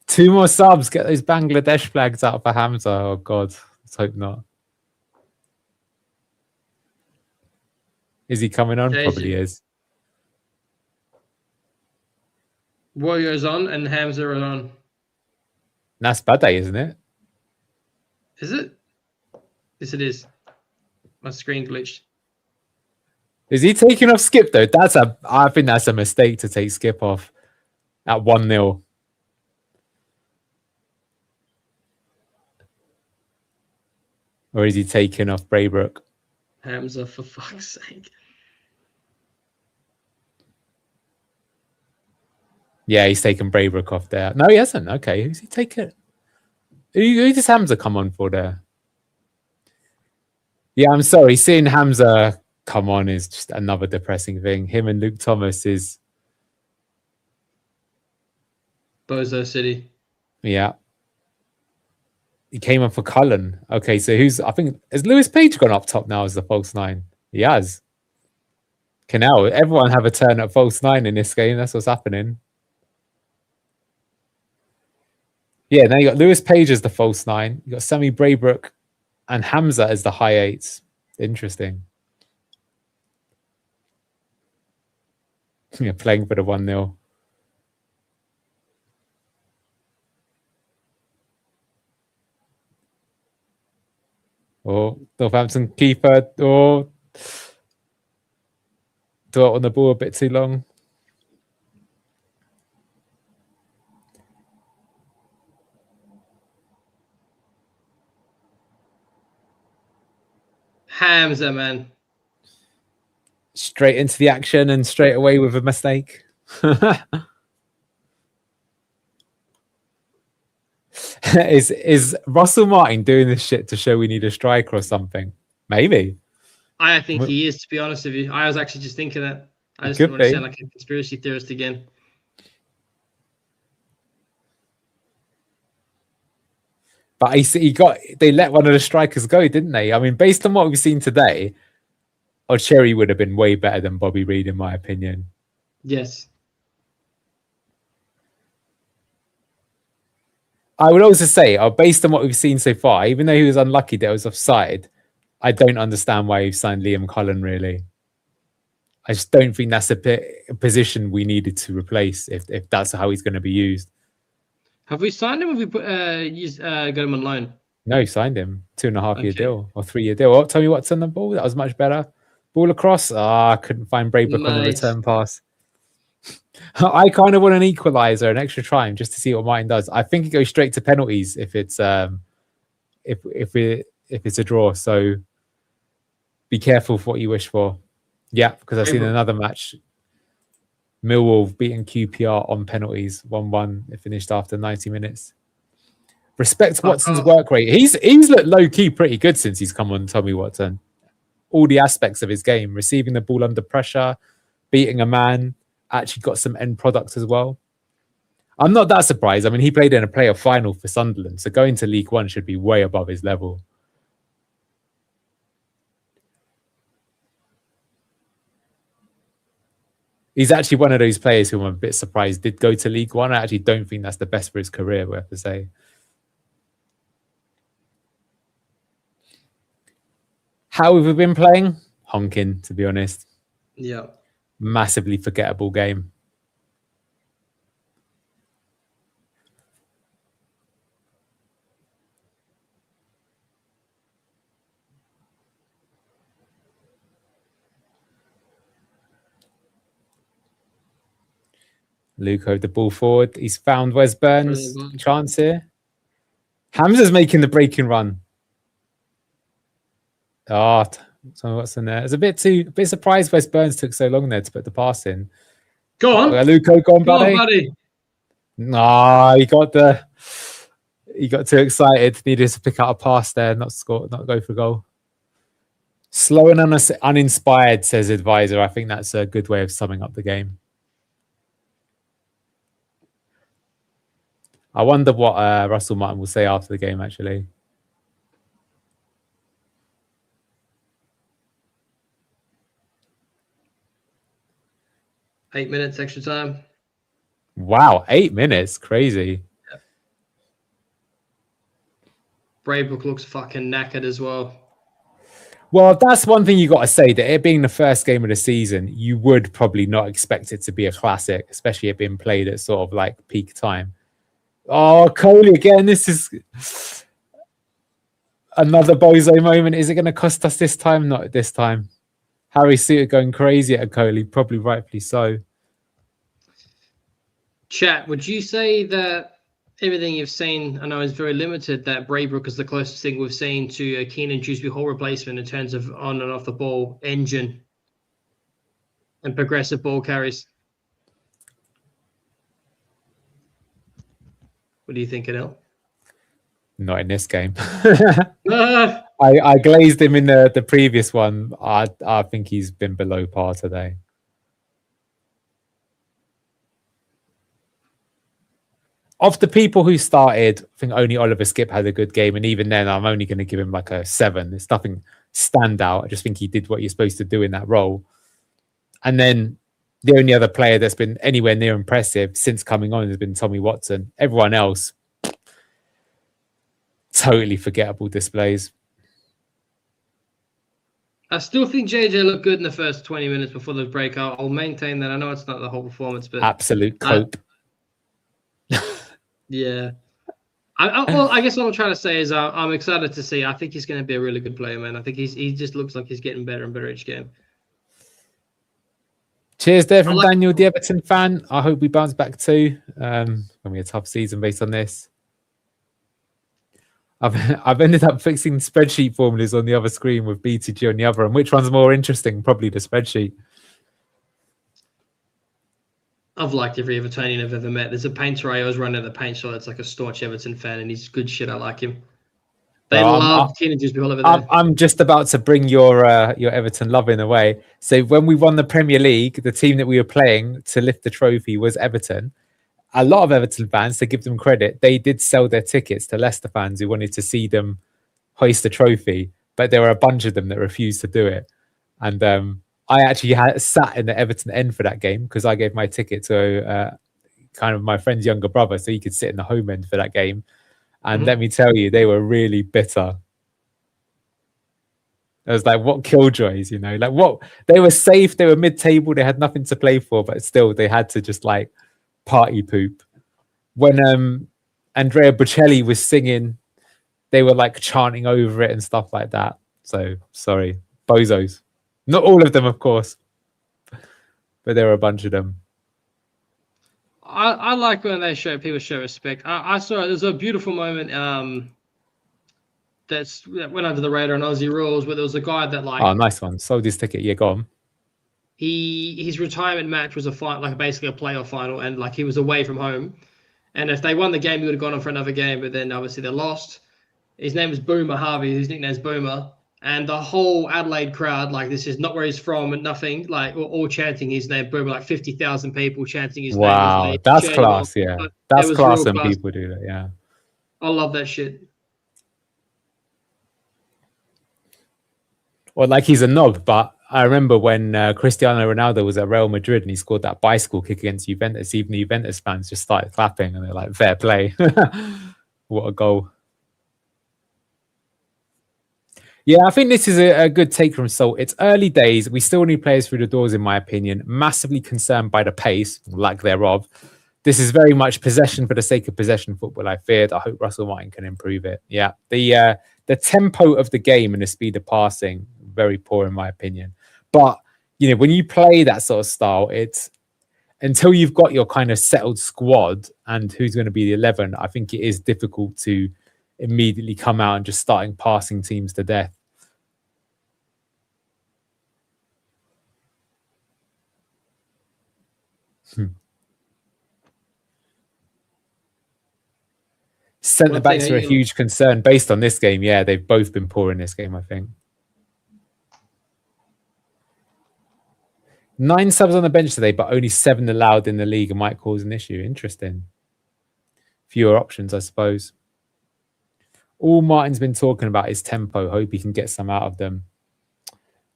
Two more subs. Get those Bangladesh flags out for Hamza. Oh, God. Let's hope not. Is he coming on? Probably is. Warriors on and Hamza are on. That's Bade, isn't it? Is it? Yes, it is. My screen glitched. Is he taking off Skip, though? I think that's a mistake to take Skip off at 1-0. Or is he taking off Braybrook? Hamza, for fuck's sake. Yeah, he's taken Braybrook off there. No, he hasn't. Okay, who's he taking? Who does Hamza come on for there? Yeah, I'm sorry. Seeing Hamza come on is just another depressing thing. Him and Luke Thomas is... Bozo City. Yeah. He came on for Cullen. Okay, so has Lewis Page gone up top now as the false nine? He has. Canal. Everyone have a turn at false nine in this game. That's what's happening. Yeah, now you got Lewis Page as the false nine. You got Sammy Braybrook and Hamza as the high eights. Interesting. Yeah, playing for the 1-0. Oh, Northampton keeper. Oh, dwelt on the ball a bit too long. Hamza, man. Straight into the action and straight away with a mistake. Is Russell Martin doing this shit to show we need a striker or something? Maybe. I think he is, to be honest with you. I was actually just thinking that. I just don't want to sound like a conspiracy theorist again. But they let one of the strikers go, didn't they? I mean, based on what we've seen today, Cherry would have been way better than Bobby Reid, in my opinion. Yes. I would also say, based on what we've seen so far, even though he was unlucky that it was offside, I don't understand why he signed Liam Cullen, really. I just don't think that's a position we needed to replace if that's how he's going to be used. Have we signed him or have we got him on loan? No, signed him. 2.5-year deal or 3-year deal. Oh, tell me what's on the ball. That was much better. Ball across. I couldn't find Braybrook on the return pass. I kind of want an equalizer, an extra try, just to see what Martin does. I think it goes straight to penalties if it's if it's a draw. So be careful for what you wish for. Yeah, because I've seen another match. Millwall beating QPR on penalties, 1-1. It finished after 90 minutes. Respect Watson's work rate. He's looked low key pretty good since he's come on. Tommy Watson. All the aspects of his game, receiving the ball under pressure, beating a man. Actually got some end products as well. I'm not that surprised. I mean, he played in a playoff final for Sunderland, so going to League One should be way above his level. He's actually one of those players who I'm a bit surprised did go to League One. I actually don't think that's the best for his career, we have to say. How have we been playing? Honking, to be honest. Yeah. Massively forgettable game. Luke over the ball forward. He's found Wes Burns' chance here. Hamza's making the breaking run. Oh, what's in there? It's a bit surprised West Burns took so long there to put the pass in. Go on. Luco, go on, Go buddy. on, buddy. No, he got too excited. Needed to pick out a pass there, not go for a goal. Slow and uninspired, says advisor. I think that's a good way of summing up the game. I wonder what Russell Martin will say after the game, actually. Eight minutes extra time. Wow, 8 minutes. Crazy. Yep. Braybrook looks fucking knackered as well. Well, that's one thing you got to say, that it being the first game of the season, you would probably not expect it to be a classic, especially it being played at sort of like peak time. Oh, Coley again. This is another bozo moment. Is it going to cost us this time? Not this time. Harry Suter going crazy at Coley, probably rightfully so. Chat, would you say that everything you've seen, I know is very limited, that Braybrook is the closest thing we've seen to a Keenan Dewsbury Hall replacement in terms of on and off the ball engine and progressive ball carries? What do you think, Anil? Not in this game. I glazed him in the previous one. I think he's been below par today. Of the people who started, I think only Oliver Skipp had a good game, and even then, I'm only going to give him like a 7. It's nothing standout. I just think he did what you're supposed to do in that role. And then the only other player that's been anywhere near impressive since coming on has been Tommy Watson. Everyone else, totally forgettable displays. I still think JJ looked good in the first 20 minutes before the break. I'll maintain that. I know it's not the whole performance, but absolute cope. Yeah. Well, I guess what I'm trying to say is I'm excited to see. I think he's going to be a really good player, man. I think he just looks like he's getting better and better each game. Cheers there from Daniel, the Everton fan. I hope we bounce back too. Going to be a tough season based on this. I've ended up fixing spreadsheet formulas on the other screen with BTG on the other. And which one's more interesting? Probably the spreadsheet. I've liked every Evertonian I've ever met. There's a painter I always run at the paint shop that's like a staunch Everton fan, and he's good shit. I like him. They love Keenan Dewsbury Hall over there. I'm just about to bring your Everton love in away. So when we won the Premier League, the team that we were playing to lift the trophy was Everton. A lot of Everton fans, to give them credit, they did sell their tickets to Leicester fans who wanted to see them hoist the trophy, but there were a bunch of them that refused to do it. And I actually sat in the Everton end for that game because I gave my ticket to kind of my friend's younger brother, so he could sit in the home end for that game. And let me tell you, they were really bitter. It was like, what killjoys, you know? Like, what? They were safe. They were mid-table. They had nothing to play for, but still, they had to just like party poop. When Andrea Bocelli was singing, they were like chanting over it and stuff like that. So sorry, bozos. Not all of them, of course, but there were a bunch of them. I like when people show respect. I saw there's a beautiful moment that went under the radar on Aussie Rules where there was a guy that like nice one, sold his ticket. Yeah, go on. His retirement match was a fight, like basically a playoff final, and like he was away from home. And if they won the game, he would have gone on for another game. But then obviously they lost. His name was Boomer Harvey. His nickname is Boomer. And the whole Adelaide crowd, like this is not where he's from and nothing, like all chanting his name. Boomer, like 50,000 people chanting his name. Wow, that's class. Yeah, that's class when people do that. Yeah, I love that shit. Well, like he's a knob, but I remember when Cristiano Ronaldo was at Real Madrid and he scored that bicycle kick against Juventus. Even the Juventus fans just started clapping and they're like, "Fair play! What a goal!" Yeah, I think this is a good take from Salt. It's early days. We still need players through the doors, in my opinion. Massively concerned by the pace, lack thereof. This is very much possession for the sake of possession football, I feared. I hope Russell Martin can improve it. Yeah, the tempo of the game and the speed of passing, very poor, in my opinion. But, you know, when you play that sort of style, it's until you've got your kind of settled squad and who's going to be the 11, I think it is difficult to immediately come out and just starting passing teams to death. Centre backs are a huge concern based on this game. Yeah, they've both been poor in this game, I think. 9 subs on the bench today, but only 7 allowed in the league. It might cause an issue. Interesting. Fewer options, I suppose. All Martin's been talking about is tempo. Hope he can get some out of them.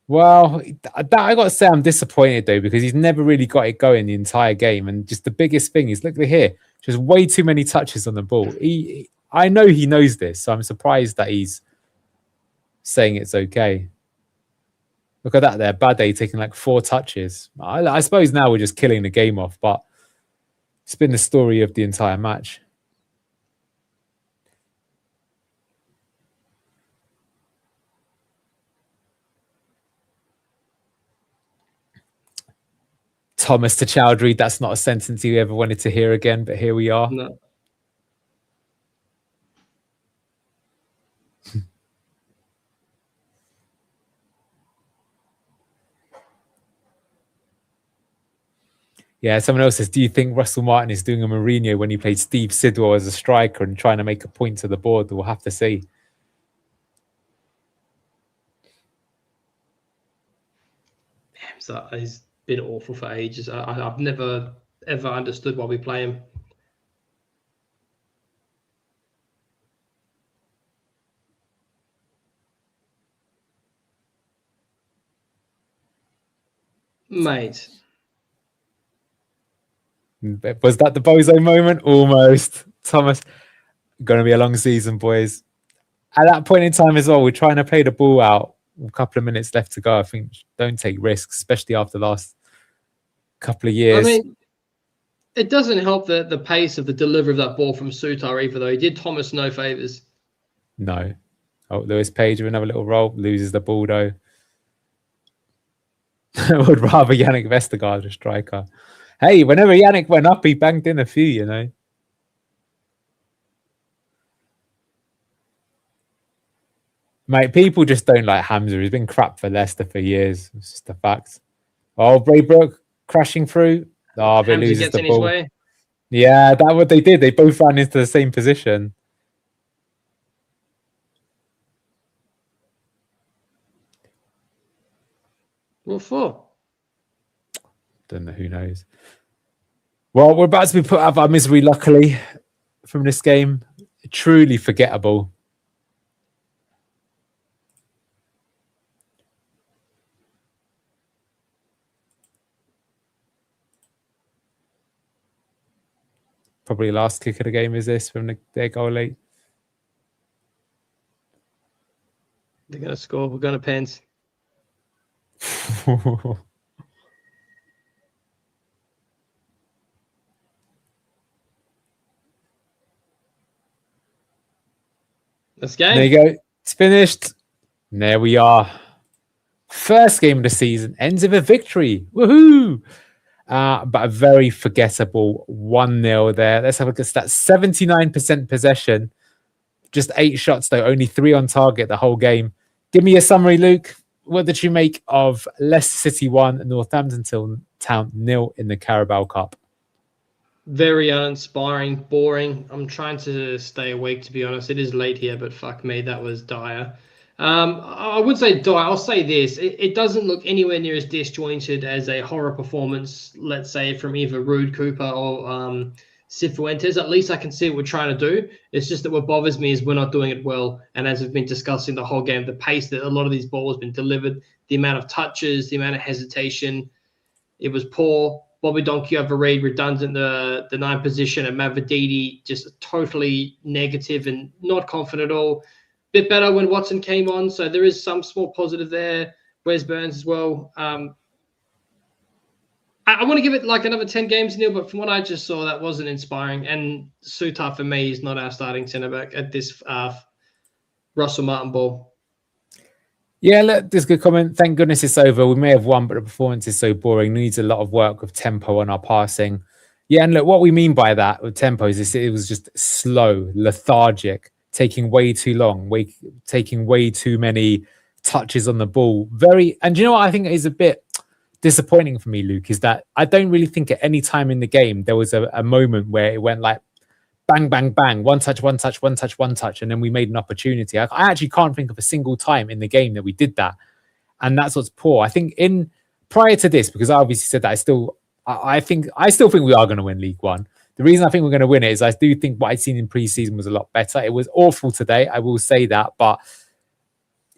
Well, I got to say I'm disappointed, though, because he's never really got it going the entire game. And just the biggest thing is, look at here, just way too many touches on the ball. I know he knows this, so I'm surprised that he's saying it's okay. Look at that there. Bade taking like 4 touches. I suppose now we're just killing the game off, but it's been the story of the entire match. Thomas to Chowdhury, that's not a sentence you ever wanted to hear again, but here we are. No. Yeah, someone else says, do you think Russell Martin is doing a Mourinho when he played Steve Sidwell as a striker and trying to make a point to the board? We'll have to see. So he's been awful for ages. I've never, ever understood why we play him. Mate. Was that the Bozo moment? Almost. Thomas, going to be a long season, boys. At that point in time as well, we're trying to play the ball out. A couple of minutes left to go. I think don't take risks, especially after the last couple of years. I mean, it doesn't help the pace of the delivery of that ball from Sutar either, though. He did Thomas no favours. No. Oh, Lewis Page with another little roll. Loses the ball, though. I would rather Yannick Vestergaard, a striker. Hey, whenever Yannick went up, he banged in a few, you know. Mate, people just don't like Hamza. He's been crap for Leicester for years. It's just a fact. Oh, Braybrook crashing through. Oh, but loses the ball. Yeah, that's what they did. They both ran into the same position. What for? Don't know. Who knows? Well, we're about to be put out of our misery, luckily, from this game. Truly forgettable. Probably last kick of the game is this from their goalie. They're going to score. We're going to pens. Let's go. There you go. It's finished. And there we are. First game of the season ends with a victory. Woohoo! But a very forgettable 1-0 there. Let's have a look at that. 79% possession. Just 8 shots, though. Only 3 on target the whole game. Give me a summary, Luke. What did you make of Leicester City 1, Northampton Town 0 in the Carabao Cup? Very uninspiring, boring. I'm trying to stay awake, to be honest. It is late here, but fuck me, that was dire. I wouldn't say dire. I'll say this. It doesn't look anywhere near as disjointed as a horror performance, let's say, from either Rude Cooper or Cifuentes. At least I can see what we're trying to do. It's just that what bothers me is we're not doing it well. And as we've been discussing the whole game, the pace that a lot of these balls have been delivered, the amount of touches, the amount of hesitation, it was poor. Bobby Donkey overread, redundant the 9 position, and Mavadidi just totally negative and not confident at all. Bit better when Watson came on, so there is some small positive there. Wes Burns as well. I want to give it like another 10 games, Neil, but from what I just saw, that wasn't inspiring. And Sutar, for me, is not our starting centre-back at this Russell Martin ball. Yeah, look, this is a good comment. Thank goodness it's over. We may have won, but the performance is so boring. Needs a lot of work with tempo on our passing. Yeah, and look, what we mean by that with tempo is it was just slow, lethargic, taking way too long, taking way too many touches on the ball. And you know what I think is a bit disappointing for me, Luke, is that I don't really think at any time in the game there was a moment where it went like bang, bang, bang, one touch, one touch, one touch, one touch, and then we made an opportunity. I actually can't think of a single time in the game that we did that, and that's what's poor. I think prior to this, because I obviously said that I still think we are going to win League One. The reason I think we're going to win it is I do think what I'd seen in pre-season was a lot better. It was awful today, I will say that, but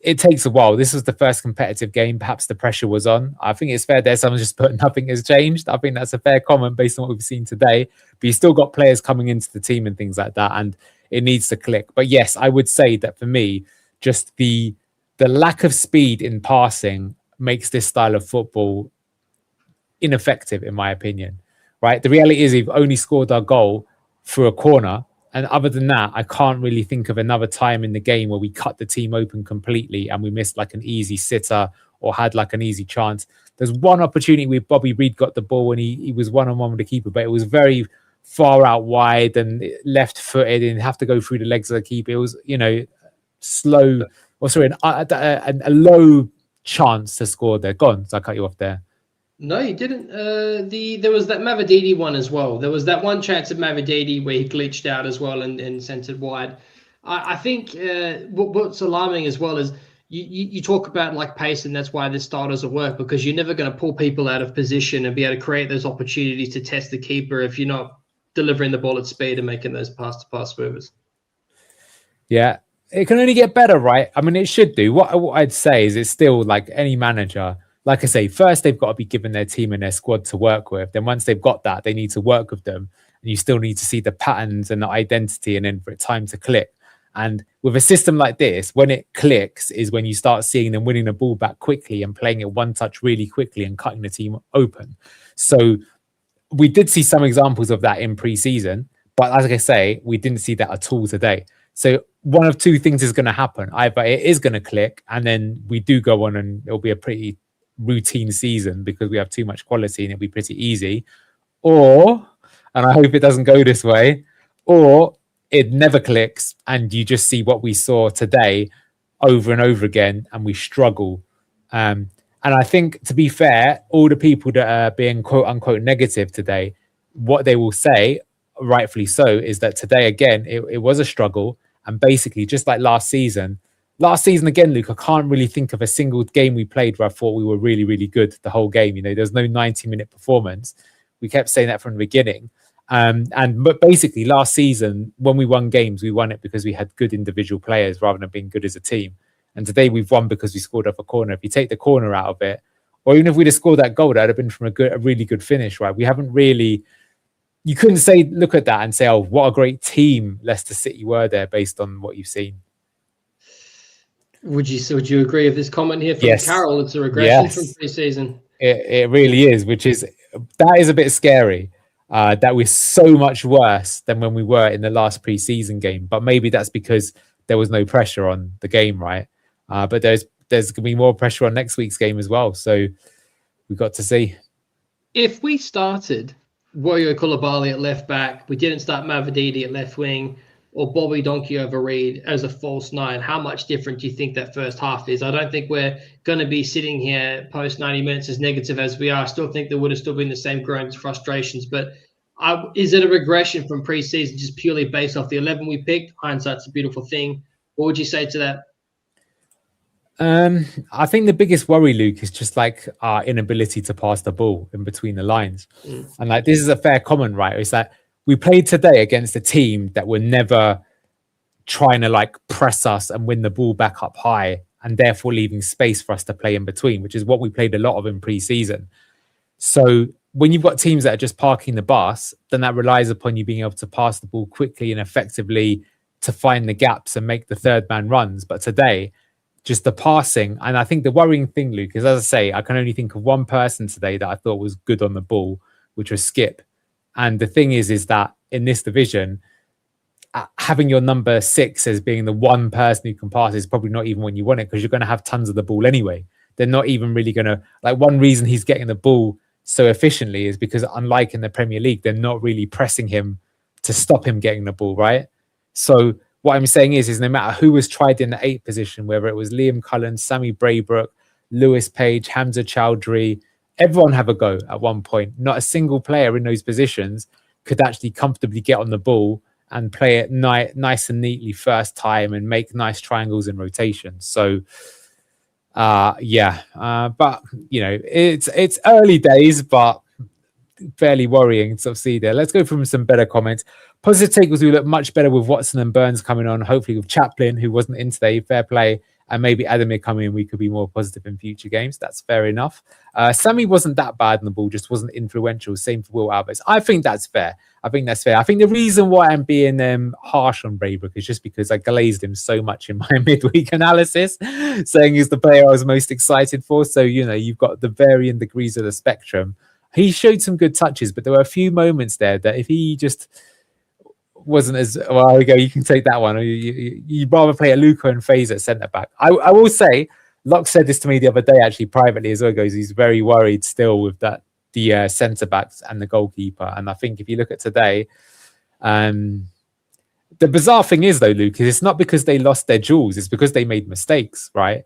it takes a while. This was the first competitive game. Perhaps the pressure was on. I think it's fair there. Someone just put nothing has changed. I think that's a fair comment based on what we've seen today. But you still got players coming into the team and things like that, and it needs to click. But yes, I would say that for me, just the lack of speed in passing makes this style of football ineffective, in my opinion. Right? The reality is we've only scored our goal through a corner. And other than that, I can't really think of another time in the game where we cut the team open completely and we missed like an easy sitter or had like an easy chance. There's one opportunity where Bobby Reed got the ball and he was one-on-one with the keeper, but it was very far out wide and left-footed and have to go through the legs of the keeper. It was, slow, or sorry, a low chance to score there. Go on, so I cut you off there. No, you didn't. There was that Mavididi one as well. There was that one chance at Mavididi where he glitched out as well and sent it wide. I think what's alarming as well is you talk about like pace, and that's why this style doesn't work, because you're never going to pull people out of position and be able to create those opportunities to test the keeper if you're not delivering the ball at speed and making those pass-to-pass movers. Yeah, it can only get better, right? I mean, it should do. What I'd say is it's still like any manager. Like I say, first they've got to be given their team and their squad to work with. Then once they've got that, they need to work with them. And you still need to see the patterns and the identity, and then for it time to click. And with a system like this, when it clicks is when you start seeing them winning the ball back quickly and playing it one touch really quickly and cutting the team open. So we did see some examples of that in pre-season, but as I say, we didn't see that at all today. So one of two things is going to happen. Either it is going to click and then we do go on and it'll be a pretty routine season because we have too much quality and it'll be pretty easy, or, and I hope it doesn't go this way, or it never clicks and you just see what we saw today over and over again and we struggle. And I think, to be fair, all the people that are being quote unquote negative today, what they will say, rightfully so, is that today again it was a struggle, and basically just like last season again, Luke, I can't really think of a single game we played where I thought we were really, really good the whole game. There's no 90-minute performance. We kept saying that from the beginning. But basically last season, when we won games, we won it because we had good individual players rather than being good as a team. And today we've won because we scored off a corner. If you take the corner out of it, or even if we'd have scored that goal, that would have been from a really good finish, right? We haven't really, you couldn't say, look at that and say, oh, what a great team Leicester City were there based on what you've seen. Would you agree with this comment here from Carol? It's a regression from pre-season. It really is, that is a bit scary. That we're so much worse than when we were in the last pre-season game. But maybe that's because there was no pressure on the game, right? But there's going to be more pressure on next week's game as well. So we've got to see. If we started Woyo Koulibaly at left back, we didn't start Mavididi at left wing, or Bobby Donkey over Reed as a false nine, how much different do you think that first half is? I don't think we're going to be sitting here post 90 minutes as negative as we are. I still think there would have still been the same groans, frustrations. But is it a regression from pre-season just purely based off the 11 we picked? Hindsight's a beautiful thing. What would you say to that? I think the biggest worry, Luke, is just like our inability to pass the ball in between the lines. And like, this is a fair comment, right? It's like, we played today against a team that were never trying to like press us and win the ball back up high and therefore leaving space for us to play in between, which is what we played a lot of in pre-season. So when you've got teams that are just parking the bus, then that relies upon you being able to pass the ball quickly and effectively to find the gaps and make the third man runs. But today, just the passing, and I think the worrying thing, Luke, is, as I say, I can only think of one person today that I thought was good on the ball, which was Skip. And the thing is that in this division, having your number 6 as being the one person who can pass is probably not even when you want it, because you're going to have tons of the ball anyway. They're not even really going to, like, one reason he's getting the ball so efficiently is because, unlike in the Premier League, they're not really pressing him to stop him getting the ball, right? So what I'm saying is no matter who was tried in the 8th position, whether it was Liam Cullen, Sammy Braybrook, Lewis Page, Hamza Chowdhury, everyone have a go at one point. Not a single player in those positions could actually comfortably get on the ball and play it nice and neatly first time and make nice triangles and rotations. So, but it's early days, but fairly worrying to see there. Let's go through some better comments. Positive take was we look much better with Watson and Burns coming on. Hopefully with Chaplin, who wasn't in today, fair play. And maybe Adamir coming in, we could be more positive in future games. That's fair enough. Sammy wasn't that bad in the ball, just wasn't influential. Same for Will Alberts. I think that's fair. I think the reason why I'm being harsh on Braybrook is just because I glazed him so much in my midweek analysis, saying he's the player I was most excited for. So, you've got the varying degrees of the spectrum. He showed some good touches, but there were a few moments there that if he just wasn't as well, there we go, you can take that one. You'd rather play a Luca and Faze at centre back. I will say, Locke said this to me the other day, actually privately as well. Goes, he's very worried still with the centre backs and the goalkeeper. And I think if you look at today, the bizarre thing is though, Luke, is it's not because they lost their jewels; it's because they made mistakes, right?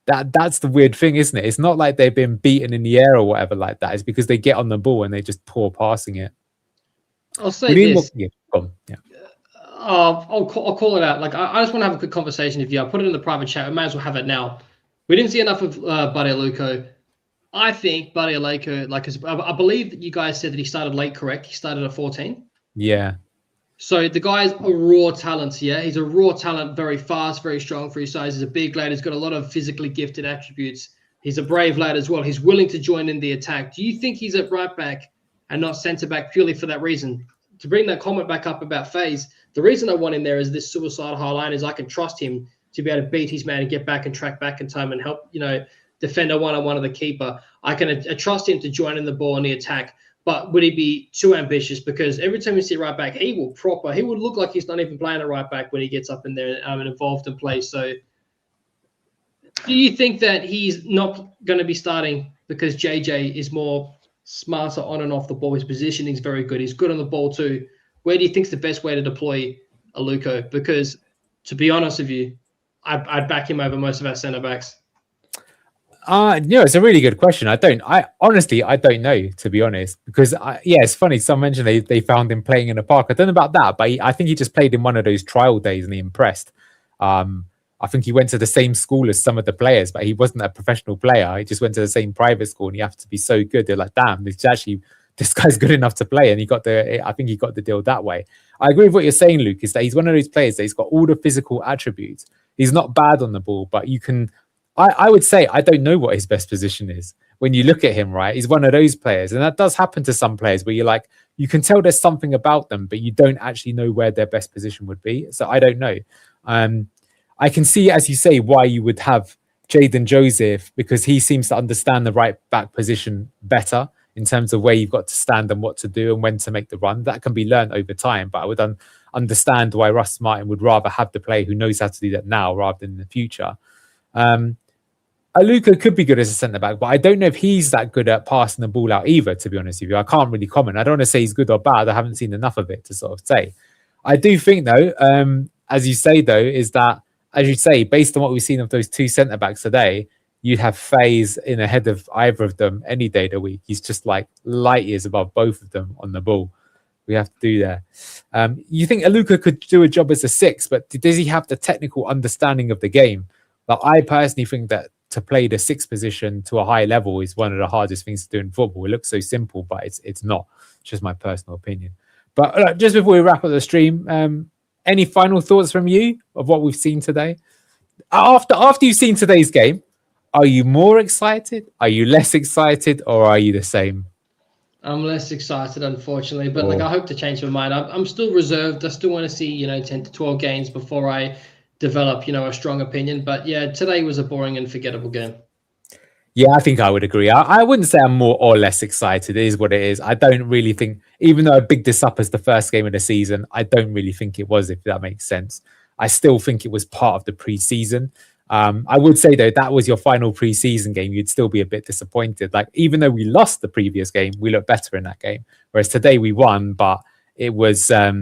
That's the weird thing, isn't it? It's not like they've been beaten in the air or whatever like that. It's because they get on the ball and they just poor passing it. I'll say this. Yeah. I'll call it out. Like I just want to have a good conversation with you. I put it in the private chat. We might as well have it now. We didn't see enough of Buddy Aluko. I think Buddy Aluko, I believe that you guys said that he started late, correct? He started at 14. Yeah. So the guy's a raw talent, yeah? He's a raw talent, very fast, very strong for his size. He's a big lad. He's got a lot of physically gifted attributes. He's a brave lad as well. He's willing to join in the attack. Do you think he's at right back and not centre back purely for that reason? To bring that comment back up about Faze, the reason I want him there is this suicide high line is I can trust him to be able to beat his man and get back and track back in time and help, defend a one-on-one of the keeper. I can trust him to join in the ball in the attack. But would he be too ambitious? Because every time you see right back, he would look like he's not even playing a right back when he gets up in there and involved in play. So do you think that he's not going to be starting because JJ is more smarter on and off the ball? His positioning is very good. He's good on the ball too. Where do you think is the best way to deploy Aluko? Because to be honest with you, I'd back him over most of our centre backs. It's a really good question. I honestly don't know, to be honest, because it's funny. Some mentioned they found him playing in the park. I don't know about that, but I think he just played in one of those trial days and he impressed. I think he went to the same school as some of the players, but he wasn't a professional player. He just went to the same private school and you have to be so good. They're like, damn, this guy's good enough to play. And I think he got the deal that way. I agree with what you're saying, Luke, is that he's one of those players that he's got all the physical attributes. He's not bad on the ball, but I would say I don't know what his best position is. When you look at him, right, he's one of those players. And that does happen to some players where you can tell there's something about them, but you don't actually know where their best position would be. So I don't know. I can see, as you say, why you would have Jadon Joseph, because he seems to understand the right back position better in terms of where you've got to stand and what to do and when to make the run. That can be learned over time, but I would understand why Russ Martin would rather have the player who knows how to do that now rather than in the future. Aluko could be good as a centre-back, but I don't know if he's that good at passing the ball out either, to be honest with you. I can't really comment. I don't want to say he's good or bad. I haven't seen enough of it to sort of say. I do think, though, as you say, though, is that, as you say, based on what we've seen of those two centre-backs today, you'd have Faze in ahead of either of them any day of the week. He's just like light years above both of them on the ball. We have to do there. You think Aluko could do a job as a 6, but does he have the technical understanding of the game? Like, I personally think that to play the 6th position to a high level is one of the hardest things to do in football. It looks so simple, but it's not. It's just my personal opinion. But just before we wrap up the stream, any final thoughts from you of what we've seen today? After you've seen today's game, are you more excited? Are you less excited? Or are you the same? I'm less excited, unfortunately. But I hope to change my mind. I'm still reserved. I still want to see 10 to 12 games before I develop a strong opinion. But yeah, today was a boring and forgettable game. Yeah, I think I would agree. I wouldn't say I'm more or less excited. It is what it is. I don't really think, even though I bigged this up as the first game of the season, I don't really think it was, if that makes sense. I still think it was part of the pre-season. I would say, though, that was your final pre-season game. You'd still be a bit disappointed. Like, even though we lost the previous game, we looked better in that game. Whereas today we won, but it was a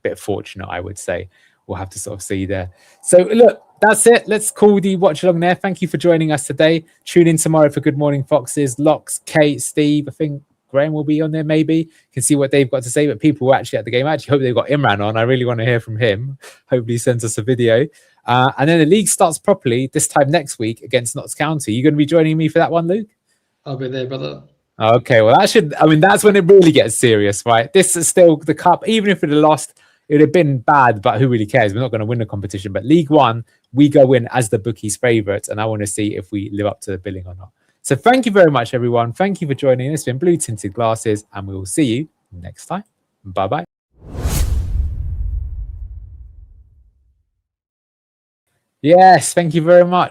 bit fortunate, I would say. We'll have to sort of see there. So, look, that's it. Let's call the watch along there. Thank you for joining us today. Tune in tomorrow for Good Morning Foxes. Locks, Kate, Steve. I think Graham will be on there. Maybe you can see what they've got to say. But people who are actually at the game, I actually hope they've got Imran on. I really want to hear from him. Hopefully, he sends us a video. And then the league starts properly this time next week against Notts County. You going to be joining me for that one, Luke? I'll be there, brother. Okay, well, that's when it really gets serious, right? This is still the cup. Even if it had lost, it would have been bad, but who really cares? We're not going to win the competition. But League One, we go in as the bookies' favourites, and I want to see if we live up to the billing or not. So thank you very much, everyone. Thank you for joining. It's been Blue Tinted Glasses, and we will see you next time. Bye-bye. Yes, thank you very much.